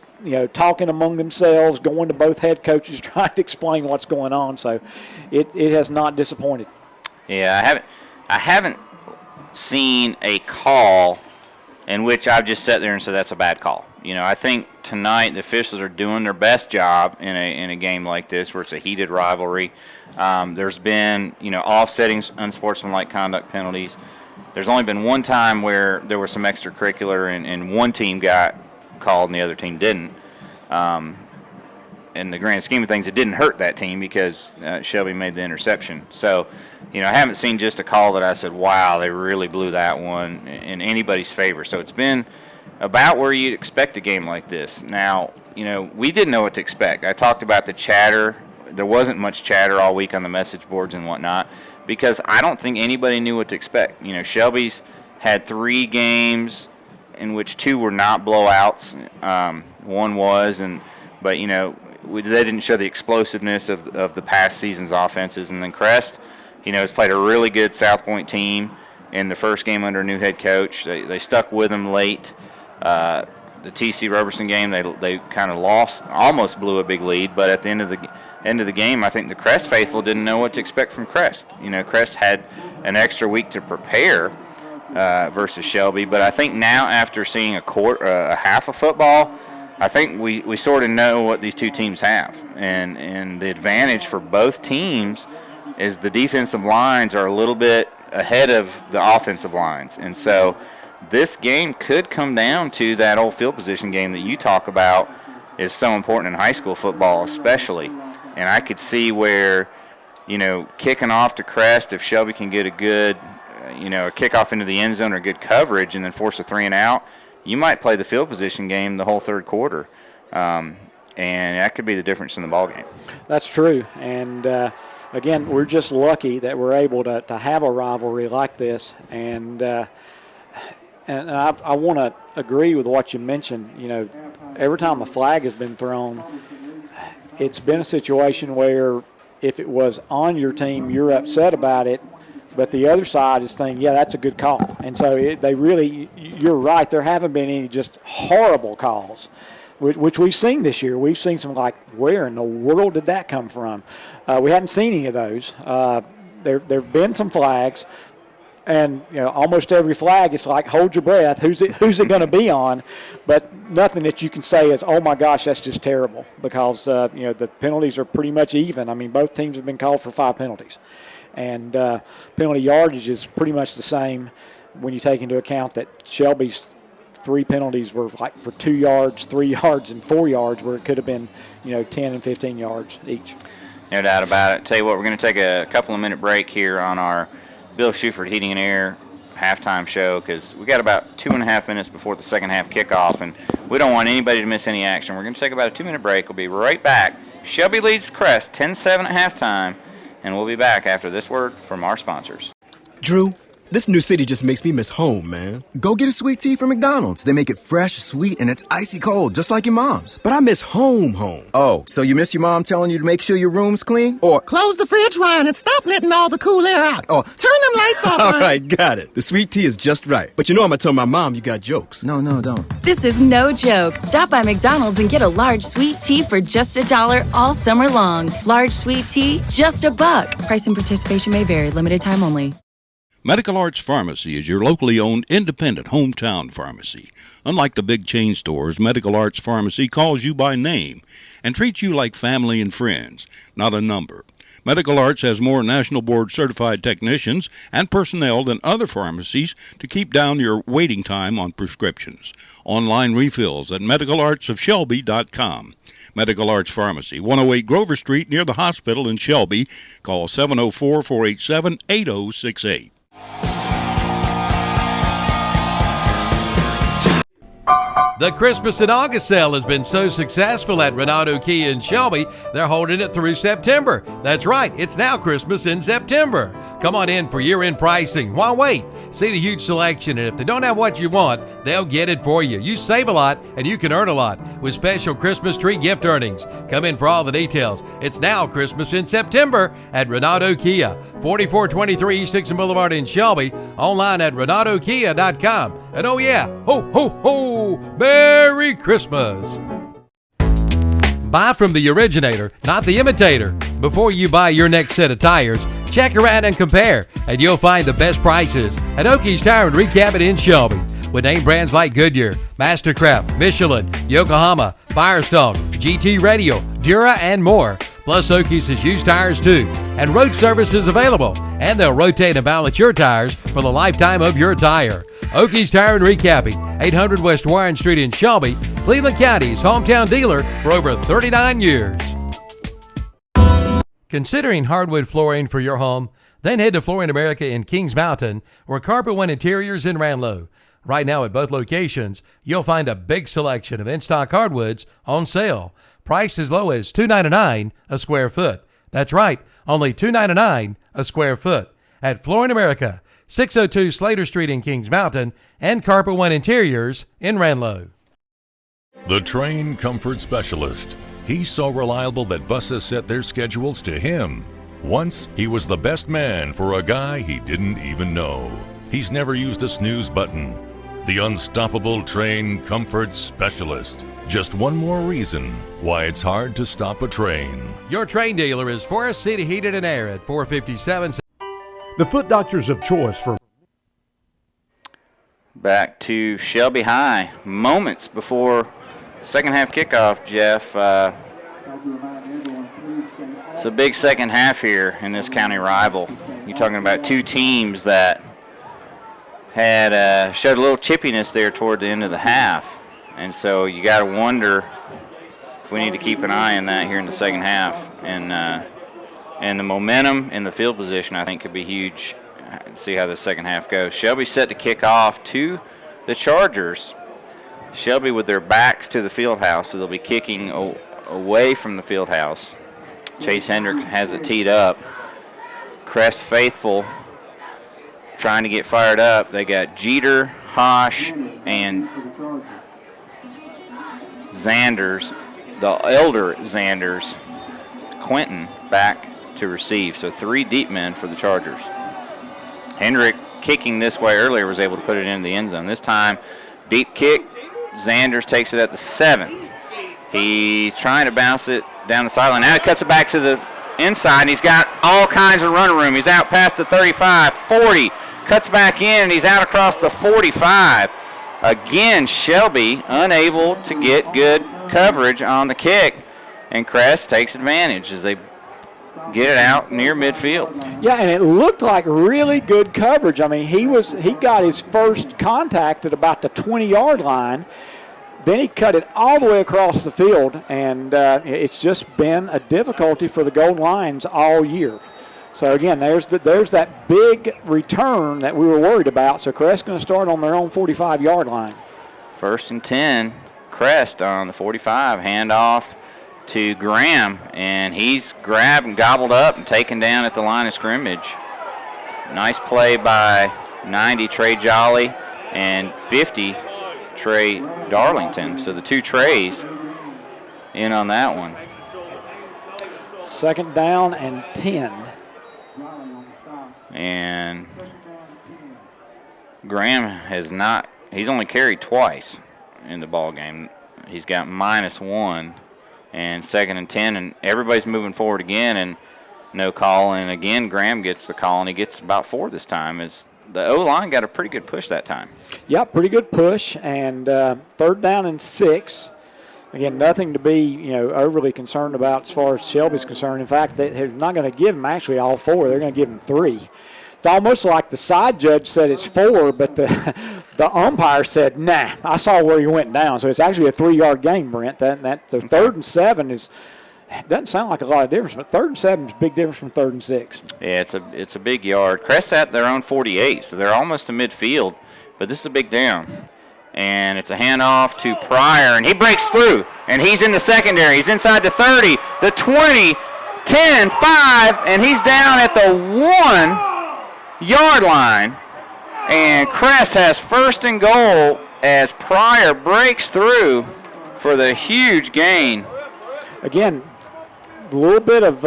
talking among themselves, going to both head coaches trying to explain what's going on. So it has not disappointed. Yeah, I haven't seen a call in which I've just sat there and said that's a bad call. I think tonight the officials are doing their best job in a game like this where it's a heated rivalry. There's been, offsetting unsportsmanlike conduct penalties. There's only been one time where there was some extracurricular and one team got called and the other team didn't. In the grand scheme of things, it didn't hurt that team because Shelby made the interception. So, I haven't seen just a call that I said, wow, they really blew that one in anybody's favor. So it's been about where you'd expect a game like this. Now, we didn't know what to expect. I talked about the chatter. There wasn't much chatter all week on the message boards and whatnot because I don't think anybody knew what to expect. Shelby's had 3 games in which 2 were not blowouts. One was, but they didn't show the explosiveness of the past season's offenses. And then Crest, has played a really good South Point team in the first game under a new head coach. They stuck with them late. The TC Roberson game, they kind of lost, almost blew a big lead. But at the end of the game, I think the Crest faithful didn't know what to expect from Crest. Crest had an extra week to prepare versus Shelby. But I think now after seeing a half of football, I think we sort of know what these two teams have. And the advantage for both teams is the defensive lines are a little bit ahead of the offensive lines. And so this game could come down to that old field position game that you talk about is so important in high school football especially. And I could see where, kicking off to Crest, if Shelby can get a good, a kickoff into the end zone or good coverage and then force a 3 and out, you might play the field position game the whole third quarter. And that could be the difference in the ball game. That's true. And, again, we're just lucky that we're able to have a rivalry like this. And I want to agree with what you mentioned. Every time a flag has been thrown, it's been a situation where if it was on your team, you're upset about it. but the other side is thinking, yeah, that's a good call. And so you're right, there haven't been any just horrible calls, which we've seen this year. We've seen some like, where in the world did that come from? We hadn't seen any of those. There have been some flags, and almost every flag, it's like, hold your breath. Who's it going to be on? But nothing that you can say is, oh my gosh, that's just terrible, because the penalties are pretty much even. I mean, both teams have been called for 5 penalties, and penalty yardage is pretty much the same when you take into account that Shelby's 3 penalties were like for 2 yards, 3 yards, and 4 yards, where it could have been 10 and 15 yards each. No doubt about it. Tell you what, we're going to take a couple of minute break here on our Bill Schufert Heating and Air halftime show, because we got about 2.5 minutes before the second half kickoff, and we don't want anybody to miss any action. We're going to take about a 2-minute break. We'll be right back. Shelby leads Crest 10-7 at halftime, and we'll be back after this word from our sponsors. Drew, this new city just makes me miss home, man. Go get a sweet tea from McDonald's. They make it fresh, sweet, and it's icy cold, just like your mom's. But I miss home. Oh, so you miss your mom telling you to make sure your room's clean? Or close the fridge, Ryan, and stop letting all the cool air out. Or turn them lights off, All right, got it. The sweet tea is just right. But I'm going to tell my mom you got jokes. No, don't. This is no joke. Stop by McDonald's and get a large sweet tea for just $1 all summer long. Large sweet tea, just $1. Price and participation may vary. Limited time only. Medical Arts Pharmacy is your locally owned independent hometown pharmacy. Unlike the big chain stores, Medical Arts Pharmacy calls you by name and treats you like family and friends, not a number. Medical Arts has more National Board certified technicians and personnel than other pharmacies to keep down your waiting time on prescriptions. Online refills at medicalartsofshelby.com. Medical Arts Pharmacy, 108 Grover Street near the hospital in Shelby. Call 704-487-8068. The Christmas and August sale has been so successful at Renato Kia in Shelby, they're holding it through September. That's right, it's now Christmas in September. Come on in for year-end pricing. Why wait? See the huge selection, and if they don't have what you want, they'll get it for you. You save a lot, and you can earn a lot with special Christmas tree gift earnings. Come in for all the details. It's now Christmas in September at Renato Kia, 4423 East Dixon Boulevard in Shelby, online at renatokia.com. And oh yeah, ho, ho, ho, Merry Christmas! Buy from the originator, not the imitator. Before you buy your next set of tires, check around and compare, and you'll find the best prices at Oakey's Tire and Recap in Shelby. With name brands like Goodyear, Mastercraft, Michelin, Yokohama, Firestone, GT Radio, Dura, and more. Plus, Oakey's has used tires too, and road service is available, and they'll rotate and balance your tires for the lifetime of your tire. Oakey's Tire and Recapping, 800 West Warren Street in Shelby, Cleveland County's hometown dealer for over 39 years. Considering hardwood flooring for your home? Then head to Flooring America in Kings Mountain or Carpet One Interiors in Ranlow. Right now at both locations, you'll find a big selection of in-stock hardwoods on sale, priced as low as $2.99 a square foot. That's right, only $2.99 a square foot at Flooring America, 602 Slater Street in Kings Mountain, and Carpet One Interiors in Ranlow. The Train Comfort Specialist. He's so reliable that buses set their schedules to him. Once, he was the best man for a guy he didn't even know. He's never used a snooze button. The unstoppable Train Comfort Specialist. Just one more reason why it's hard to stop a train. Your train dealer is Forest City Heated and Air at 457. The foot doctors of choice for... Back to Shelby High. Moments before second half kickoff, Jeff. It's a big second half here in this county rival. You're talking about two teams that had showed a little chippiness there toward the end of the half. And so you got to wonder if we need to keep an eye on that here in the second half. And the momentum and the field position, I think, could be huge. See how the second half goes. Shelby set to kick off to the Chargers. Shelby with their backs to the field house, so they'll be kicking away from the field house. Chase Hendricks has it teed up. Crest faithful trying to get fired up. They got Jeter, Hosh, and Zanders, the elder Zanders, Quentin back to receive. So three deep men for the Chargers. Hendrick, kicking this way earlier, was able to put it in the end zone. This time, deep kick. Zanders takes it at the 7. He's trying to bounce it down the sideline. Now he cuts it back to the inside, and he's got all kinds of running room. He's out past the 35, 40, cuts back in, and he's out across the 45. Again, Shelby unable to get good coverage on the kick, and Crest takes advantage as they get it out near midfield. Yeah, and it looked like really good coverage. I mean, he got his first contact at about the 20-yard line. Then he cut it all the way across the field, and it's just been a difficulty for the Golden Lions all year. So, again, there's that big return that we were worried about. So, Crest's going to start on their own 45-yard line. 1st and 10, Crest on the 45, handoff to Graham, and he's grabbed and gobbled up and taken down at the line of scrimmage. Nice play by 90, Trey Jolly, and 50, Trey Darlington. So the two Treys in on that one. 2nd down and 10. And Graham he's only carried twice in the ball game. He's got -1 and 2nd and 10, and everybody's moving forward again, and no call. And again, Graham gets the call, and he gets about 4 this time. As the O-line got a pretty good push that time. Yep, pretty good push, and 3rd down and 6. Again, nothing to be overly concerned about as far as Shelby's concerned. In fact, they're not going to give him actually all 4. They're going to give him 3. It's almost like the side judge said it's 4, but the umpire said, nah, I saw where you went down. So it's actually a 3-yard gain, Brent. So 3rd and 7 doesn't sound like a lot of difference, but 3rd and 7 is a big difference from 3rd and 6. Yeah, it's a big yard. Crest at their own 48, so they're almost to midfield, but this is a big down. And it's a handoff to Pryor, and he breaks through, and he's in the secondary. He's inside the 30, the 20, 10, 5, and he's down at the 1-yard line. And Crest has 1st and goal as Pryor breaks through for the huge gain. Again, a little bit of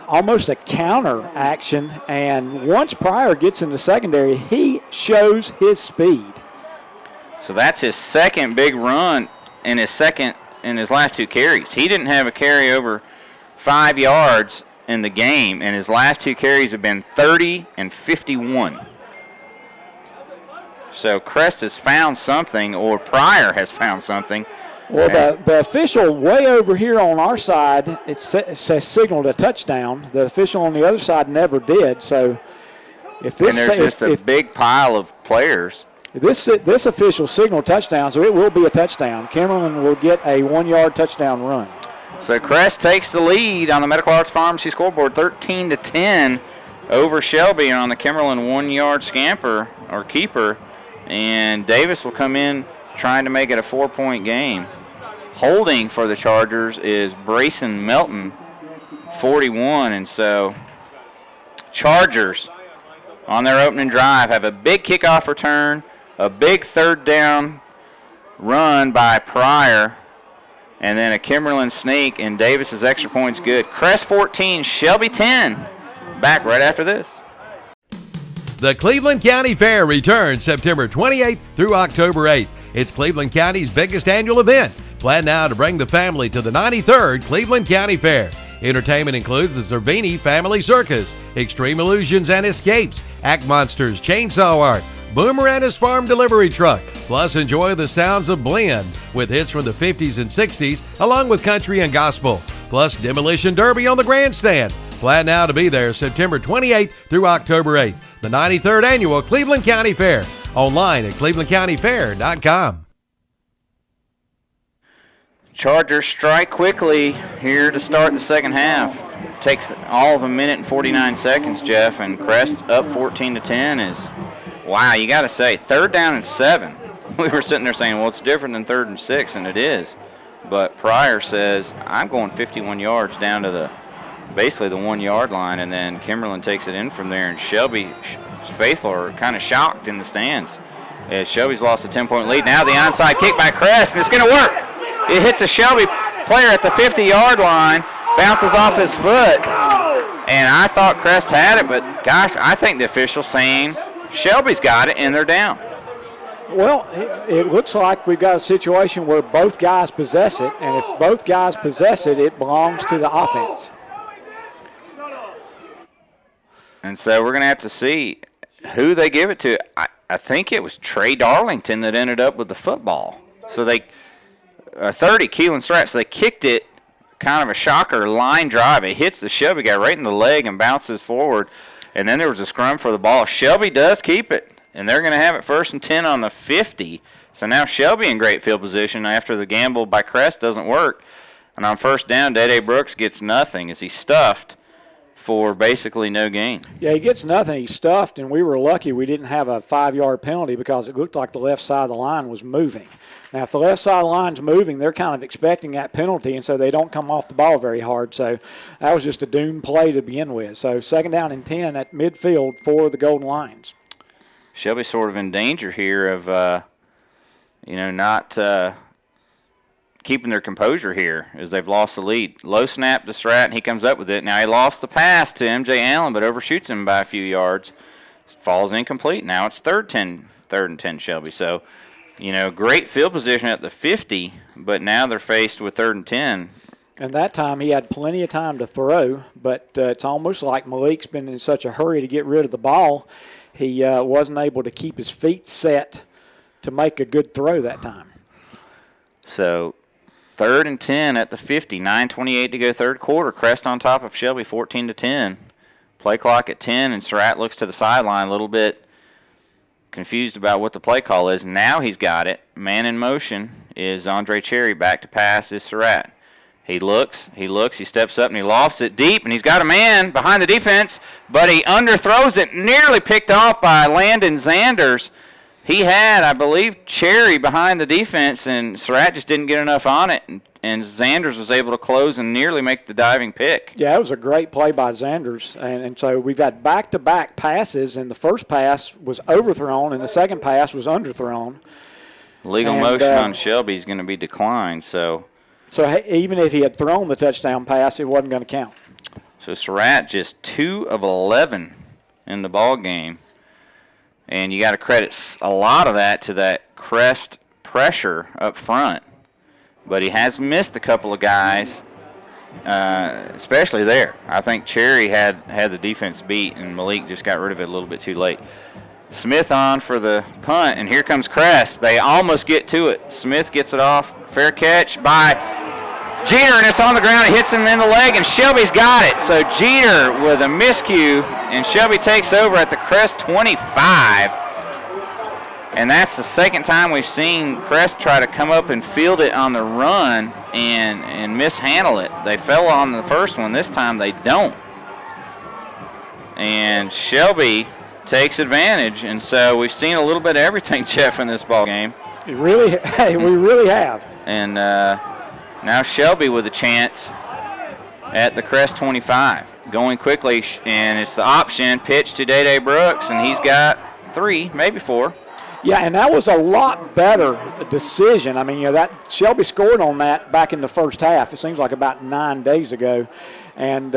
almost a counter action, and once Pryor gets in the secondary, he shows his speed. So that's his 2nd big run and his last 2 carries. He didn't have a carry over 5 yards in the game, and his last 2 carries have been 30 and 51. So Crest has found something, or Pryor has found something. Well, the official way over here on our side, it says signaled a touchdown. The official on the other side never did. So if this, and there's just a big pile of players. This official signaled touchdown, so it will be a touchdown. Kimberlin will get a 1-yard touchdown run. So Crest takes the lead on the Medical Arts Pharmacy scoreboard, 13-10 over Shelby on the Kimberlin 1-yard scamper or keeper, and Davis will come in trying to make it a 4-point game. Holding for the Chargers is Brayson Melton, 41, and so Chargers on their opening drive have a big kickoff return, a big 3rd down run by Pryor, and then a Kimberlin sneak, and Davis's extra point's good. Crest 14, Shelby 10. Back right after this. The Cleveland County Fair returns September 28th through October 8th. It's Cleveland County's biggest annual event. Plan now to bring the family to the 93rd Cleveland County Fair. Entertainment includes the Cervini Family Circus, Extreme Illusions and Escapes, Act Monsters, Chainsaw Art, Boomer and his farm delivery truck. Plus, enjoy the sounds of Blend with hits from the 50s and 60s, along with country and gospel. Plus, Demolition Derby on the grandstand. Plan now to be there September 28th through October 8th. The 93rd Annual Cleveland County Fair. Online at clevelandcountyfair.com. Chargers strike quickly here to start the second half. Takes all of a minute and 49 seconds, Jeff, and Crest up 14-10 is, wow, you got to say, 3rd down and 7. We were sitting there saying, well, it's different than 3rd and 6, and it is. But Pryor says, I'm going 51 yards down to basically the 1-yard line, and then Kimberlin takes it in from there, and Shelby's faithful are kind of shocked in the stands as Shelby's lost a 10-point lead. Now the onside kick by Crest, and it's going to work. It hits a Shelby player at the 50-yard line, bounces off his foot, And I thought Crest had it, but gosh, I think the official's saying Shelby's got it and they're down. Well, it looks like we've got a situation where both guys possess it, and if both guys possess it, it belongs to the offense. And so we're going to have to see who they give it to. I think it was Trey Darlington that ended up with the football. So they 30, Keelan Surratt, so they kicked it, kind of a shocker line drive. It hits the Shelby guy right in the leg and bounces forward. And then there was a scrum for the ball. Shelby does keep it. And they're going to have it 1st and 10 on the 50. So now Shelby in great field position after the gamble by Crest doesn't work. And on 1st down, Day Brooks gets nothing as he's stuffed for basically no gain. Yeah, he gets nothing. He's stuffed, and we were lucky we didn't have a 5-yard penalty because it looked like the left side of the line was moving. Now, if the left side of the line's moving, they're kind of expecting that penalty, and so they don't come off the ball very hard. So that was just a doomed play to begin with. So 2nd down and 10 at midfield for the Golden Lions. Shelby's sort of in danger here of, not keeping their composure here as they've lost the lead. Low snap to Surratt, and he comes up with it. Now he lost the pass to M.J. Allen, but overshoots him by a few yards. Falls incomplete. Now it's 3rd and 10 Shelby. So, great field position at the 50, but now they're faced with 3rd and 10. And that time he had plenty of time to throw, but it's almost like Malik's been in such a hurry to get rid of the ball. He wasn't able to keep his feet set to make a good throw that time. So 3rd and 10 at the 50, 9:28 to go 3rd quarter. Crest on top of Shelby, 14-10. Play clock at 10, and Surratt looks to the sideline a little bit confused about what the play call is. Now he's got it. Man in motion is Andre Cherry. Back to pass is Surratt. He looks, he steps up, and he lofts it deep, and he's got a man behind the defense, but he underthrows it, nearly picked off by Landon Zanders. He had, I believe, Cherry behind the defense, and Surratt just didn't get enough on it, and Zanders was able to close and nearly make the diving pick. Yeah, it was a great play by Zanders, and so we've had back-to-back passes, and the first pass was overthrown, and the second pass was underthrown. Legal motion on Shelby is going to be declined, So even if he had thrown the touchdown pass, it wasn't going to count. So Surratt just 2 of 11 in the ball game. And you got to credit a lot of that to that Crest pressure up front. But he has missed a couple of guys, especially there. I think Cherry had the defense beat, and Malik just got rid of it a little bit too late. Smith on for the punt, and here comes Crest. They almost get to it. Smith gets it off. Fair catch by Jeter, and it's on the ground. It hits him in the leg, and Shelby's got it. So Jeter with a miscue, and Shelby takes over at the Crest 25. And that's the second time we've seen Crest try to come up and field it on the run and mishandle it. They fell on the first one. This time they don't. And Shelby takes advantage, and so we've seen a little bit of everything, Jeff, in this ball game. We really have. And now Shelby with a chance at the Crest 25. Going quickly, and it's the option pitch to Day Brooks, and he's got 3, maybe 4. Yeah, and that was a lot better decision. I mean, that Shelby scored on that back in the first half. It seems like about 9 days ago. And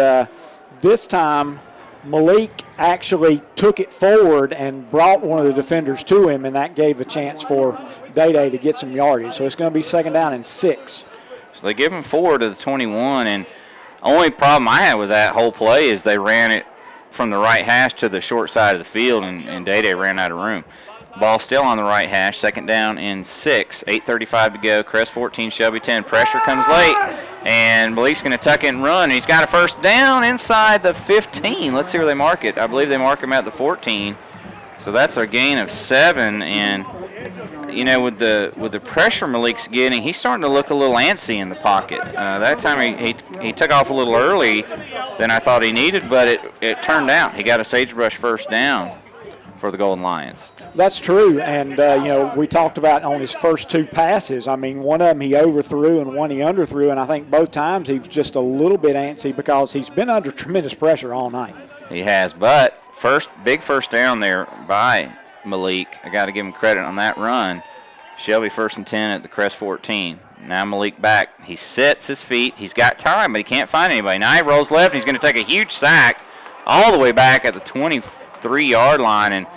this time, Malik actually took it forward and brought one of the defenders to him, and that gave a chance for Day to get some yardage. So it's going to be 2nd down and 6. So they give him 4 to the 21, and only problem I had with that whole play is they ran it from the right hash to the short side of the field, and Day ran out of room. Ball still on the right hash, 2nd down and 6, 8:35 to go. Crest 14, Shelby 10. Pressure comes late, and Malik's going to tuck it and run. He's got a 1st down inside the 15. Let's see where they mark it. I believe they mark him at the 14. So that's a gain of 7, and with the pressure Malik's getting, he's starting to look a little antsy in the pocket. That time he took off a little early than I thought he needed, but it turned out. He got a sagebrush 1st down for the Golden Lions. That's true, and we talked about on his first 2 passes. I mean, one of them he overthrew and one he underthrew, and I think both times he's just a little bit antsy because he's been under tremendous pressure all night. He has, but big first down there by Malik. I got to give him credit on that run. Shelby 1st and 10 at the Crest 14. Now Malik back. He sets his feet. He's got time, but he can't find anybody. Now he rolls left. He's going to take a huge sack all the way back at the 23-yard line. And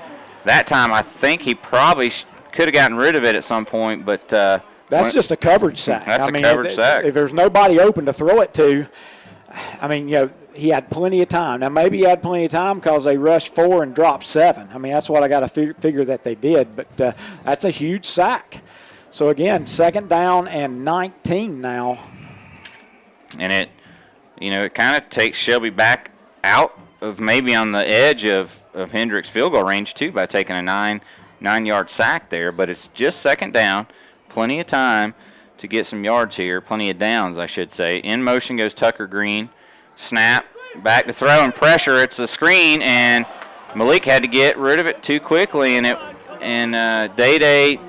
that time I think he probably could have gotten rid of it at some point. But that's just a coverage sack. That's a coverage sack. If there's nobody open to throw it to, I mean, he had plenty of time. Now, maybe he had plenty of time because they rushed 4 and dropped 7. I mean, that's what I got to figure that they did. But that's a huge sack. So, again, 2nd down and 19 now. And it kind of takes Shelby back out of maybe on the edge of Hendrick's field goal range, too, by taking a 9-yard sack there. But it's just 2nd down. Plenty of time to get some yards here. Plenty of downs, I should say. In motion goes Tucker Green. Snap. Back to throw and pressure. It's a screen, and Malik had to get rid of it too quickly. And Day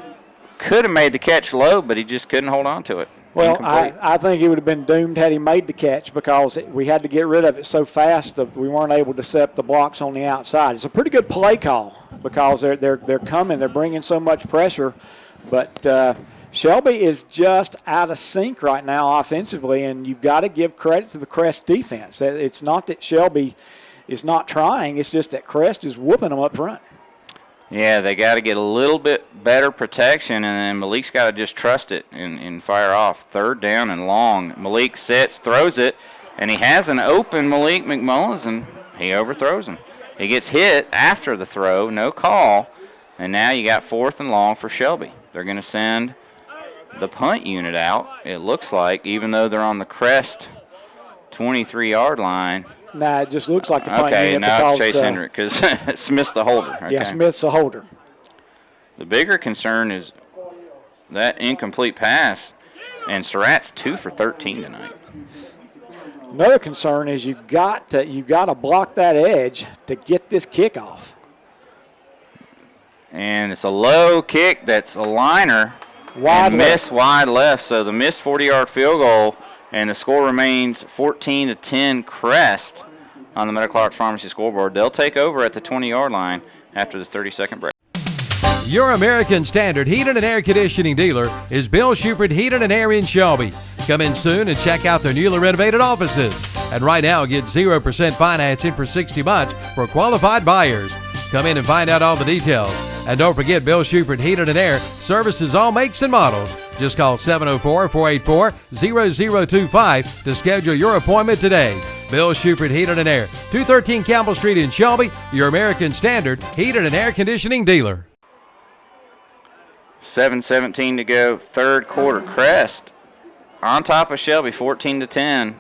could have made the catch low, but he just couldn't hold on to it. Well, I think he would have been doomed had he made the catch because we had to get rid of it so fast that we weren't able to set the blocks on the outside. It's a pretty good play call because they're coming. They're bringing so much pressure. But Shelby is just out of sync right now offensively, and you've got to give credit to the Crest defense. It's not that Shelby is not trying. It's just that Crest is whooping them up front. Yeah, they got to get a little bit better protection, and then Malik's got to just trust it and fire off. 3rd down and long. Malik sits, throws it, and he has an open Malik McMullins, and he overthrows him. He gets hit after the throw, no call, and now you got 4th and long for Shelby. They're going to send the punt unit out, it looks like, even though they're on the Crest 23-yard line. Nah, it just looks like the punt unit. Okay, now it's Chase Hendrick because Smith's the holder. Okay. Yeah, Smith's the holder. The bigger concern is that incomplete pass, and Surratt's 2 for 13 tonight. Another concern is you've got to block that edge to get this kickoff. And it's a low kick that's a liner. Wide left. Wide left. So the missed 40-yard field goal, and the score remains 14-10 Crest on the Medical Arts Pharmacy scoreboard. They'll take over at the 20-yard line after this 30-second break. Your American Standard Heating and Air Conditioning dealer is Bill Shupert Heating and Air in Shelby. Come in soon and check out their newly renovated offices. And right now, get 0% financing for 60 months for qualified buyers. Come in and find out all the details. And don't forget, Bill Shupert Heating and Air services all makes and models. Just call 704-484-0025 to schedule your appointment today. Bill Shupert Heating and Air, 213 Campbell Street in Shelby, your American Standard Heating and Air Conditioning dealer. 7:17 to go, 3rd quarter. Crest on top of Shelby, 14-10.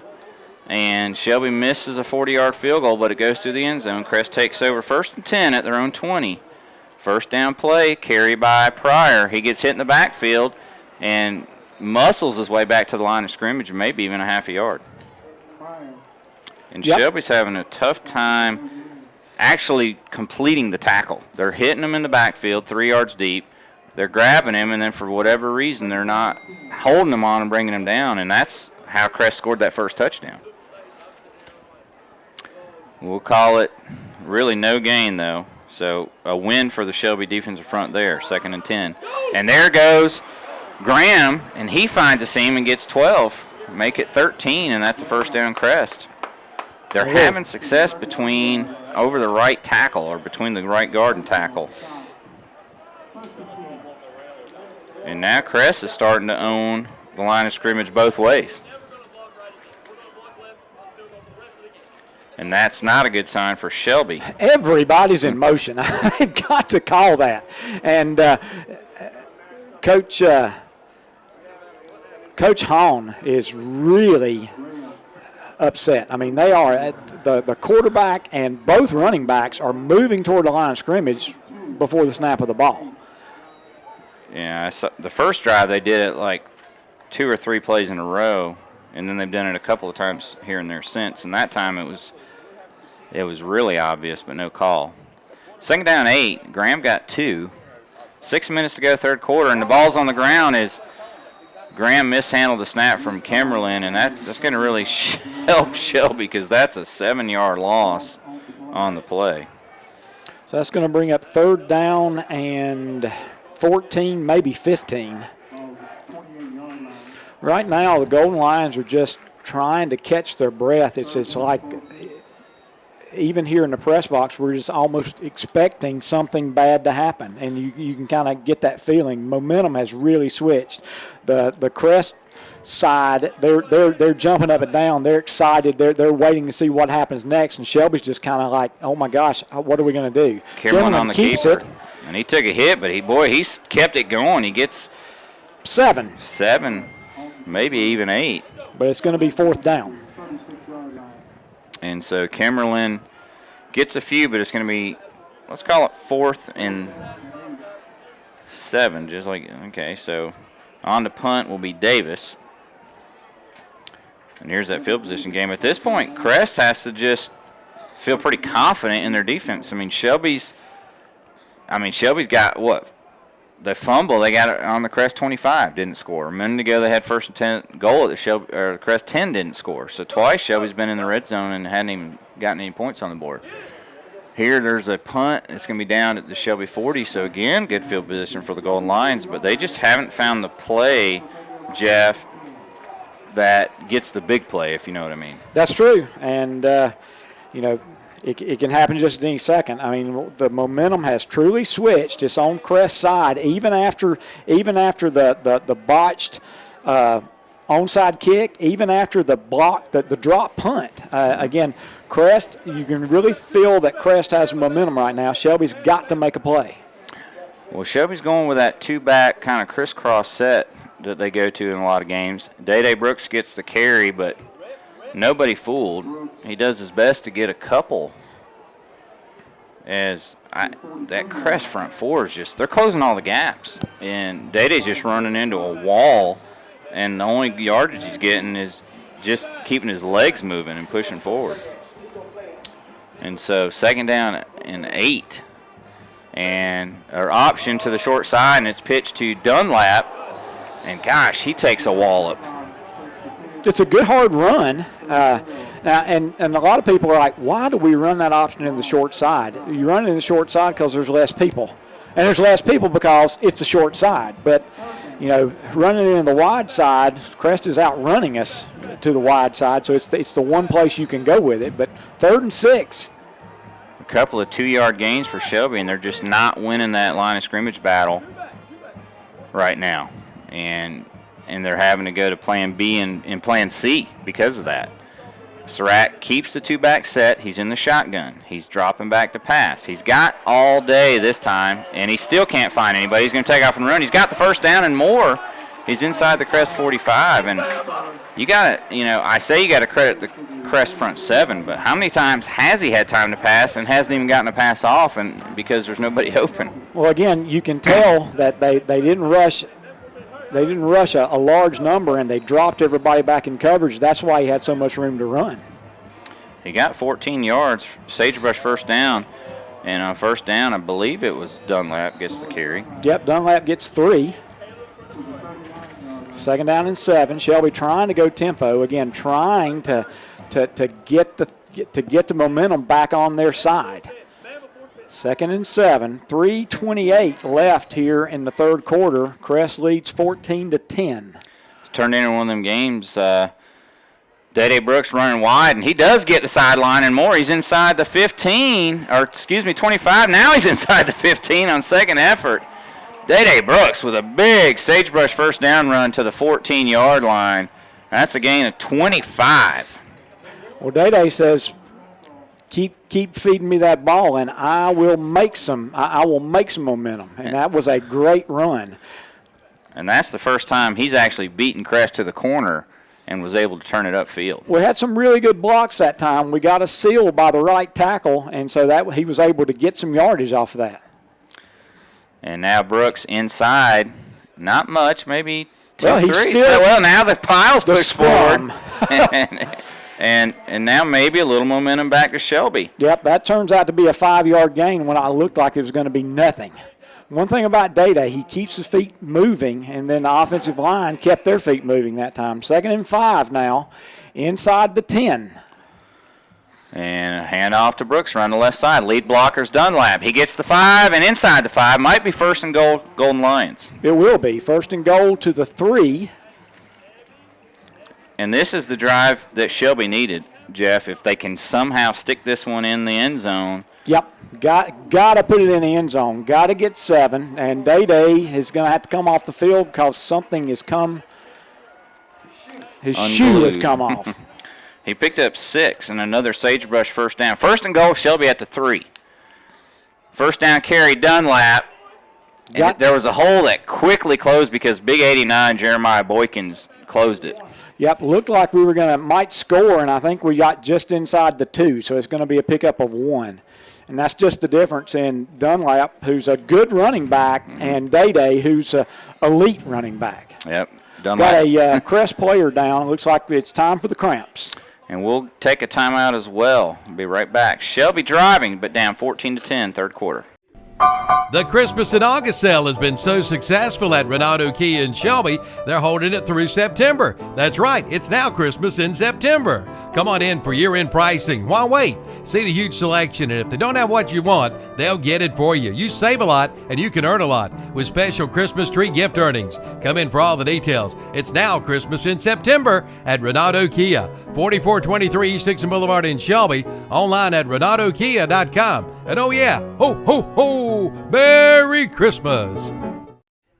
And Shelby misses a 40-yard field goal, but it goes through the end zone. Crest takes over 1st and 10 at their own 20. 1st down play, carry by Pryor. He gets hit in the backfield and muscles his way back to the line of scrimmage, maybe even a half a yard. And Shelby's having a tough time actually completing the tackle. They're hitting him in the backfield, 3 yards deep. They're grabbing him, and then for whatever reason, they're not holding him on and bringing him down, and that's how Crest scored that first touchdown. We'll call it really no gain, though. So a win for the Shelby defensive front there, 2nd and 10. And there goes Graham, and he finds a seam and gets 12. Make it 13, and that's a 1st down Crest. They're having success over the right tackle or between the right guard and tackle. And now Crest is starting to own the line of scrimmage both ways. And that's not a good sign for Shelby. Everybody's in motion. I've got to call that. And Coach Hahn is really upset. I mean, they are the quarterback and both running backs are moving toward the line of scrimmage before the snap of the ball. Yeah, the first drive they did it like 2 or 3 plays in a row, and then they've done it a couple of times here and there since. And that time it was really obvious, but no call. 2nd down 8. Graham got 2. 6 minutes to go, 3rd quarter, and the ball's on the ground as Graham mishandled the snap from Kimberlin, and that's going to really help Shelby because that's a 7-yard loss on the play. So that's going to bring up 3rd down and 14, maybe 15. Right now, the Golden Lions are just trying to catch their breath. It's like even here in the press box, we're just almost expecting something bad to happen, and you can kind of get that feeling. Momentum has really switched. The Crest side, they're jumping up and down. They're excited. They're waiting to see what happens next, and Shelby's just kind of like, oh my gosh, what are we going to do? Kimberlin on the keeper, and he took a hit, but he's kept it going. He gets 7, maybe even 8. But it's going to be 4th down. And so Kimberlin gets a few, but it's going to be, let's call it 4th and 7, just like, okay, so on the punt will be Davis. And here's that field position game. At this point, Crest has to just feel pretty confident in their defense. I mean, Shelby's got what? The fumble, they got it on the Crest 25, didn't score. A minute ago, they had 1st and 10 goal at the Crest 10, didn't score. So twice Shelby's been in the red zone and hadn't even gotten any points on the board. Here, there's a punt. It's going to be down at the Shelby 40. So again, good field position for the Golden Lions, but they just haven't found the play, Jeff, that gets the big play, if you know what I mean. That's true, and It can happen just at any second. I mean, the momentum has truly switched. It's on Crest side, even after the botched onside kick, even after the block, the drop punt. Again, Crest, you can really feel that Crest has momentum right now. Shelby's got to make a play. Well, Shelby's going with that 2-back kind of crisscross set that they go to in a lot of games. Day Brooks gets the carry, but nobody fooled. He does his best to get a couple. That Crest front four is just, they're closing all the gaps. And Day's just running into a wall, and the only yardage he's getting is just keeping his legs moving and pushing forward. And so 2nd down and 8. And our option to the short side, and it's pitched to Dunlap. And gosh, he takes a wallop. It's a good hard run. Now, and a lot of people are like, why do we run that option in the short side? You run it in the short side because there's less people. And there's less people because it's the short side. But, running it in the wide side, Crest is outrunning us to the wide side, so it's the one place you can go with it. But 3rd and 6. A couple of 2-yard gains for Shelby, and they're just not winning that line of scrimmage battle right now. And they're having to go to plan B and plan C because of that. Surratt keeps the 2-back set. He's in the shotgun. He's dropping back to pass. He's got all day this time, and he still can't find anybody. He's going to take off and run. He's got the 1st down and more. He's inside the Crest 45, and you got to, I say you got to credit the Crest front 7, but how many times has he had time to pass and hasn't even gotten a pass off, and because there's nobody open? Well, again, you can tell that they didn't rush. They didn't rush a large number, and they dropped everybody back in coverage. That's why he had so much room to run. He got 14 yards, Sagebrush 1st down. And on 1st down, I believe it was Dunlap gets the carry. Yep, Dunlap gets 3. 2nd down and 7. Shelby trying to go tempo. Again, trying to get the momentum back on their side. 2nd and 7, 3:28 left here in the 3rd quarter. Crest leads 14-10. It's turned into one of them games. Day Brooks running wide, and he does get the sideline and more. He's inside the 25. Now he's inside the 15 on 2nd effort. Day Brooks with a big Sagebrush 1st down run to the 14-yard line. That's a gain of 25. Well, Day says, Keep feeding me that ball, and I will make some momentum. And that was a great run. And that's the first time he's actually beaten Crest to the corner and was able to turn it upfield. We had some really good blocks that time. We got a seal by the right tackle, and so that he was able to get some yardage off of that. And now Brooks inside, not much, maybe 2 well, 3. Now the pile's pushed forward. And now maybe a little momentum back to Shelby. Yep, that turns out to be a 5-yard gain when I looked like it was going to be nothing. One thing about Day, he keeps his feet moving, and then the offensive line kept their feet moving that time. 2nd and 5 now, inside the 10. And a handoff to Brooks around the left side. Lead blocker's Dunlap. He gets the 5, and inside the 5 might be 1st and goal, Golden Lions. It will be 1st and goal to the 3. And this is the drive that Shelby needed, Jeff. If they can somehow stick this one in the end zone. Yep. Got to put it in the end zone. Got to get 7. And Day-Day is going to have to come off the field because something has come. His shoe has come off. He picked up 6 and another Sagebrush first down. First and goal, Shelby at the 3. First down carry, Dunlap. And there was a hole that quickly closed because Big 89, Jeremiah Boykins, closed it. Yep, looked like we were might score, and I think we got just inside the 2, so it's going to be a pickup of 1. And that's just the difference in Dunlap, who's a good running back, and Day-Day, who's an elite running back. Yep, Dunlap. Got a Crest player down. Looks like it's time for the Cramps. And we'll take a timeout as well. Be right back. Shelby driving, but down 14-10, third quarter. The Christmas in August sale has been so successful at Renato Kia in Shelby, they're holding it through September. That's right, it's now Christmas in September. Come on in for year-end pricing. Why wait? See the huge selection, and if they don't have what you want, they'll get it for you. You save a lot, and you can earn a lot with special Christmas tree gift earnings. Come in for all the details. It's now Christmas in September at Renato Kia, 4423 East Dixon Boulevard in Shelby, online at renatokia.com. And oh yeah, ho, ho, ho! Merry Christmas!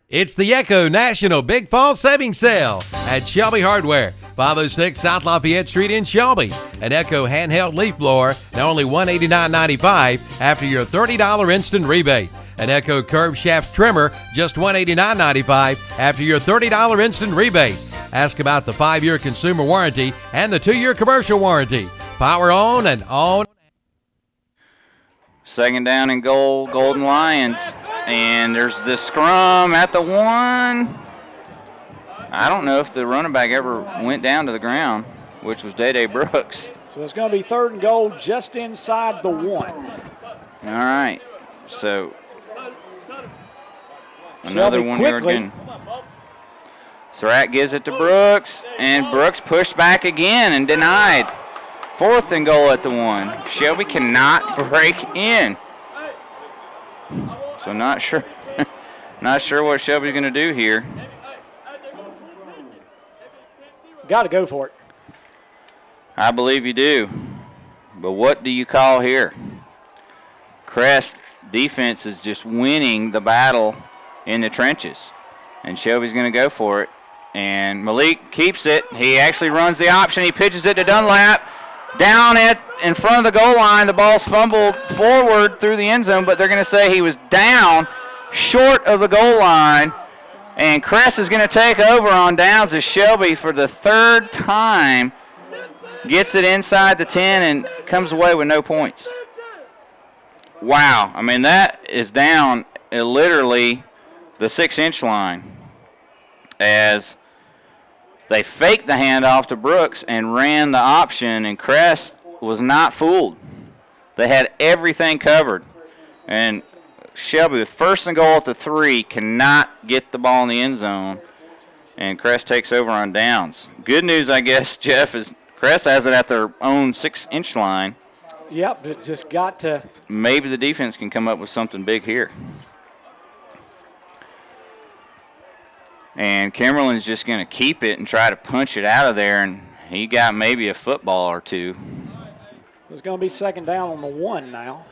It's the Echo National Big Fall Savings Sale at Shelby Hardware, 506 South Lafayette Street in Shelby. An Echo handheld leaf blower, now only $189.95 after your $30 instant rebate. An Echo curved shaft trimmer, just $189.95 after your $30 instant rebate. Ask about the 5-year consumer warranty and the 2-year commercial warranty. Power on and on. Second down and goal, Golden Lions. And there's the scrum at the 1. I don't know if the running back ever went down to the ground, which was Day-Day Brooks. So it's going to be third and goal just inside the 1. All right. So another 1 yard gain. Surratt gives it to Brooks, and Brooks pushed back again and denied. Fourth and goal at the 1. Shelby cannot break in. So not sure what Shelby's going to do here. Got to go for it. I believe you do. But what do you call here? Crest defense is just winning the battle in the trenches. And Shelby's going to go for it. And Malik keeps it. He actually runs the option. He pitches it to Dunlap. Down in front of the goal line, the ball's fumbled forward through the end zone, but they're going to say he was down short of the goal line. And Crest is going to take over on downs as Shelby, for the 3rd time, gets it inside the 10 and comes away with no points. Wow. I mean, that is down at literally the 6-inch line as they faked the handoff to Brooks and ran the option, and Crest was not fooled. They had everything covered. And Shelby, with first and goal at the 3, cannot get the ball in the end zone, and Crest takes over on downs. Good news, I guess, Jeff, is Crest has it at their own 6-inch line. Yep, it just got to. Maybe the defense can come up with something big here. And Kimberlin's just going to keep it and try to punch it out of there, and he got maybe a football or two. It's going to be second down on the 1 now.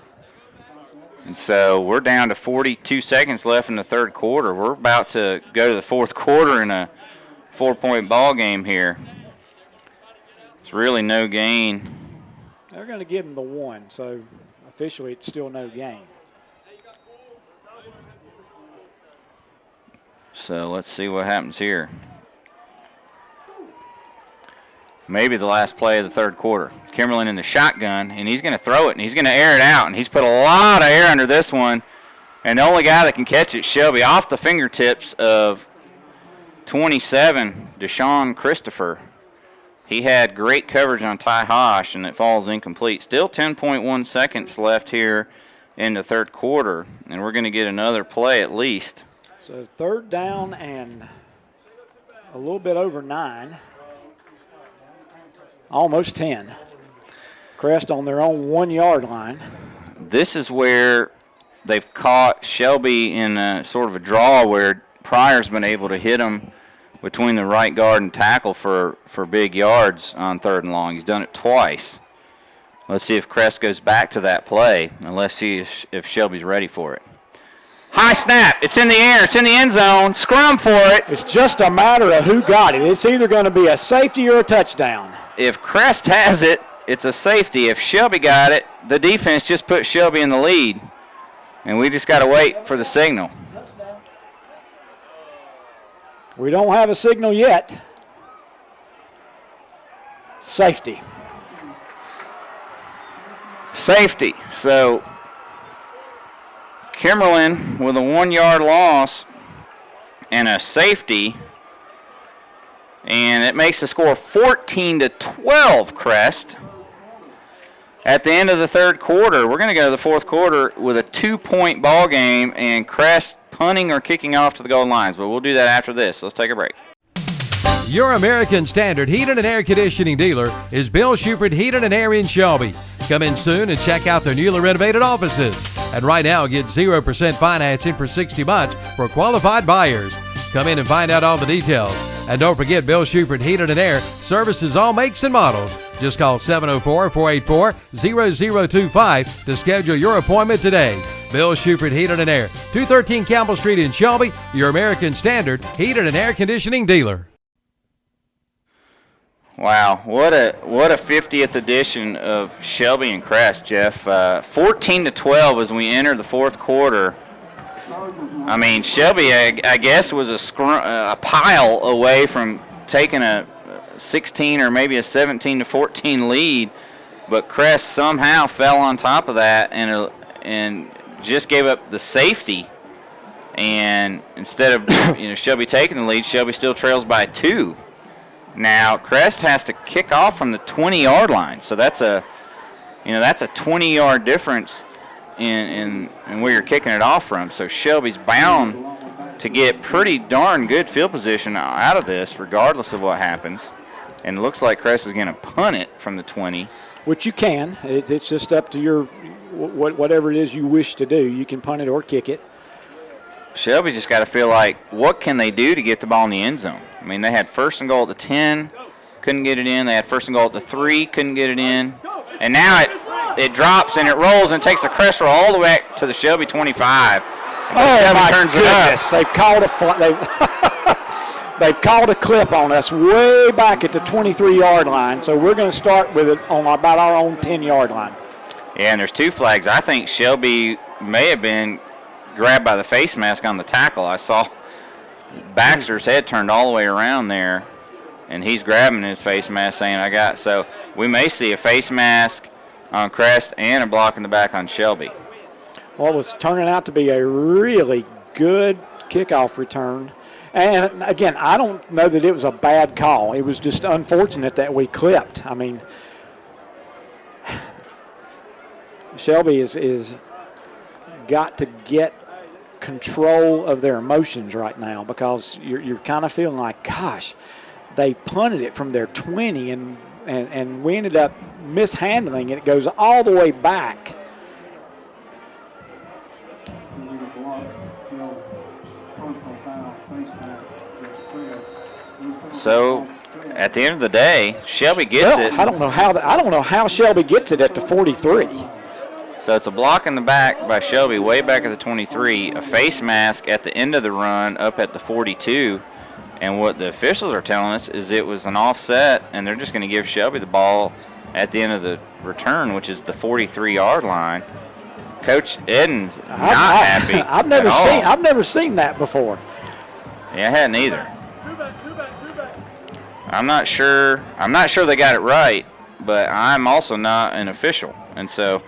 And so we're down to 42 seconds left in the third quarter. We're about to go to the fourth quarter in a 4-point ball game here. It's really no gain. They're going to give him the 1, so officially it's still no gain. So let's see what happens here. Maybe the last play of the third quarter. Kimberlin in the shotgun, and he's going to throw it, and he's going to air it out, and he's put a lot of air under this one. And the only guy that can catch it, Shelby, off the fingertips of 27, Deshaun Christopher. He had great coverage on Ty Hosh, and it falls incomplete. Still 10.1 seconds left here in the third quarter, and we're going to get another play at least. So third down and a little bit over 9. Almost 10. Crest on their own 1-yard line. This is where they've caught Shelby in a sort of a draw where Pryor's been able to hit them between the right guard and tackle for big yards on 3rd and long. He's done it twice. Let's see if Crest goes back to that play, and let's see if Shelby's ready for it. High snap. It's in the air. It's in the end zone. Scrum for it. It's just a matter of who got it. It's either going to be a safety or a touchdown. If Crest has it, it's a safety. If Shelby got it, the defense just put Shelby in the lead, and we just got to wait for the signal. We don't have a signal yet. Safety. Safety. So Kimberlin with a 1-yard loss and a safety, and it makes the score 14-12, Crest. At the end of the 3rd quarter, we're going to go to the 4th quarter with a 2-point ball game, and Crest punting or kicking off to the goal lines, but we'll do that after this. Let's take a break. Your American Standard Heating and Air Conditioning dealer is Bill Shupert Heating and Air in Shelby. Come in soon and check out their newly renovated offices. And right now, get 0% financing for 60 months for qualified buyers. Come in and find out all the details. And don't forget, Bill Shupert Heating and Air services all makes and models. Just call 704-484-0025 to schedule your appointment today. Bill Shupert Heating and Air, 213 Campbell Street in Shelby, your American Standard Heating and Air Conditioning dealer. Wow, what a 50th edition of Shelby and Crest, Jeff. 14-12 as we enter the 4th quarter. I mean, Shelby, I guess, was a pile away from taking a 16 or maybe a 17-14 lead, but Crest somehow fell on top of that and just gave up the safety. And instead of Shelby taking the lead, Shelby still trails by 2. Now Crest has to kick off from the 20-yard line, so that's a 20-yard difference in where you're kicking it off from. So Shelby's bound to get pretty darn good field position out of this, regardless of what happens. And it looks like Crest is going to punt it from the 20. Which you can. It's just up to your whatever it is you wish to do. You can punt it or kick it. Shelby's just got to feel like, what can they do to get the ball in the end zone? I mean, they had 1st and goal at the 10, couldn't get it in. They had 1st and goal at the 3, couldn't get it in. And now it drops and it rolls and takes the Crest roll all the way back to the Shelby 25. Oh, my goodness. They've called they've called a clip on us way back at the 23-yard line, so we're going to start with it on about our own 10-yard line. Yeah, and there's 2 flags. I think Shelby may have been grabbed by the face mask on the tackle. I saw Baxter's head turned all the way around there, and he's grabbing his face mask saying, I got. So we may see a face mask on Crest and a block in the back on Shelby. Well, it was turning out to be a really good kickoff return. And, again, I don't know that it was a bad call. It was just unfortunate that we clipped. I mean, Shelby is got to get control of their emotions right now, because you're kind of feeling like, gosh, they punted it from their 20 and we ended up mishandling it. It goes all the way back. So at the end of the day, Shelby gets it. I don't know how Shelby gets it at the 43. So it's a block in the back by Shelby way back at the 23, a face mask at the end of the run up at the 42, and what the officials are telling us is it was an offset, and they're just going to give Shelby the ball at the end of the return, which is the 43-yard line. Coach Eden's not happy. I've never seen that before. Yeah, I hadn't either. I'm not sure they got it right, but I'm also not an official, and so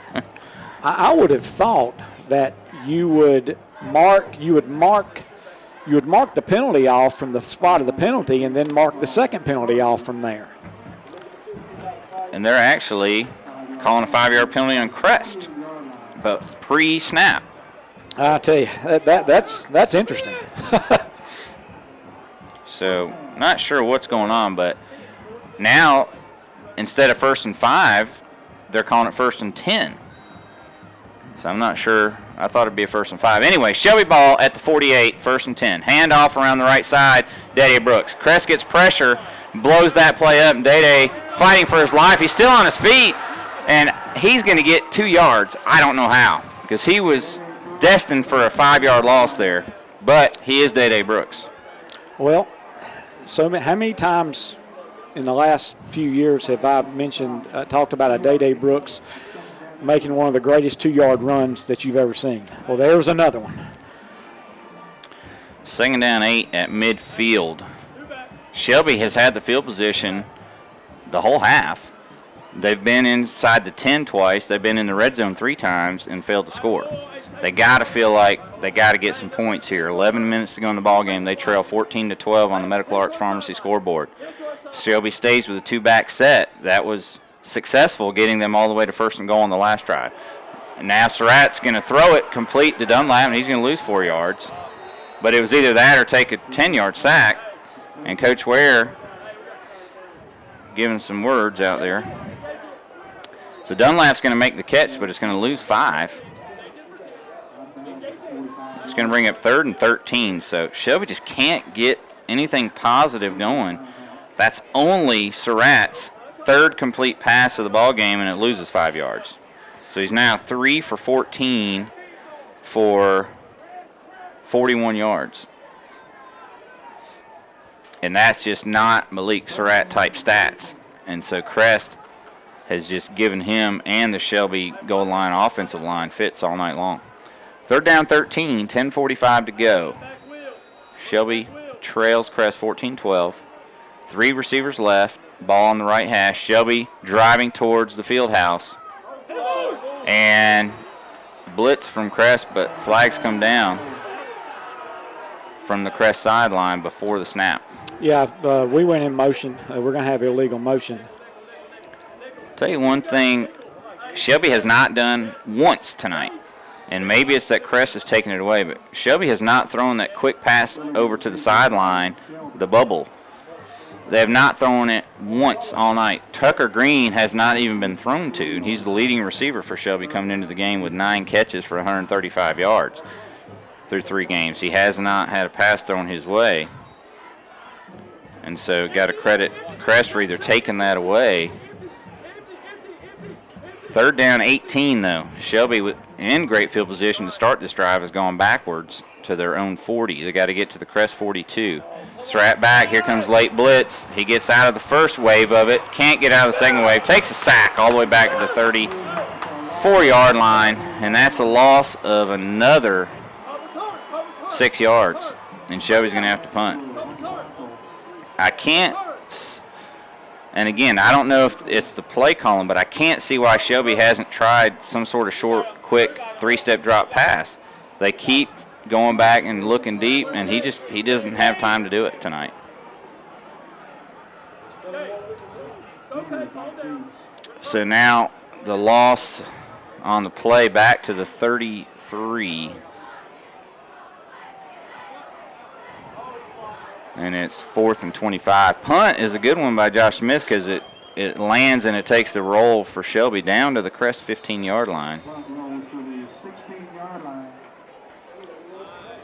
I would have thought that you would mark the penalty off from the spot of the penalty and then mark the second penalty off from there. And they're actually calling a 5-yard penalty on Crest, but pre-snap. I tell you, that's interesting. So not sure what's going on, but now instead of 1st and 5, they're calling it 1st and 10. So I'm not sure. I thought it'd be a 1st and 5. Anyway, Shelby ball at the 48, 1st and 10. Handoff around the right side. Day Brooks. Crest gets pressure, blows that play up, and Day fighting for his life. He's still on his feet, and he's going to get 2 yards. I don't know how, because he was destined for a 5-yard loss there, but he is Day Brooks. Well, how many times in the last few years have I talked about a Day Brooks making one of the greatest 2-yard runs that you've ever seen? Well, there's another one. 2nd down 8 at midfield. Shelby has had the field position the whole half. They've been inside the 10 twice. They've been in the red zone 3 times and failed to score. They got to feel like they got to get some points here. 11 minutes to go in the ball game. They trail 14-12 on the Medical Arts Pharmacy scoreboard. Shelby stays with a 2-back set. That was successful, getting them all the way to 1st and goal on the last drive. And now Surratt's going to throw it complete to Dunlap, and he's going to lose 4 yards. But it was either that or take a 10-yard sack. And Coach Ware giving some words out there. So Dunlap's going to make the catch, but it's going to lose 5. It's going to bring up 3rd and 13. So Shelby just can't get anything positive going. That's only Surratt's 3rd complete pass of the ball game, and it loses 5 yards. So he's now 3 for 14 for 41 yards. And that's just not Malik Surratt type stats. And so Crest has just given him and the Shelby goal line offensive line fits all night long. 3rd down 13, 10:45 to go. Shelby trails Crest 14-12. 3 receivers left, ball on the right hash. Shelby driving towards the field house. And blitz from Crest, but flags come down from the Crest sideline before the snap. Yeah, we went in motion. We're going to have illegal motion. Tell you one thing, Shelby has not done once tonight, and maybe it's that Crest is taking it away, but Shelby has not thrown that quick pass over to the sideline, the bubble. They have not thrown it once all night. Tucker Green has not even been thrown to, and he's the leading receiver for Shelby coming into the game with 9 catches for 135 yards through 3 games. He has not had a pass thrown his way. And so got to credit Crest for either taking that away. 3rd down 18, though. Shelby in great field position to start this drive has gone backwards to their own 40. They got to get to the Crest 42. Surratt back. Here comes late blitz. He gets out of the first wave of it. Can't get out of the second wave. Takes a sack all the way back to the 34-yard line. And that's a loss of another 6 yards. And Shelby's going to have to punt. I can't, and again, I don't know if it's the play calling, but I can't see why Shelby hasn't tried some sort of short, quick 3-step drop pass. They keep going back and looking deep, and he doesn't have time to do it tonight. So now the loss on the play back to the 33. And it's 4th and 25. Punt is a good one by Josh Smith because it lands and it takes the roll for Shelby down to the Crest 15-yard line.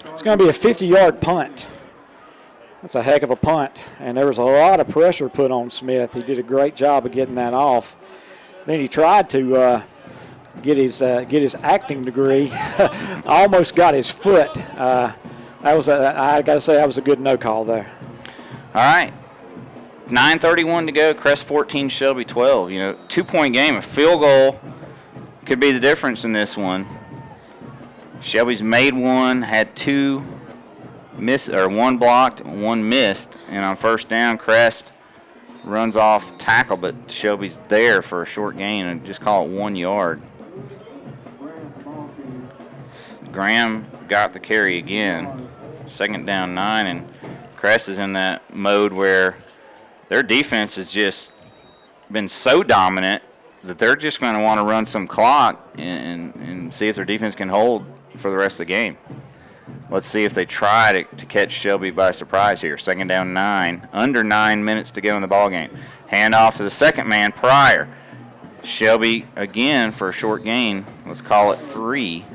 It's going to be a 50-yard punt. That's a heck of a punt. And there was a lot of pressure put on Smith. He did a great job of getting that off. Then he tried to get his acting degree. Almost got his foot. I got to say, that was a good no call there. All right. 9:31 to go. Crest 14, Shelby 12. 2-point game. A field goal could be the difference in this one. Shelby's made one, had 2 one blocked, 1 missed. And on 1st down, Crest runs off tackle, but Shelby's there for a short gain and just call it 1 yard. Graham got the carry again. 2nd down 9, and Crest is in that mode where their defense has just been so dominant that they're just going to want to run some clock and see if their defense can hold for the rest of the game. Let's see if they try to catch Shelby by surprise here. 2nd down 9, under 9 minutes to go in the ballgame. Hand off to the second man, Pryor. Shelby again for a short gain. Let's call it 3.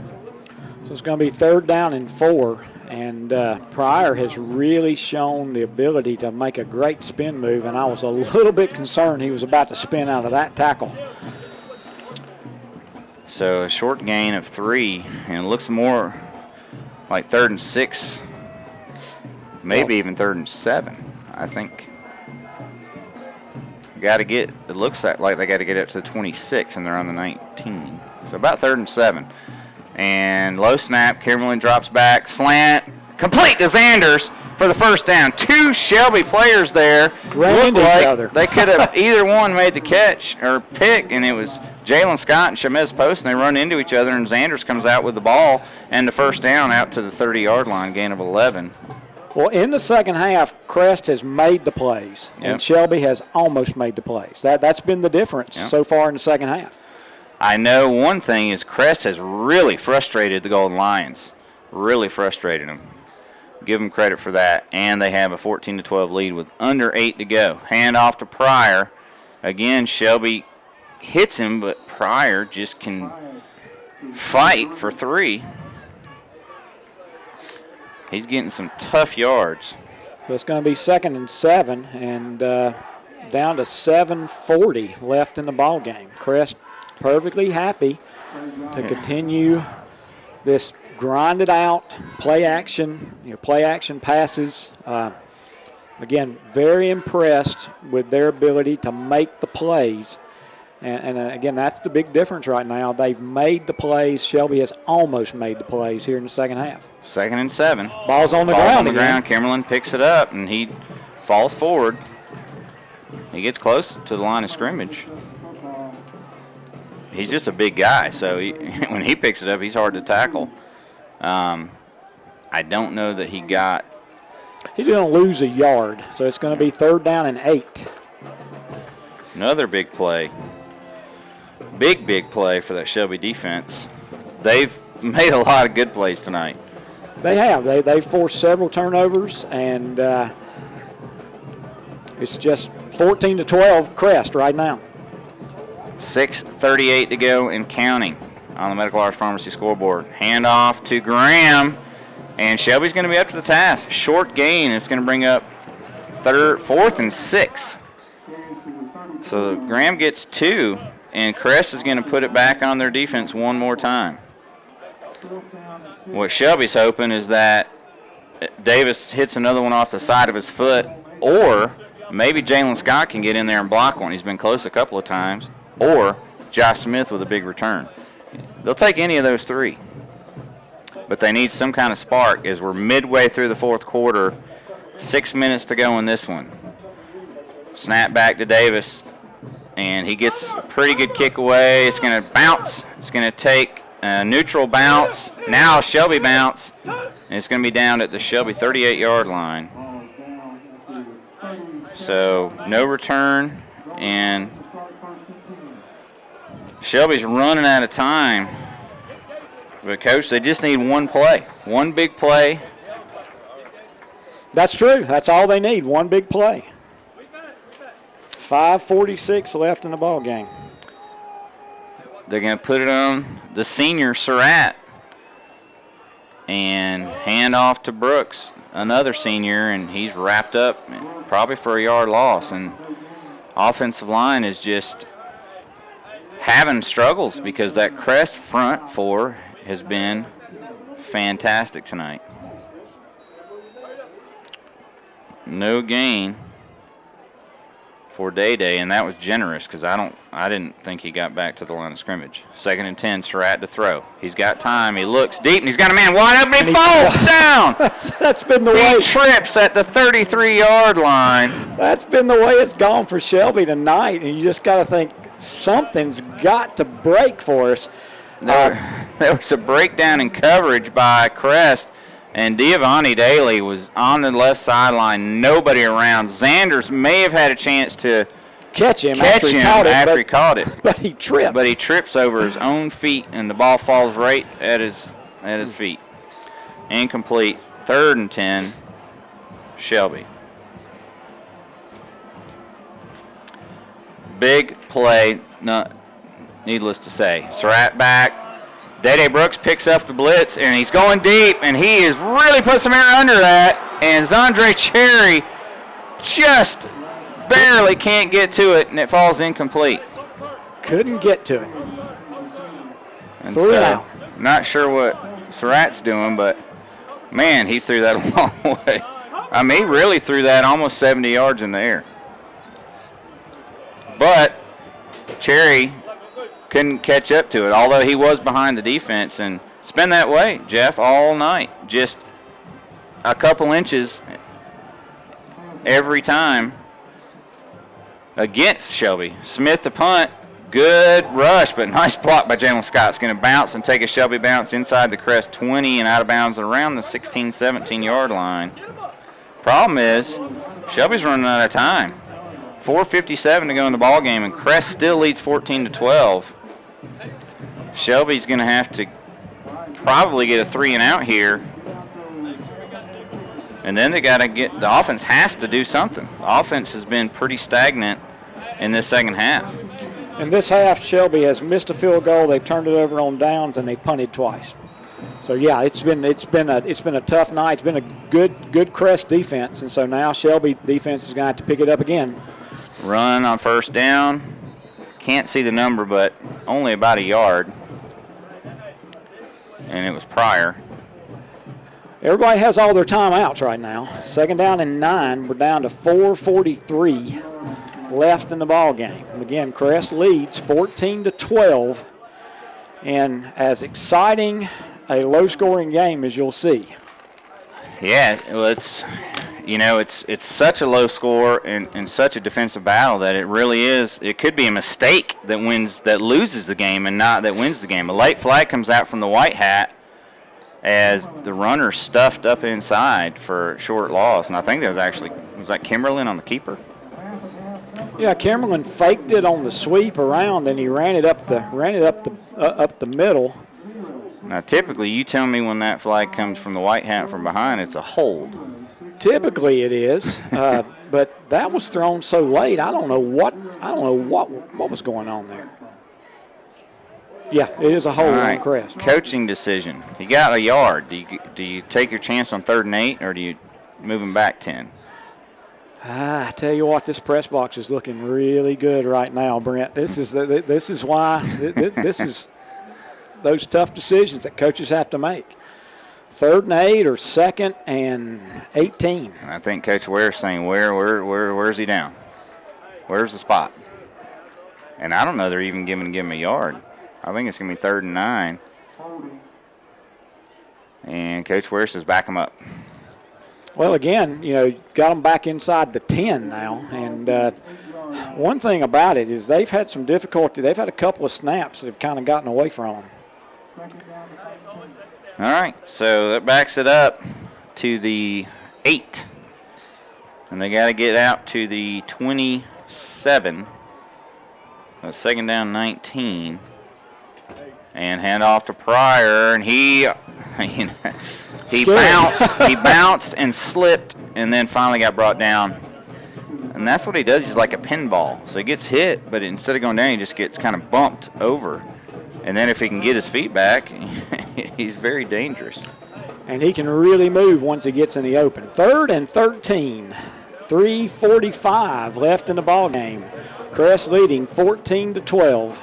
So it's going to be 3rd down and 4. And Pryor has really shown the ability to make a great spin move, and I was a little bit concerned he was about to spin out of that tackle. So a short gain of 3, and it looks more like 3rd and 6, maybe even 3rd and 7, I think. It looks like they got to get up to the 26, and they're on the 19. So about 3rd and 7. And low snap, Kimberlin drops back, slant, complete to Zanders for the first down. 2 Shelby players there. Ran into each other. They could have either one made the catch or pick, and it was Jalen Scott and Shamez Post, and they run into each other, and Zanders comes out with the ball and the first down out to the 30-yard line, gain of 11. Well, in the second half, Crest has made the plays, and Shelby has almost made the plays. That's been the difference so far in the second half. I know one thing is Crest has really frustrated the Golden Lions, really frustrated them. Give them credit for that, and they have a 14-12 lead with under 8 to go. Hand off to Pryor. Again, Shelby hits him, but Pryor just can fight for 3. He's getting some tough yards. So it's going to be 2nd and 7, and down to 7:40 left in the ball game. Crest perfectly happy to continue this grinded out play action passes. Again, very impressed with their ability to make the plays. And again, that's the big difference right now. They've made the plays. Shelby has almost made the plays here in the second half. 2nd and 7. Ball's on the ground again. Kimberlin picks it up, and he falls forward. He gets close to the line of scrimmage. He's just a big guy, so when he picks it up, he's hard to tackle. I don't know that he got. He's going to lose a yard, so it's going to be 3rd down and 8. Another big play. Big play for that Shelby defense. They've made a lot of good plays tonight. They have. They forced several turnovers, and it's just 14-12 Crest right now. 6:38 to go and counting on the Medical Arts Pharmacy scoreboard. Hand off to Graham, and Shelby's going to be up to the task. Short gain. It's going to bring up 4th and 6. So Graham gets 2, and Crest is going to put it back on their defense one more time. What Shelby's hoping is that Davis hits another one off the side of his foot, or maybe Jalen Scott can get in there and block one. He's been close a couple of times. Or Josh Smith with a big return. They'll take any of those 3. But they need some kind of spark as we're midway through the 4th quarter. 6 minutes to go in this one. Snap back to Davis, and he gets a pretty good kick away. It's going to bounce. It's going to take a neutral bounce. Now Shelby bounce, and it's going to be down at the Shelby 38-yard line. So no return, and Shelby's running out of time. But, Coach, they just need one play, one big play. That's true. That's all they need, one big play. 5:46 left in the ball game. They're going to put it on the senior, Surratt, and hand off to Brooks, another senior, and he's wrapped up probably for a yard loss. And offensive line is just having struggles because that Crest front 4 has been fantastic tonight. No gain for Day, and that was generous because I didn't think he got back to the line of scrimmage. 2nd and 10, Surratt to throw. He's got time. He looks deep, and he's got a man wide open. He falls down. That's been the way. He trips at the 33-yard line. That's been the way it's gone for Shelby tonight, and you just got to think something's got to break for us. There was a breakdown in coverage by Crest, and Giovanni Daly was on the left sideline, nobody around. Zanders may have had a chance to catch him after he caught it. But he tripped. But he trips over his own feet, and the ball falls right at his feet. Incomplete. 3rd and 10, Shelby. Big play, needless to say. Surratt back, Day Brooks picks up the blitz, and he's going deep, and he has really put some air under that, and Zandre Cherry just barely can't get to it, and it falls incomplete. Couldn't get to it. And 3 out. Not sure what Surratt's doing, but, man, he threw that a long way. I mean, he really threw that almost 70 yards in the air. But Cherry couldn't catch up to it, although he was behind the defense. And it's been that way, Jeff, all night. Just a couple inches every time against Shelby. Smith to punt. Good rush, but nice block by Jalen Scott. It's going to bounce and take a Shelby bounce inside the Crest 20 and out of bounds around the 16, 17-yard line. Problem is, Shelby's running out of time. 4:57 to go in the ball game, and Crest still leads 14-12. Shelby's going to have to probably get a 3-and-out here. And then they got to get, the offense has to do something. The offense has been pretty stagnant in this second half. In this half, Shelby has missed a field goal. They've turned it over on downs, and they've punted twice. So yeah, it's been a tough night. It's been a good Crest defense, and so now Shelby defense is going to have to pick it up again. Run on first down. Can't see the number, but only about a yard. And it was Pryor. Everybody has all their timeouts right now. 2nd down and 9. We're down to 4:43 left in the ball game. And again, Crest leads 14-12, and as exciting a low-scoring game as you'll see. Yeah, well, it's such a low score and such a defensive battle that it really is. It could be a mistake that loses the game and not that wins the game. A late flag comes out from the white hat as the runner stuffed up inside for short loss, and I think was that Kimberlin on the keeper. Yeah, Kimberlin faked it on the sweep around, and he ran it up the middle. Now, typically, you tell me when that flag comes from the white hat from behind, it's a hold. Typically, it is, but that was thrown so late. I don't know what was going on there. Yeah, it is a hold on Crest. Coaching decision. You got a yard. Do you take your chance on 3rd and 8, or do you move him back 10? I tell you what, this press box is looking really good right now, Brent. This is those tough decisions that coaches have to make. 3rd and 8 or 2nd and 18. I think Coach Ware's saying, where's he down? Where's the spot? And I don't know they're even giving him a yard. I think it's going to be 3rd and 9. And Coach Ware says back him up. Well, again, got them back inside the 10 now. And one thing about it is they've had some difficulty. They've had a couple of snaps that have kind of gotten away from them. All right, so that backs it up to the 8. And they got to get out to the 27. 2nd down, 19. And hand off to Pryor, and he bounced and slipped, and then finally got brought down. And that's what he does. He's like a pinball. So he gets hit, but instead of going down, he just gets kind of bumped over. And then if he can get his feet back, he's very dangerous. And he can really move once he gets in the open. 3rd and 13. 3:45 left in the ball game. Crest leading 14-12.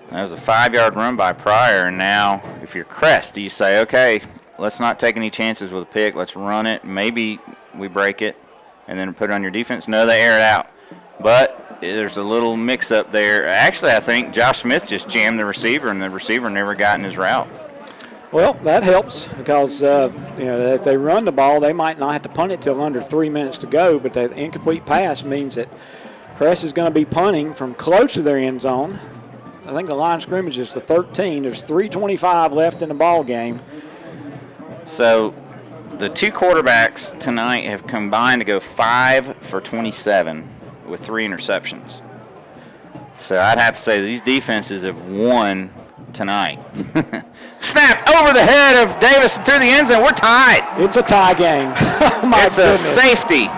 That was a 5-yard run by Pryor, and now if you're Crest, you say, okay, let's not take any chances with a pick. Let's run it. Maybe we break it and then put it on your defense. No, they air it out. But there's a little mix-up there. Actually, I think Josh Smith just jammed the receiver, and the receiver never got in his route. Well, that helps because if they run the ball, they might not have to punt it till under 3 minutes to go, but the incomplete pass means that Crest is going to be punting from close to their end zone. I think the line of scrimmage is the 13. There's 3:25 left in the ball game. So the two quarterbacks tonight have combined to go 5 for 27 with 3 interceptions. So I'd have to say these defenses have won tonight. Snap over the head of Davis through the end zone. We're tied. It's a tie game. It's a safety.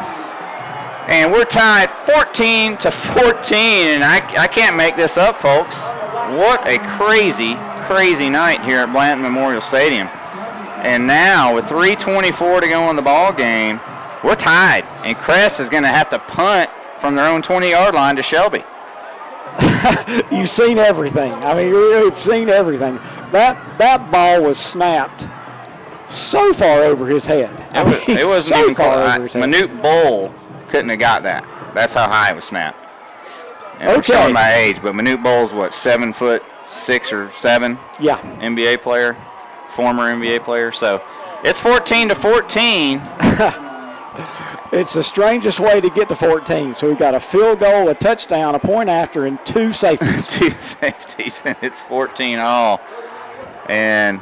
And we're tied 14-14, and I can't make this up, folks. What a crazy crazy night here at Blanton Memorial Stadium. And now with 3:24 to go in the ball game, we're tied. And Crest is going to have to punt from their own 20-yard line to Shelby. You've seen everything. I mean, you've seen everything. That ball was snapped so far over his head. It wasn't so even far close. over his head. Manute Bowl couldn't have got that. That's how high it was snapped. And Okay. we're showing my age, but Manute Bowl's what, 7'6" or 7"? Yeah. NBA player, former NBA player. So it's 14-14. It's the strangest way to get to 14. So we've got a field goal, a touchdown, a point after, and 2 safeties. 2 safeties, and it's 14-all. And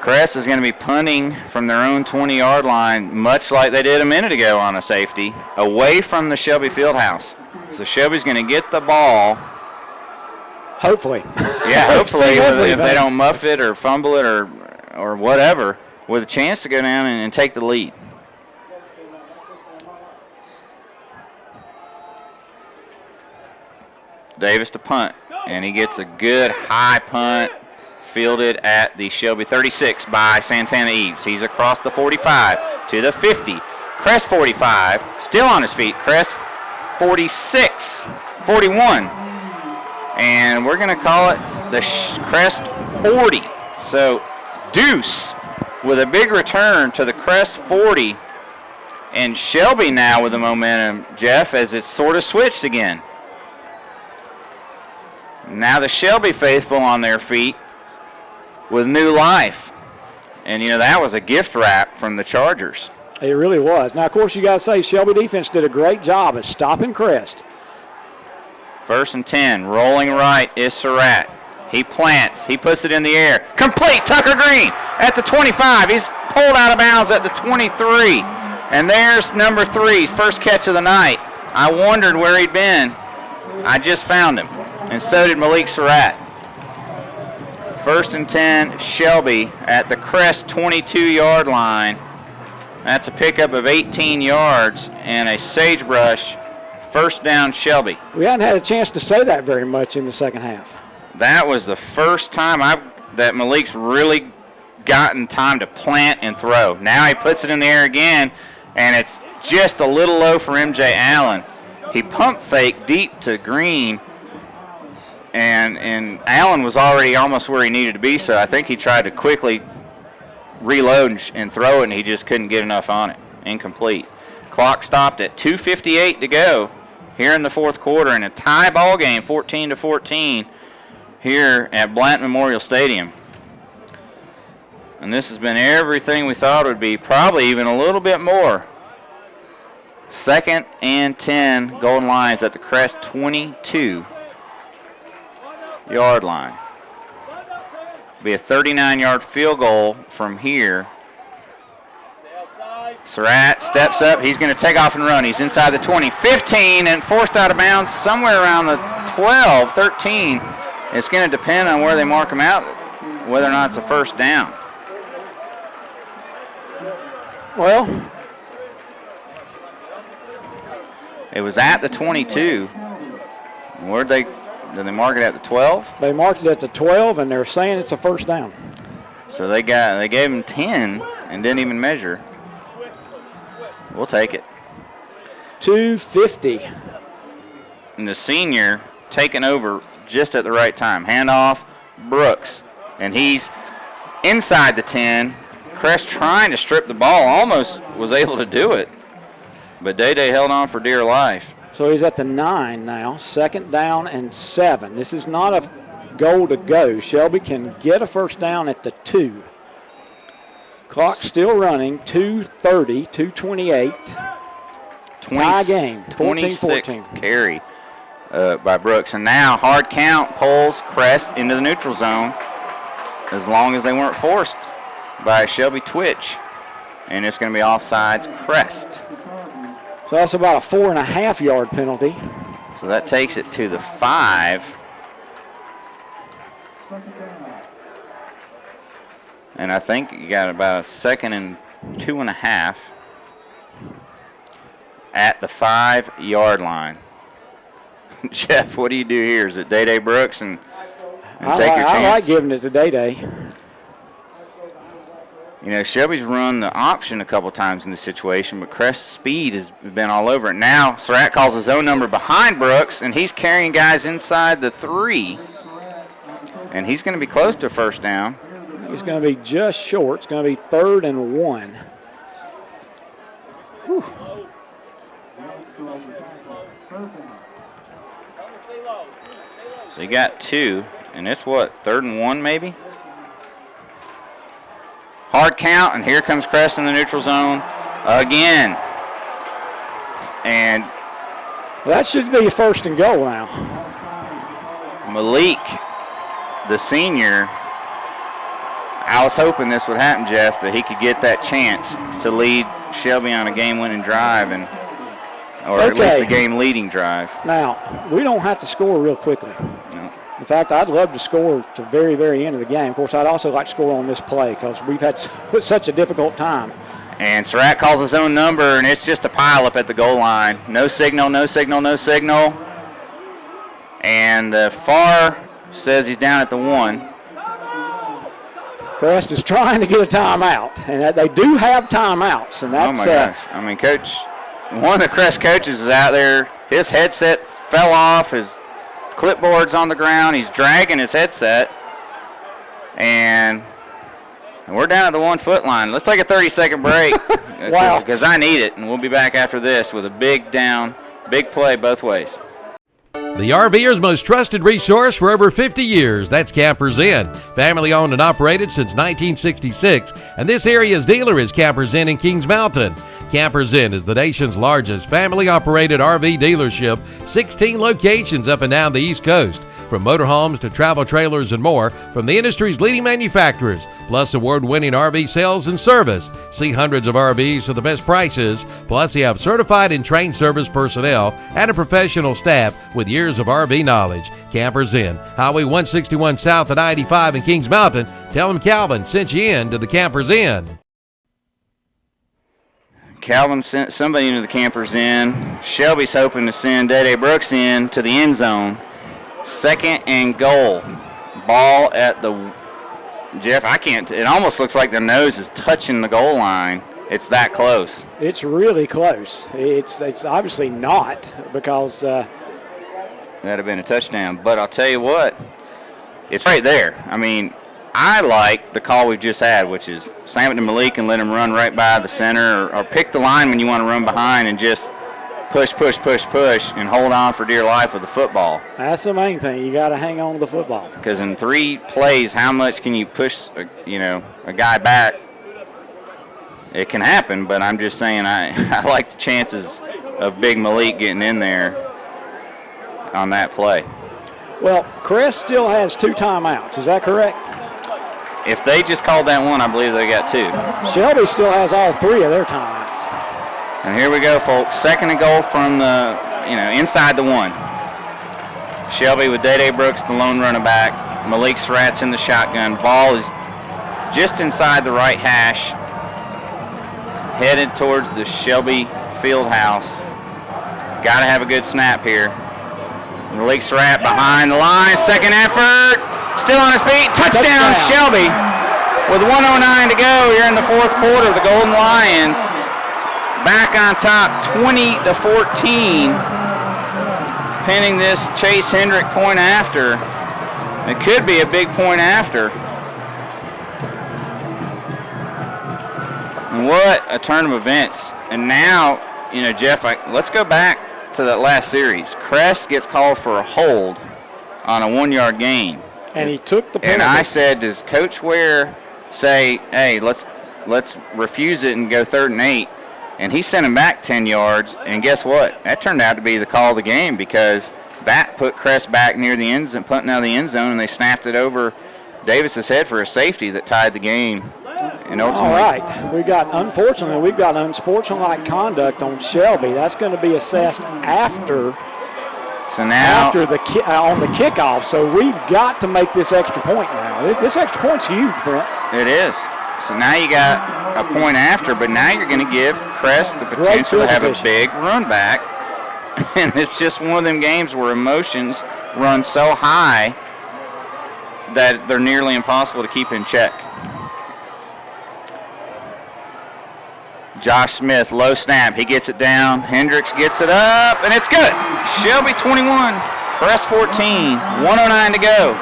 Crest is going to be punting from their own 20-yard line, much like they did a minute ago on a safety, away from the Shelby Fieldhouse. So Shelby's going to get the ball. Hopefully. Yeah, hopefully if they don't muff it or fumble it or whatever, with a chance to go down and take the lead. Davis to punt, and he gets a good high punt fielded at the Shelby 36 by Santana Eves. He's across the 45 to the 50. Crest 45, still on his feet. Crest 46, 41. And we're going to call it the Crest 40. So Deuce with a big return to the Crest 40. And Shelby now with the momentum, Jeff, as it's sort of switched again. Now the Shelby faithful on their feet with new life. And, that was a gift wrap from the Chargers. It really was. Now, of course, you got to say Shelby defense did a great job at stopping Crest. 1st and 10, rolling right is Surratt. He plants. He puts it in the air. Complete, Tucker Green at the 25. He's pulled out of bounds at the 23. And there's number 3's first catch of the night. I wondered where he'd been. I just found him. And so did Malik Surratt. 1st and 10, Shelby at the Crest 22-yard line. That's a pickup of 18 yards and a sagebrush. First down, Shelby. We hadn't had a chance to say that very much in the second half. That was the first time that Malik's really gotten time to plant and throw. Now he puts it in the air again, and it's just a little low for M.J. Allen. He pump faked deep to Green, and Allen was already almost where he needed to be, so I think he tried to quickly reload and throw it, and he just couldn't get enough on it. Incomplete. Clock stopped at 2:58 to go here in the fourth quarter in a tie ball game, 14-14 here at Blanton Memorial Stadium. And this has been everything we thought it would be, probably even a little bit more. 2nd and 10, Golden Lions at the Crest 22-yard line. Be a 39-yard field goal from here. Surratt steps up. He's going to take off and run. He's inside the 20, 15, and forced out of bounds somewhere around the 12, 13. It's going to depend on where they mark him out, whether or not it's a first down. Well, it was at the 22. Did they mark it at the 12? They marked it at the 12, and they're saying it's a first down. So they gave him 10 and didn't even measure. We'll take it. 250. And the senior taking over just at the right time. Handoff, Brooks. And he's inside the 10. Crest trying to strip the ball. Almost was able to do it. But Day-Day held on for dear life. So he's at the 9 now. 2nd down and 7. This is not a goal to go. Shelby can get a first down at the 2. Clock still running, 2:30, 2:28. Tie game, 26th carry by Brooks. And now hard count pulls Crest into the neutral zone as long as they weren't forced by Shelby Twitch. And it's going to be offsides Crest. So that's about a 4.5-yard penalty. So that takes it to the 5. And I think you got about a 2nd and 2.5 at the 5-yard line. Jeff, what do you do here? Is it Day-Day Brooks? And and take your chance. I like giving it to Day-Day. You know, Shelby's run the option a couple times in this situation, but Crest's speed has been all over it. Now, Surratt calls his own number behind Brooks, and he's carrying guys inside the 3. And he's going to be close to first down. He's going to be just short. It's going to be 3rd and 1. Whew. So you got 2, and it's what, 3rd and 1 maybe? Hard count, and here comes Crest in the neutral zone again. And that should be 1st and goal now. Malik, the senior, I was hoping this would happen, Jeff, that he could get that chance to lead Shelby on a game-winning drive, or at least a game-leading drive. Now, we don't have to score real quickly. No. In fact, I'd love to score to the very, very end of the game. Of course, I'd also like to score on this play because we've had such a difficult time. And Surratt calls his own number, and it's just a pile-up at the goal line. No signal, no signal, no signal. And Farr says he's down at the 1. Crest is trying to get a timeout, and they do have timeouts. And that's, oh, my gosh. I mean, Coach, one of the Crest coaches is out there. His headset fell off. His clipboard's on the ground. He's dragging his headset. And we're down at the 1-foot line. Let's take a 30-second break. Wow. Because I need it, and we'll be back after this with a big play both ways. The RVer's most trusted resource for over 50 years. That's Campers Inn. Family owned and operated since 1966. And this area's dealer is Campers Inn in Kings Mountain. Campers Inn is the nation's largest family-operated RV dealership, 16 locations up and down the East Coast. From motorhomes to travel trailers and more, from the industry's leading manufacturers, plus award-winning RV sales and service. See hundreds of RVs for the best prices, plus they have certified and trained service personnel and a professional staff with years of RV knowledge. Campers Inn, Highway 161 South at I-85 in Kings Mountain. Tell them Calvin sent you in to the Campers Inn. Calvin sent somebody into the Campers Inn. Shelby's hoping to send Day-Day Brooks in to the end zone. 2nd and goal. Ball at the, Jeff, I can't, it almost looks like their nose is touching the goal line. It's that close. It's really close. It's obviously not because. That'd have been a touchdown. But I'll tell you what, it's right there. I mean, I like the call we've just had, which is slam it to Malik and let him run right by the center, or pick the line when you want to run behind and just push, and hold on for dear life with the football. That's the main thing. You got to hang on to the football. Because in 3 plays, how much can you push, a guy back? It can happen, but I'm just saying I like the chances of Big Malik getting in there on that play. Well, Crest still has 2 timeouts. Is that correct? If they just called that one, I believe they got 2. Shelby still has all 3 of their timeouts. And here we go, folks. 2nd and goal from the, inside the 1. Shelby with Day-Day Brooks, the lone running back. Malik Surratt's in the shotgun. Ball is just inside the right hash, headed towards the Shelby field house. Got to have a good snap here. Malik Surratt behind the line. 2nd effort. Still on his feet. Touchdown, Shelby. With 1:09 to go here in the 4th quarter, the Golden Lions back on top 20-14, pinning this Chase Hendrick point after. It could be a big point after. And what a turn of events. And now, Jeff, let's go back to that last series. Crest gets called for a hold on a 1-yard gain. And he took the penalty. And I said, does Coach Ware say, hey, let's refuse it and go 3rd and 8? And he sent him back 10 yards, and guess what? That turned out to be the call of the game because that put Crest back near the end zone, punting out of the end zone, and they snapped it over Davis's head for a safety that tied the game. And ultimately, all right. We've got unsportsmanlike conduct on Shelby. That's going to be assessed after on the kickoff. So we've got to make this extra point now. This extra point's huge, Brent. It is. So now you got a point after, but now you're going to give Crest the potential to have a big run back. And it's just one of them games where emotions run so high that they're nearly impossible to keep in check. Josh Smith, low snap. He gets it down. Hendricks gets it up, and it's good. Shelby 21, Crest 14, 109 to go.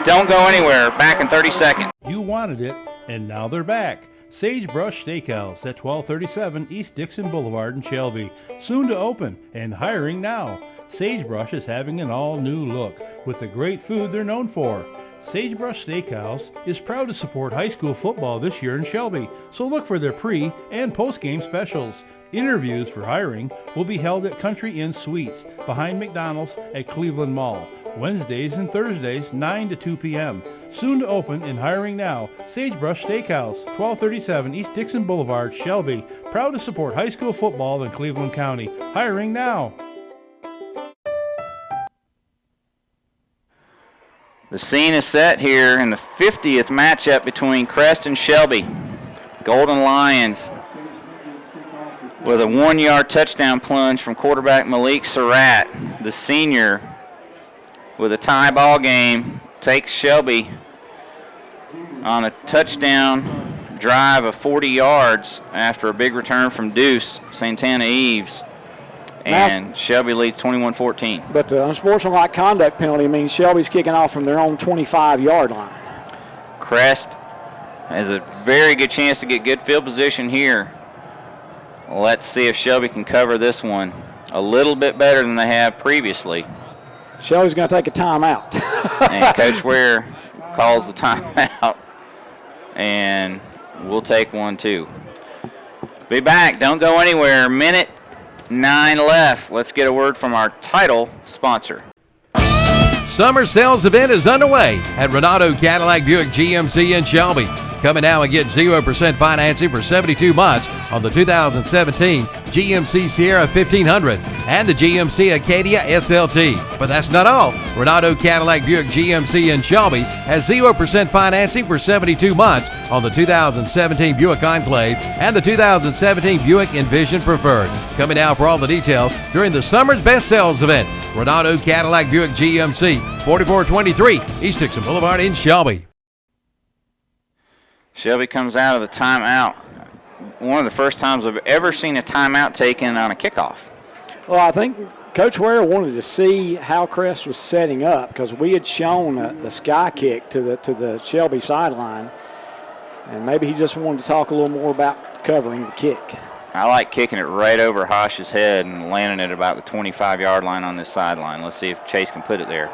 Don't go anywhere. Back in 30 seconds. You wanted it, and now they're back. Sagebrush Steakhouse at 1237 East Dixon Boulevard in Shelby. Soon to open and hiring now. Sagebrush is having an all-new look with the great food they're known for. Sagebrush Steakhouse is proud to support high school football this year in Shelby, so look for their pre- and post-game specials. Interviews for hiring will be held at Country Inn Suites behind McDonald's at Cleveland Mall, Wednesdays and Thursdays 9 to 2 p.m. Soon to open and hiring now. Sagebrush Steakhouse, 1237 East Dixon Boulevard, Shelby. Proud to support high school football in Cleveland County. Hiring now. The scene is set here in the 50th matchup between Crest and Shelby. Golden Lions with a 1-yard touchdown plunge from quarterback Malik Surratt. The senior with a tie ball game takes Shelby on a touchdown drive of 40 yards after a big return from Deuce Santana Eves. And Shelby leads 21-14. But the unsportsmanlike conduct penalty means Shelby's kicking off from their own 25-yard line. Crest has a very good chance to get good field position here. Let's see if Shelby can cover this one a little bit better than they have previously. Shelby's going to take a timeout. And Coach Ware calls the timeout. And we'll take one too. Be back. Don't go anywhere. Minute 9 left. Let's get a word from our title sponsor. Summer sales event is underway at Renato Cadillac Buick GMC in Shelby. Come in now and get 0% financing for 72 months on the 2017 GMC Sierra 1500 and the GMC Acadia SLT. But that's not all. Renato Cadillac Buick GMC in Shelby has 0% financing for 72 months on the 2017 Buick Enclave and the 2017 Buick Envision Preferred. Come in now for all the details during the summer's best sales event. Renato Cadillac Buick GMC, 4423 East Dixon Boulevard in Shelby. Shelby comes out of the timeout. One of the first times I've ever seen a timeout taken on a kickoff. Well, I think Coach Ware wanted to see how Crest was setting up because we had shown the sky kick to the Shelby sideline, and maybe he just wanted to talk a little more about covering the kick. I like kicking it right over Hosh's head and landing it about the 25-yard line on this sideline. Let's see if Chase can put it there.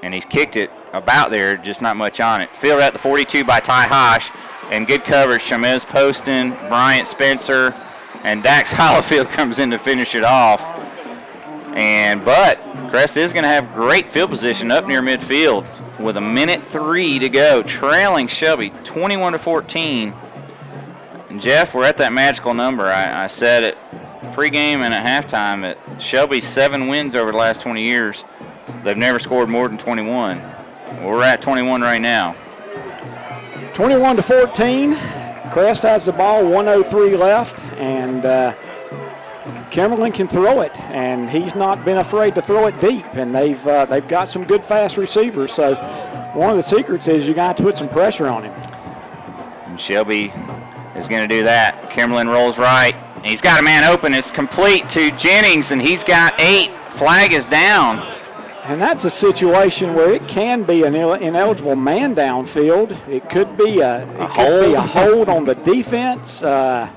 And he's kicked it about there, just not much on it. Fielded at the 42 by Ty Hosh, and good coverage. Shamez Poston, Bryant Spencer, and Dax Hollifield comes in to finish it off. But Crest is going to have great field position up near midfield with a minute 3 to go, trailing Shelby 21-14. And Jeff, we're at that magical number. I said it pregame and at halftime that Shelby's 7 wins over the last 20 years. They've never scored more than 21. We're at 21 right now. 21-14. Crest has the ball, 1:03 left, and Kimberlin can throw it, and he's not been afraid to throw it deep. And they've got some good fast receivers. So one of the secrets is you got to put some pressure on him. And Shelby is going to do that. Kimberlin rolls right. He's got a man open. It's complete to Jennings, and he's got 8. Flag is down. And that's a situation where it can be an ineligible man downfield. It could be a hold on the defense. As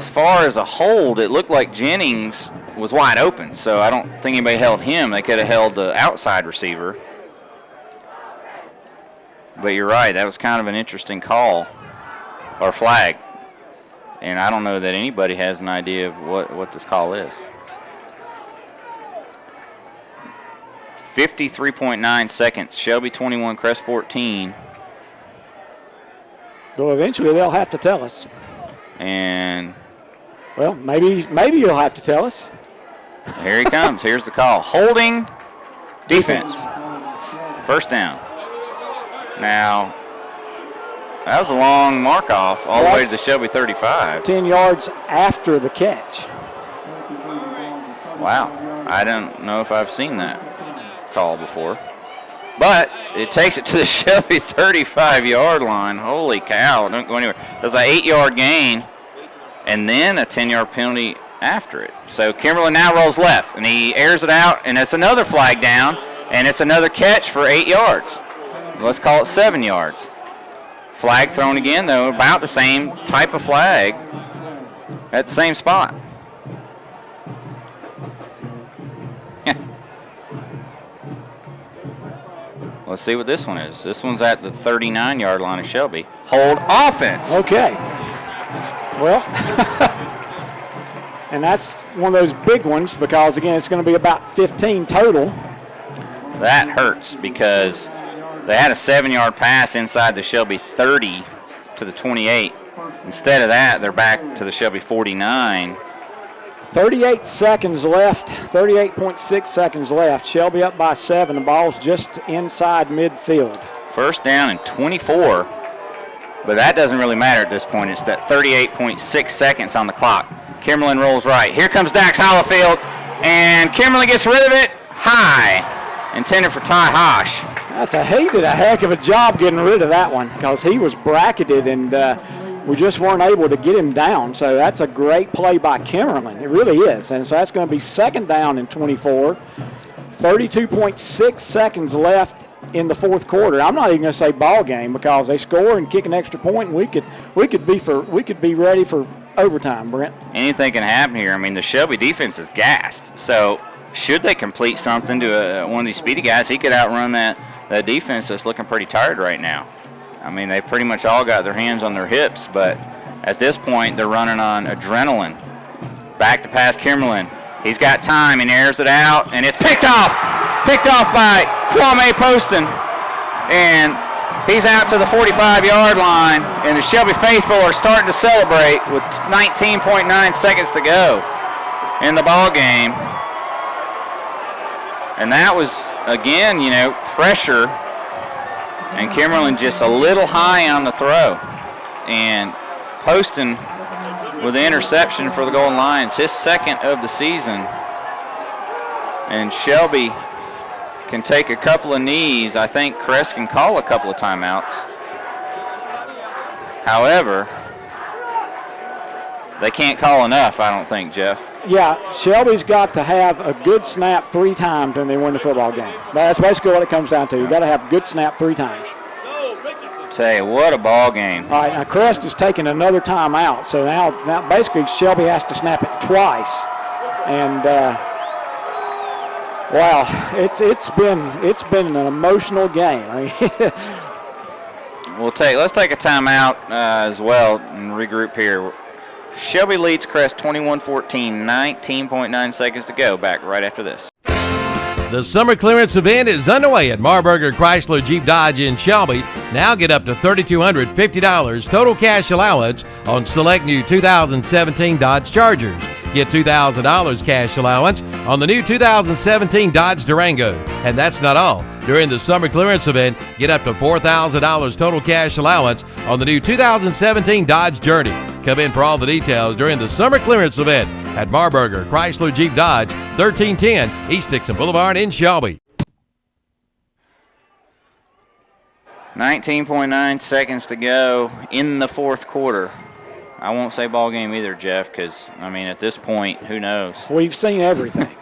far as a hold, it looked like Jennings was wide open, so I don't think anybody held him. They could have held the outside receiver. But you're right, that was kind of an interesting call or flag. And I don't know that anybody has an idea of what this call is. 53.9 seconds. Shelby 21, Crest 14. Well, eventually they'll have to tell us. And well, maybe you'll have to tell us. Here he comes. Here's the call. Holding defense. First down. Now, that was a long mark off all the way to the Shelby 35. 10 yards after the catch. Wow. I don't know if I've seen that call before. But it takes it to the Shelby 35-yard line. Holy cow, don't go anywhere. There's an 8-yard gain and then a 10-yard penalty after it. So Kimberlin now rolls left, and he airs it out, and it's another flag down, and it's another catch for 8 yards. Let's call it 7 yards. Flag thrown again, though, about the same type of flag at the same spot. Let's see what this one is. This one's at the 39-yard line of Shelby. Hold offense. Okay. Well, and that's one of those big ones because, again, it's going to be about 15 total. That hurts because they had a 7-yard pass inside the Shelby 30 to the 28. Instead of that, they're back to the Shelby 49. 38 seconds left, 38.6 seconds left. Shelby up by 7. The ball's just inside midfield. First down and 24, but that doesn't really matter at this point. It's that 38.6 seconds on the clock. Kimberlin rolls right. Here comes Dax Hollifield, and Kimberlin gets rid of it high, intended for Ty Hosh. He did a heck of a job getting rid of that one because he was bracketed and we just weren't able to get him down. So that's a great play by Kimberlin. It really is. And so that's going to be second down and 24. 32.6 seconds left in the fourth quarter. I'm not even going to say ball game because they score and kick an extra point, and we could be ready for overtime, Brent. Anything can happen here. I mean, the Shelby defense is gassed. So should they complete something to one of these speedy guys, he could outrun that defense that's looking pretty tired right now. I mean, they pretty much all got their hands on their hips, but at this point, they're running on adrenaline. Back to pass Kimberlin. He's got time and airs it out, and it's picked off. Picked off by Kwame Poston. And he's out to the 45-yard line, and the Shelby faithful are starting to celebrate with 19.9 seconds to go in the ball game. And that was, again, pressure. And Kimberlin just a little high on the throw. And Poston with the interception for the Golden Lions, his second of the season. And Shelby can take a couple of knees. I think Crest can call a couple of timeouts. However, they can't call enough, I don't think, Jeff. Yeah, Shelby's got to have a good snap 3 times when they win the football game. That's basically what it comes down to. You've got to have a good snap 3 times. Tell you, what a ball game. All right, now Crest is taking another timeout, so now basically Shelby has to snap it twice. And, wow, it's been an emotional game. I mean, let's take a timeout as well and regroup here. Shelby leads Crest 21-14, 19.9 seconds to go. Back right after this. The summer clearance event is underway at Marburger Chrysler Jeep Dodge in Shelby. Now get up to $3,250 total cash allowance on select new 2017 Dodge Chargers. Get $2,000 cash allowance on the new 2017 Dodge Durango. And that's not all. During the summer clearance event, get up to $4,000 total cash allowance on the new 2017 Dodge Journey. Come in for all the details during the summer clearance event at Marburger Chrysler Jeep Dodge, 1310 East Dixon Boulevard in Shelby. 19.9 seconds to go in the fourth quarter. I won't say ball game either, Jeff, because, I mean, at this point, who knows? We've seen everything.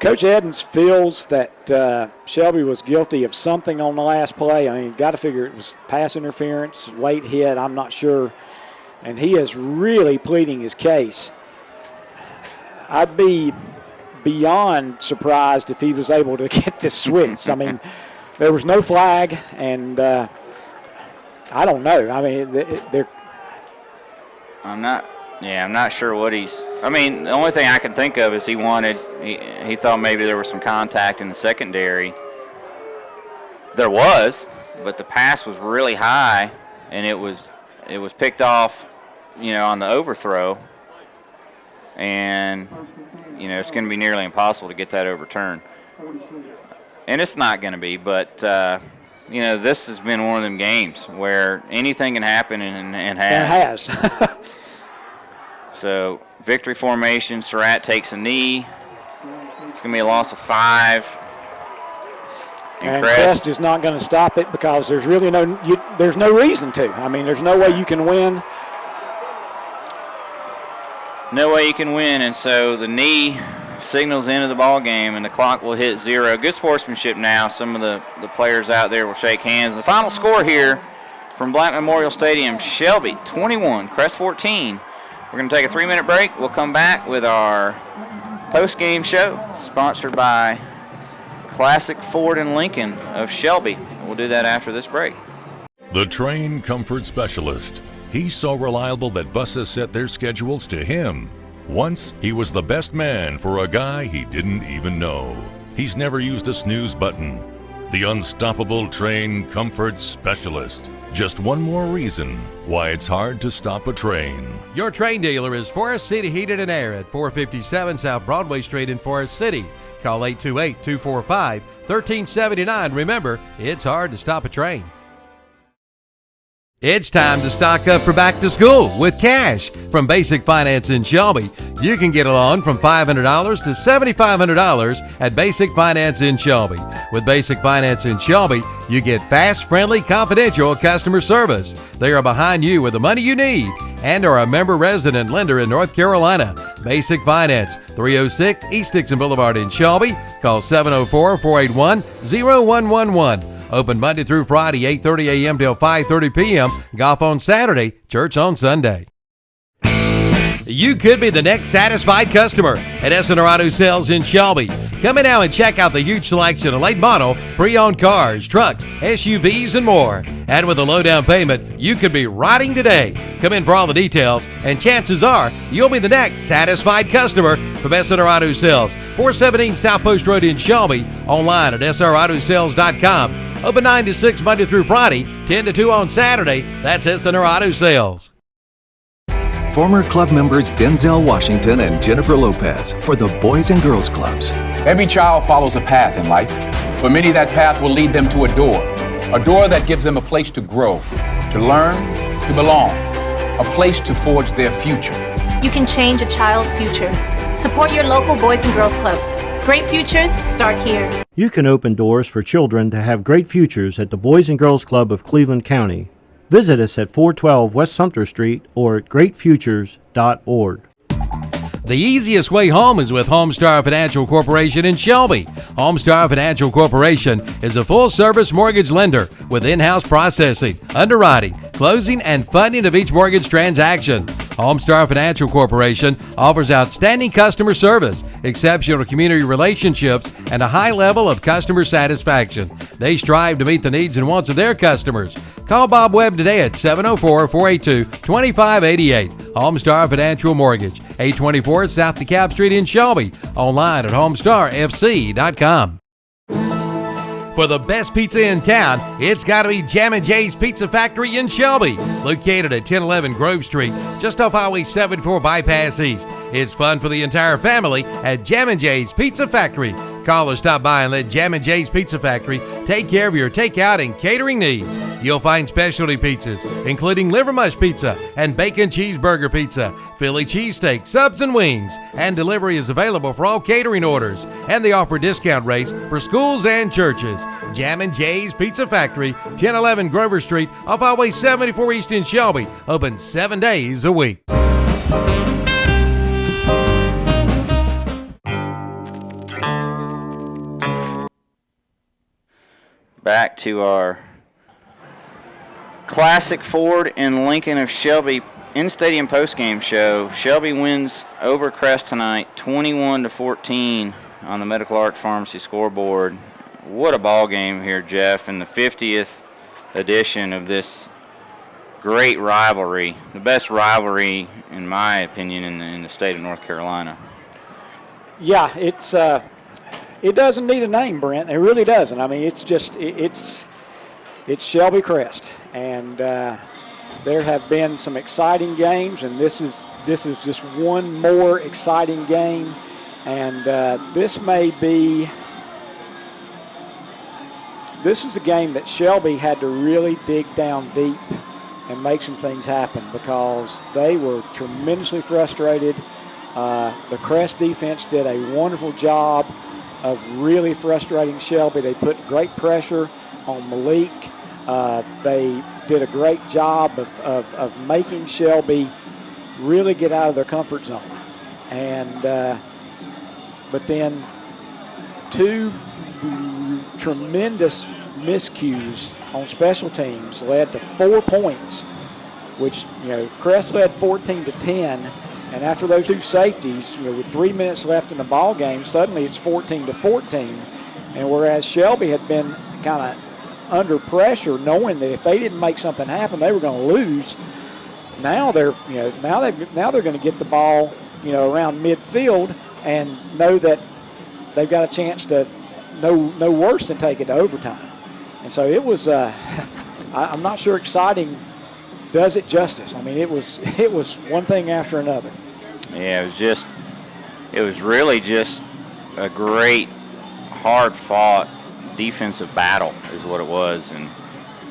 Coach Edens feels that Shelby was guilty of something on the last play. I mean, got to figure it was pass interference, late hit, I'm not sure. And he is really pleading his case. I'd be beyond surprised if he was able to get this switched. I mean, there was no flag, and I don't know. I mean, they're. I'm not sure what he's. I mean, the only thing I can think of is he thought maybe there was some contact in the secondary. There was, but the pass was really high, and it was picked off, on the overthrow. And, it's going to be nearly impossible to get that overturned. And it's not going to be, but, this has been one of them games where anything can happen and has. It has. So, victory formation, Surratt takes a knee. It's going to be a loss of 5. And Crest is not going to stop it because there's really there's no reason to. I mean, there's no way you can win. No way you can win, and so the knee signals the end of the ball game, and the clock will hit 0. Good sportsmanship now. Some of the players out there will shake hands. The final score here from Black Memorial Stadium, Shelby 21, Crest 14. We're going to take a 3-minute break. We'll come back with our post-game show, sponsored by Classic Ford and Lincoln of Shelby. We'll do that after this break. The Train Comfort Specialist. He's so reliable that buses set their schedules to him. Once, he was the best man for a guy he didn't even know. He's never used a snooze button. The unstoppable Train Comfort Specialist. Just one more reason why it's hard to stop a train. Your train dealer is Forest City Heated and Air at 457 South Broadway Street in Forest City. Call 828-245-1379. Remember, it's hard to stop a train. It's time to stock up for back to school with cash from Basic Finance in Shelby. You can get a loan from $500 to $7,500 at Basic Finance in Shelby. With Basic Finance in Shelby, you get fast, friendly, confidential customer service. They are behind you with the money you need and are a member resident lender in North Carolina. Basic Finance, 306 East Dixon Boulevard in Shelby. Call 704-481-0111. Open Monday through Friday, 8:30 a.m. till 5:30 p.m. Golf on Saturday, church on Sunday. You could be the next satisfied customer at S&R Auto Sales in Shelby. Come in now and check out the huge selection of late model, pre-owned cars, trucks, SUVs, and more. And with a low down payment, you could be riding today. Come in for all the details, and chances are you'll be the next satisfied customer from S&R Auto Sales, 417 South Post Road in Shelby. Online at srautosales.com. Open 9 to 6 Monday through Friday, 10 to 2 on Saturday. That's S&R Auto Sales. Former club members Denzel Washington and Jennifer Lopez for the Boys and Girls Clubs. Every child follows a path in life. For many, that path will lead them to a door that gives them a place to grow, to learn, to belong, a place to forge their future. You can change a child's future. Support your local Boys and Girls Clubs. Great futures start here. You can open doors for children to have great futures at the Boys and Girls Club of Cleveland County. Visit us at 412 West Sumter Street or at greatfutures.org. The easiest way home is with Homestar Financial Corporation in Shelby. Homestar Financial Corporation is a full-service mortgage lender with in-house processing, underwriting, closing, and funding of each mortgage transaction. Homestar Financial Corporation offers outstanding customer service, exceptional community relationships, and a high level of customer satisfaction. They strive to meet the needs and wants of their customers. Call Bob Webb today at 704-482-2588. Homestar Financial Mortgage, 824 South DeKalb Street in Shelby. Online at homestarfc.com. For the best pizza in town, it's got to be Jammin' Jay's Pizza Factory in Shelby, located at 1011 Grove Street, just off Highway 74 Bypass East. It's fun for the entire family at Jammin' Jay's Pizza Factory. Call or stop by and let Jammin' Jay's Pizza Factory take care of your takeout and catering needs. You'll find specialty pizzas, including liver mush pizza and bacon cheeseburger pizza, Philly cheesesteak, subs and wings, and delivery is available for all catering orders. And they offer discount rates for schools and churches. Jammin' Jay's Pizza Factory, 1011 Grover Street, off Highway 74 East in Shelby, open 7 days a week. Back to our Classic Ford and Lincoln of Shelby in-stadium postgame show. Shelby wins over Crest tonight, 21-14 on the Medical Arts Pharmacy scoreboard. What a ball game here, Jeff, in the 50th edition of this great rivalry, the best rivalry, in my opinion, in the state of North Carolina. Yeah, it doesn't need a name, Brent. It really doesn't. I mean, it's Shelby Crest, and there have been some exciting games, and this is just one more exciting game, and this is a game that Shelby had to really dig down deep and make some things happen because they were tremendously frustrated. The Crest defense did a wonderful job of really frustrating Shelby. They put great pressure on Malik. They did a great job of making Shelby really get out of their comfort zone. And but then two tremendous miscues on special teams led to 4 points, which, Crest led 14-10. And after those two safeties, with 3 minutes left in the ball game, suddenly it's 14-14. And whereas Shelby had been kind of under pressure, knowing that if they didn't make something happen, they were going to lose. Now they're going to get the ball, around midfield and know that they've got a chance to no worse than take it to overtime. And so it was. I'm not sure exciting does it justice. I mean, it was one thing after another. Yeah, it was really just a great, hard-fought defensive battle is what it was,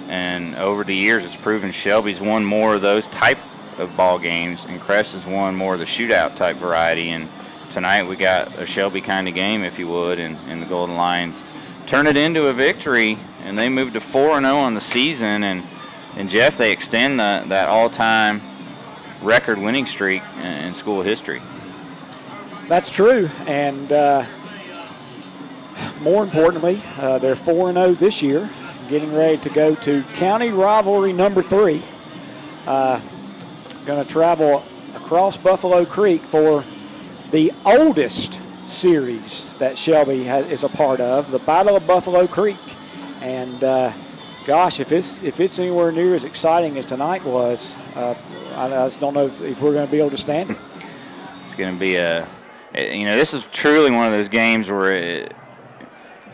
and over the years it's proven Shelby's won more of those type of ball games, and Crest has won more of the shootout type variety. And tonight we got a Shelby kind of game, if you would, and the Golden Lions turn it into a victory, and they moved to 4-0 on the season, and Jeff, they extend that all-time record winning streak in school history. That's true, and more importantly, they're 4-0 this year, getting ready to go to county rivalry number 3. Going to travel across Buffalo Creek for the oldest series that Shelby is a part of, the Battle of Buffalo Creek. And gosh, if it's anywhere near as exciting as tonight was, I just don't know if we're going to be able to stand it. It's going to be this is truly one of those games where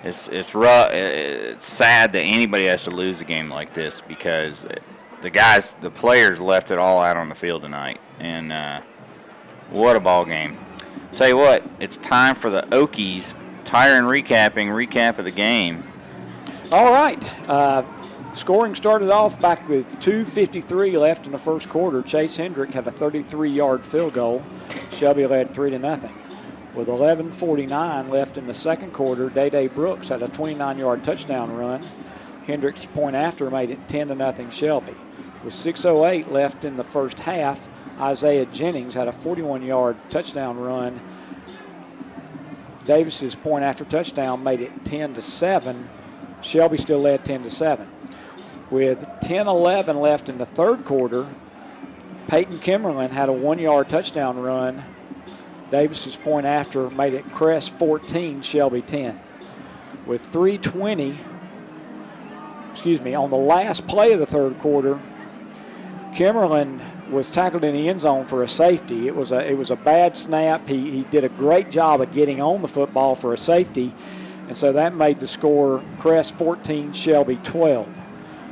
it's rough. It's sad that anybody has to lose a game like this, because the players left it all out on the field tonight, and what a ball game. Tell you what, it's time for the Okies tire and recap of the game. All right. Scoring started off back with 2:53 left in the first quarter. Chase Hendrick had a 33-yard field goal. Shelby led 3-0. With 11:49 left in the second quarter, Day Brooks had a 29-yard touchdown run. Hendrick's point after made it 10-0 Shelby. With 6:08 left in the first half, Isaiah Jennings had a 41-yard touchdown run. Davis's point after touchdown made it 10-7. Shelby still led 10-7. With 10:11 left in the third quarter, Peyton Kimmerlin had a 1-yard touchdown run. Davis's point after made it Crest 14, Shelby 10. With 3:20, on the last play of the third quarter, Kimmerlin was tackled in the end zone for a safety. It was a bad snap. He did a great job of getting on the football for a safety, and so that made the score Crest 14, Shelby 12.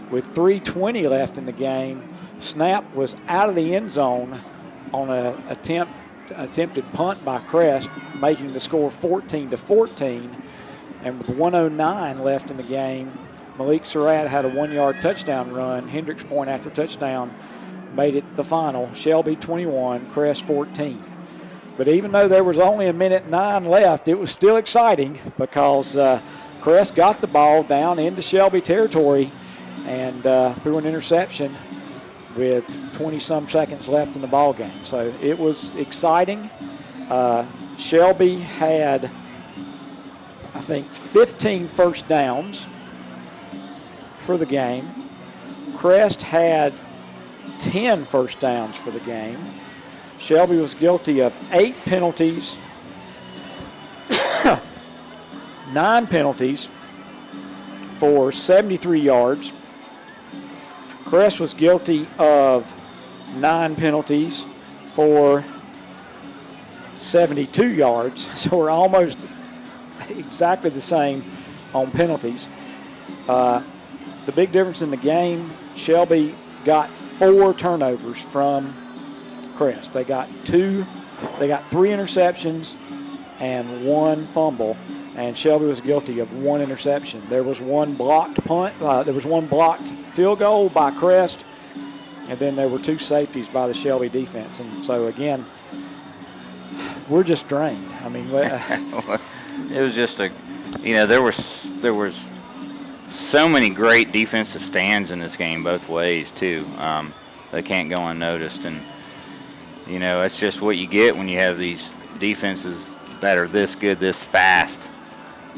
With 3:20 left in the game, snap was out of the end zone on an attempted punt by Crest, making the score 14-14. And with 1:09 left in the game, Malik Surratt had a 1-yard touchdown run. Hendrick's point after touchdown made it the final. Shelby 21, Crest 14. But even though there was only 1:09 left, it was still exciting because Crest got the ball down into Shelby territory and threw an interception with 20-some seconds left in the ball game. So it was exciting. Shelby had, I think, 15 first downs for the game. Crest had 10 first downs for the game. Shelby was guilty of 8 penalties, 9 penalties for 73 yards. Crest was guilty of 9 penalties for 72 yards. So we're almost exactly the same on penalties. The big difference in the game, Shelby got 4 turnovers from Crest. They got 3 interceptions and 1 fumble, and Shelby was guilty of 1 interception. There was 1 blocked punt. There was 1 blocked field goal by Crest, and then there were 2 safeties by the Shelby defense. And so again, we're just drained. I mean, It was just there was so many great defensive stands in this game both ways too. They can't go unnoticed, and it's just what you get when you have these defenses that are this good, this fast,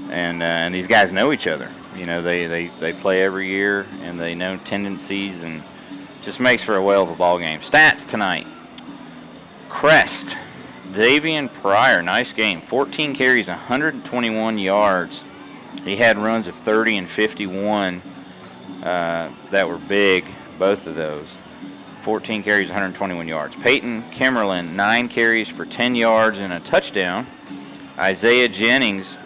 and these guys know each other. They play every year, and they know tendencies, and just makes for a whale of a ball game. Stats tonight: Crest, Davian Pryor, nice game. 14 carries, 121 yards. He had runs of 30 and 51 that were big, both of those. 14 carries, 121 yards. Peyton Kimmerlin, 9 carries for 10 yards and a touchdown. Isaiah Jennings,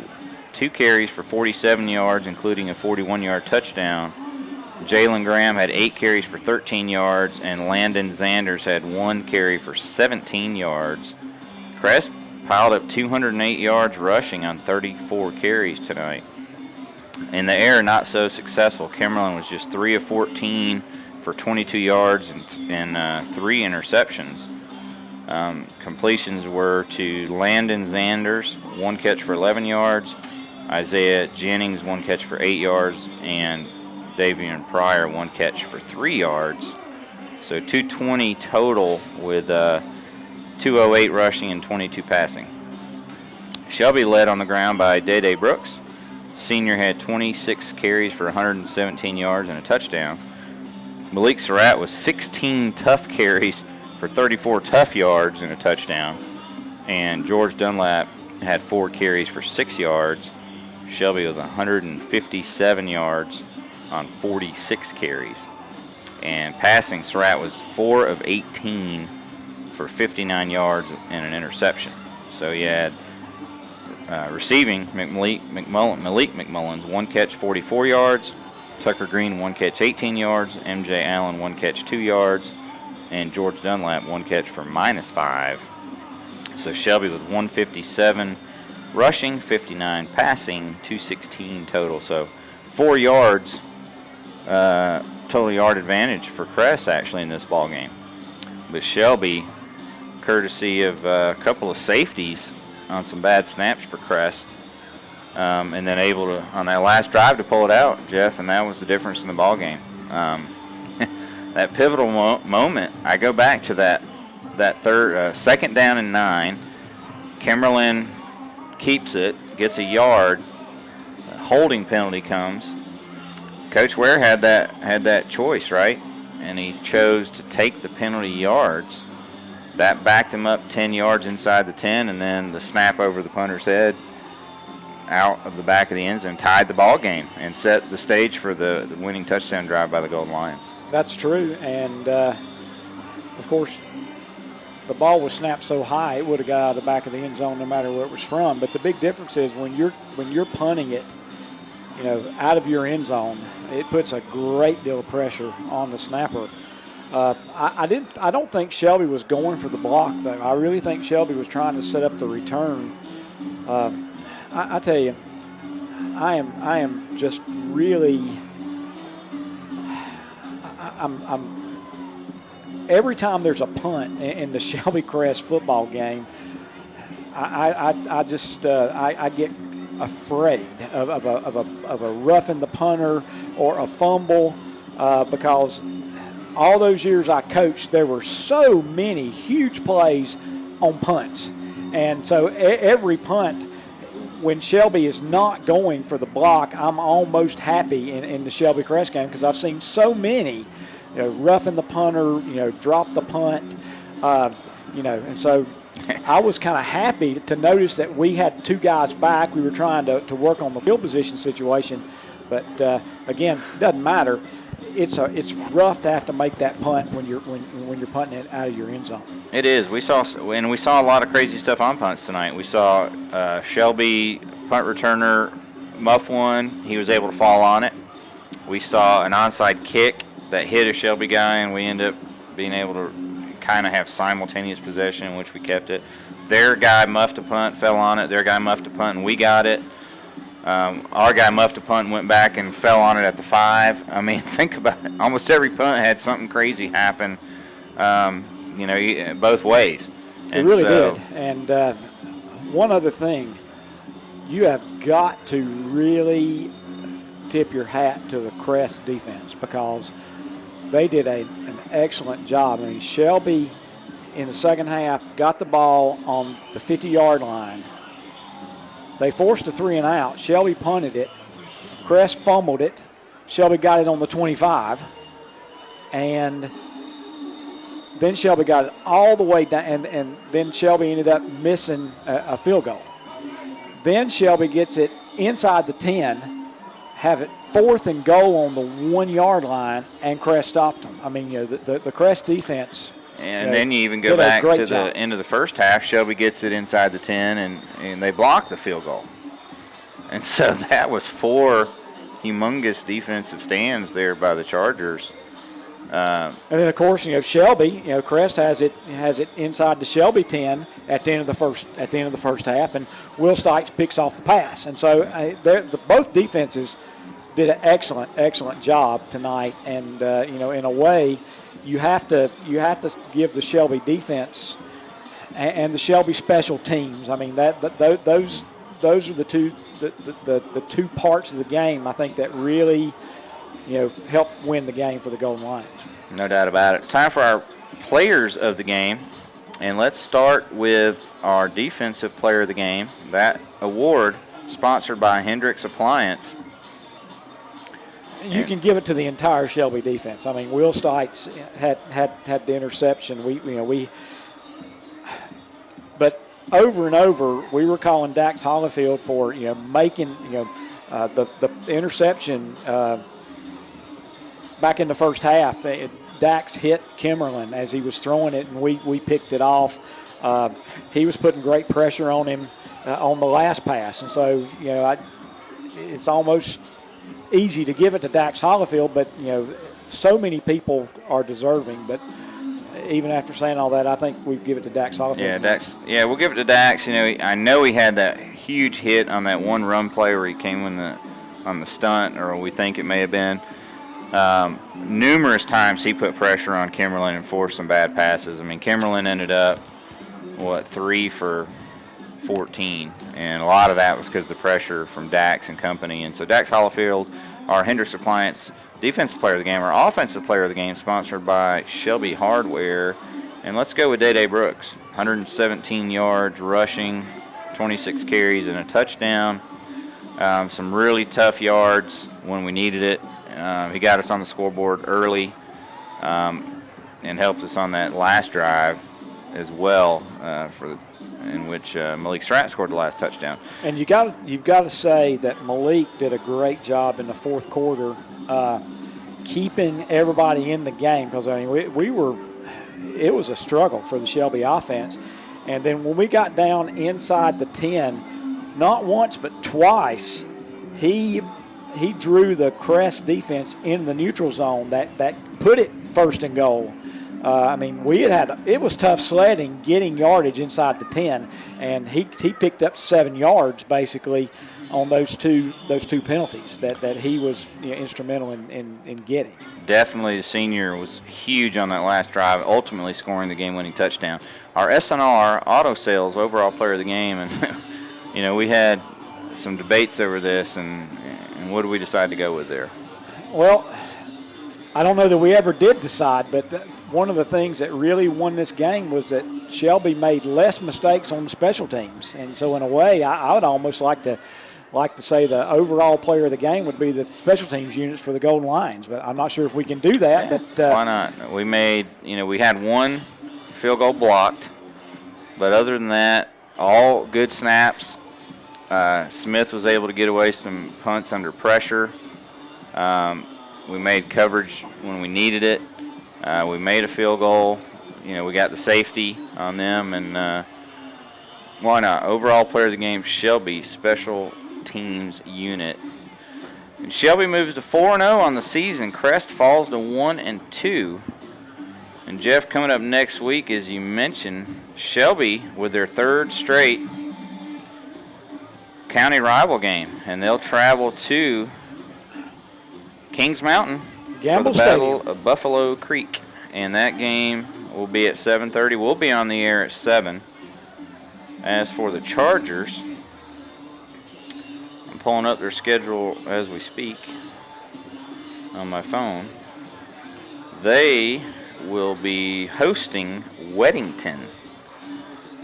2 carries for 47 yards, including a 41-yard touchdown. Jalen Graham had 8 carries for 13 yards, and Landon Zanders had 1 carry for 17 yards. Crest piled up 208 yards rushing on 34 carries tonight. In the air, not so successful. Kimmerlin was just 3 of 14 for 22 yards and 3 interceptions. Completions were to Landon Zanders, 1 catch for 11 yards. Isaiah Jennings, 1 catch for 8 yards. And Davian Pryor, 1 catch for 3 yards. So 220 total with 208 rushing and 22 passing. Shelby led on the ground by Day Brooks. Senior had 26 carries for 117 yards and a touchdown. Malik Surratt was 16 tough carries for 34 tough yards and a touchdown. And George Dunlap had 4 carries for 6 yards. Shelby with 157 yards on 46 carries. And passing, Surratt was 4 of 18 for 59 yards and an interception. So he had receiving, Malik McMullins, 1 catch, 44 yards. Tucker Green, 1 catch, 18 yards. MJ Allen, 1 catch, 2 yards. And George Dunlap, 1 catch for -5. So Shelby with 157 rushing, 59 passing, 216 total. So 4 yards total yard advantage for Crest actually in this ball game. But Shelby, courtesy of a couple of safeties on some bad snaps for Crest, and then able to, on that last drive, to pull it out, Jeff, and that was the difference in the ball game. That pivotal moment, I go back to that third, 2nd down and 9. Kimmerlin keeps it, gets a yard. A holding penalty comes. Coach Ware had that choice, right? And he chose to take the penalty yards. That backed him up 10 yards inside the 10, and then the snap over the punter's head out of the back of the end zone tied the ball game and set the stage for the winning touchdown drive by the Golden Lions. That's true, and of course, the ball was snapped so high it would have got out of the back of the end zone no matter where it was from. But the big difference is when you're punting it, out of your end zone, it puts a great deal of pressure on the snapper. I don't think Shelby was going for the block, though. I really think Shelby was trying to set up the return. I tell you, I am just really. I'm every time there's a punt in the Shelby Crest football game, I get afraid of a roughing the punter or a fumble because all those years I coached, there were so many huge plays on punts. And so every punt, when Shelby is not going for the block, I'm almost happy in the Shelby Crest game because I've seen so many, roughing the punter, drop the punt, and so I was kind of happy to notice that we had 2 guys back. We were trying to work on the field position situation, but again, it doesn't matter. It's rough to have to make that punt when you're punting it out of your end zone. It is. We saw a lot of crazy stuff on punts tonight. We saw Shelby punt returner muff one. He was able to fall on it. We saw an onside kick that hit a Shelby guy, and we ended up being able to kind of have simultaneous possession in which we kept it. Their guy muffed a punt, fell on it. Their guy muffed a punt, and we got it. Our guy muffed a punt and went back and fell on it at the 5. I mean, think about it. Almost every punt had something crazy happen, both ways. It really did. And one other thing, you have got to really tip your hat to the Crest defense because they did an excellent job. I mean, Shelby in the second half got the ball on the 50-yard line. They forced a 3-and-out. Shelby punted it. Crest fumbled it. Shelby got it on the 25. And then Shelby got it all the way down, and then Shelby ended up missing a field goal. Then Shelby gets it inside the 10, have it 4th and goal on the 1-yard line, and Crest stopped them. I mean, the Crest defense. And then you even go back to the end of the first half. Shelby gets it inside the 10, and they block the field goal. And so that was 4 humongous defensive stands there by the Chargers. And then, of course, Shelby, Crest has it inside the Shelby 10 at the end of the first half, and Will Stites picks off the pass. And so both defenses did an excellent job tonight. And in a way, you have to give the Shelby defense and the Shelby special teams. I mean those are the two parts of the game I think that really help win the game for the Golden Lions. No doubt about it. It's time for our players of the game, and let's start with our defensive player of the game. That award sponsored by Hendricks Appliance. You can give it to the entire Shelby defense. I mean, Will Stites had the interception. But over and over, we were calling Dax Hollifield for making the interception back in the first half. Dax hit Kimmerlin as he was throwing it, and we picked it off. He was putting great pressure on him on the last pass, and so it's almost easy to give it to Dax Hollifield, but so many people are deserving. But even after saying all that, I think we give it to Dax Hollifield. Yeah, Dax. Yeah, we'll give it to Dax. I know he had that huge hit on that one run play where he came on the stunt, or we think it may have been. Numerous times he put pressure on Kimmerlin and forced some bad passes. I mean, Kimmerlin ended up 3 for 14, and a lot of that was because of the pressure from Dax and company. And so Dax Hollifield, our Hendricks Appliance defensive player of the game, our offensive player of the game, sponsored by Shelby Hardware. And let's go with Day Brooks. 117 yards rushing, 26 carries and a touchdown. Some really tough yards when we needed it. He got us on the scoreboard early and helped us on that last drive as well, in which Malik Stratton scored the last touchdown. And you've got to say that Malik did a great job in the fourth quarter, keeping everybody in the game, because it was a struggle for the Shelby offense. And then when we got down inside the 10, not once but twice, he drew the Crest defense in the neutral zone that put it 1st and goal. It was tough sledding getting yardage inside the 10, and he picked up 7 yards basically on those two penalties that he was instrumental in getting. Definitely the senior was huge on that last drive, ultimately scoring the game-winning touchdown. Our SNR Auto Sales overall player of the game, and we had some debates over this, and what did we decide to go with there? Well, I don't know that we ever did decide, but one of the things that really won this game was that Shelby made less mistakes on the special teams. And so in a way, I would almost like to say the overall player of the game would be the special teams units for the Golden Lions, but I'm not sure if we can do that. Yeah, but why not? We made, we had one field goal blocked, but other than that, all good snaps. Smith was able to get away some punts under pressure. We made coverage when we needed it. We made a field goal. We got the safety on them, and why not? Overall player of the game, Shelby, special teams unit. And Shelby moves to 4-0 on the season. Crest falls to 1-2. And Jeff, coming up next week, as you mentioned, Shelby with their 3rd straight county rival game, and they'll travel to Kings Mountain Gamble for the Battle Stadium of Buffalo Creek, and that game will be at 7:30. We'll be on the air at 7. As for the Chargers, pulling up their schedule as we speak on my phone. They will be hosting Weddington.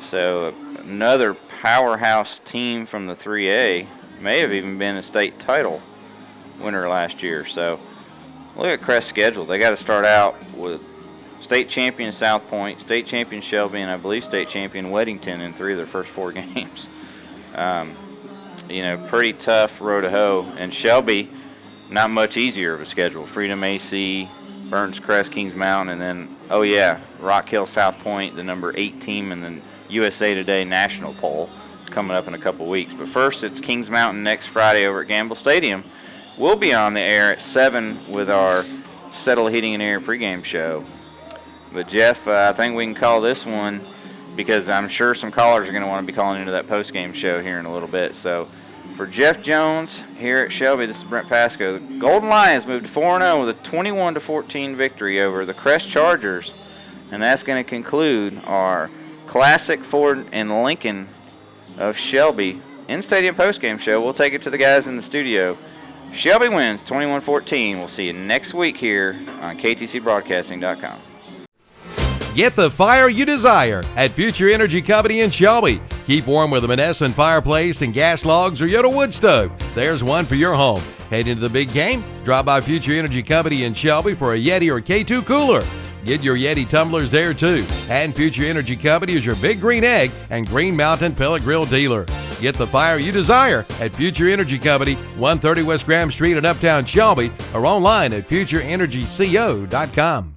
So another powerhouse team from the 3A, may have even been a state title winner last year. So look at Crest's schedule. They got to start out with state champion South Point, state champion Shelby, and I believe state champion Weddington in 3 of their first 4 games. Pretty tough road to hoe. And Shelby, not much easier of a schedule. Freedom AC, Burns Crest, Kings Mountain, and then, Rock Hill South Point, the number 8 team in the USA Today National Poll, coming up in a couple weeks. But first, it's Kings Mountain next Friday over at Gamble Stadium. We'll be on the air at 7 with our Settle Heating and Air pregame show. But, Jeff, I think we can call this one, because I'm sure some callers are going to want to be calling into that postgame show here in a little bit. So, for Jeff Jones here at Shelby, this is Brent Pasco. The Golden Lions moved to 4-0 with a 21-14 victory over the Crest Chargers, and that's going to conclude our Classic Ford and Lincoln of Shelby in-stadium postgame show. We'll take it to the guys in the studio. Shelby wins 21-14. We'll see you next week here on KTCBroadcasting.com. Get the fire you desire at Future Energy Company in Shelby. Keep warm with a Menneson fireplace and gas logs or Yoda wood stove. There's one for your home. Head into the big game? Drop by Future Energy Company in Shelby for a Yeti or K2 cooler. Get your Yeti tumblers there too. And Future Energy Company is your Big Green Egg and Green Mountain Pellet Grill dealer. Get the fire you desire at Future Energy Company, 130 West Graham Street in Uptown Shelby, or online at futureenergyco.com.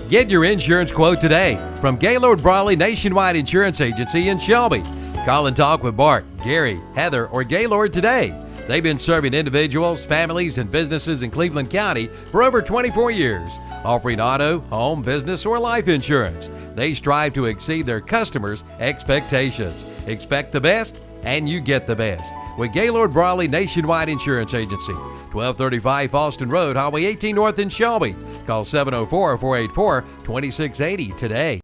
Get your insurance quote today from Gaylord Brawley Nationwide Insurance Agency in Shelby. Call and talk with Bart, Gary, Heather, or Gaylord today. They've been serving individuals, families, and businesses in Cleveland County for over 24 years, offering auto, home, business, or life insurance. They strive to exceed their customers' expectations. Expect the best, and you get the best with Gaylord Brawley Nationwide Insurance Agency, 1235 Falston Road, Highway 18 North in Shelby. Call 704-484-2680 today.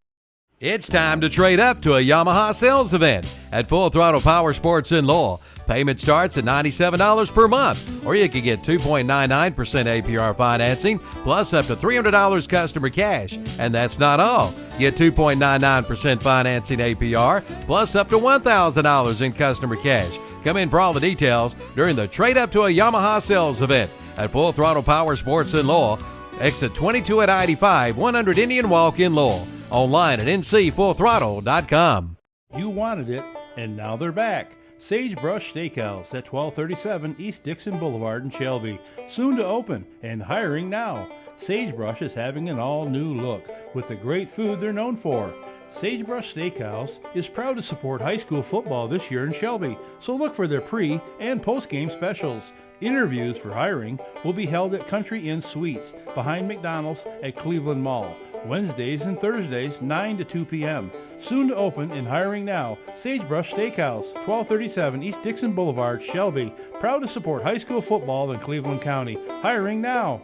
It's time to trade up to a Yamaha sales event at Full Throttle Power Sports in Lowell. Payment starts at $97 per month, or you can get 2.99% APR financing plus up to $300 customer cash. And that's not all. Get 2.99% financing APR plus up to $1,000 in customer cash. Come in for all the details during the Trade Up to a Yamaha sales event at Full Throttle Power Sports in Lowell. Exit 22 at I-85, 100 Indian Walk in Lowell. Online at ncfullthrottle.com. You wanted it, and now they're back. Sagebrush Steakhouse at 1237 East Dixon Boulevard in Shelby. Soon to open and hiring now. Sagebrush is having an all-new look with the great food they're known for. Sagebrush Steakhouse is proud to support high school football this year in Shelby, so look for their pre- and post-game specials. Interviews for hiring will be held at Country Inn Suites behind McDonald's at Cleveland Mall, Wednesdays and Thursdays 9 to 2 p.m. Soon to open and hiring now. Sagebrush Steakhouse, 1237 East Dixon Boulevard, Shelby. Proud to support high school football in Cleveland County. Hiring now.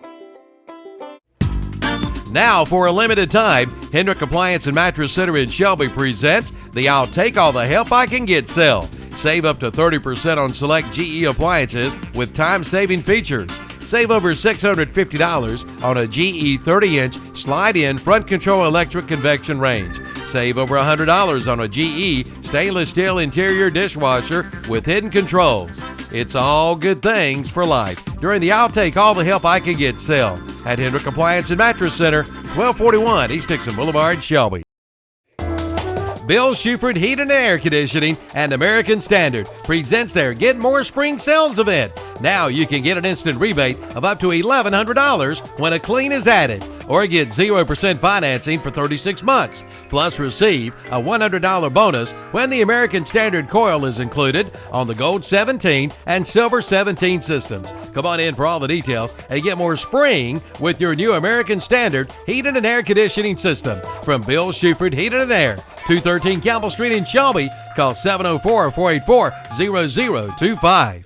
Now, for a limited time, Hendrick Appliance and Mattress Center in Shelby presents the I'll Take All the Help I Can Get sale. Save up to 30% on select GE appliances with time-saving features. Save over $650 on a GE 30-inch slide-in front control electric convection range. Save over $100 on a GE stainless steel interior dishwasher with hidden controls. It's all good things for life during the I'll Take All the Help I Can Get sale at Hendrick Appliance and Mattress Center, 1241 East Dixon Boulevard, Shelby. Bill Shuford Heat and Air Conditioning and American Standard presents their Get More Spring Sales event. Now you can get an instant rebate of up to $1,100 when a clean is added, or get 0% financing for 36 months, plus receive a $100 bonus when the American Standard coil is included on the Gold 17 and Silver 17 systems. Come on in for all the details and get more spring with your new American Standard Heating and Air Conditioning system from Bill Shuford Heating and Air, 213 Campbell Street in Shelby. Call 704-484-0025.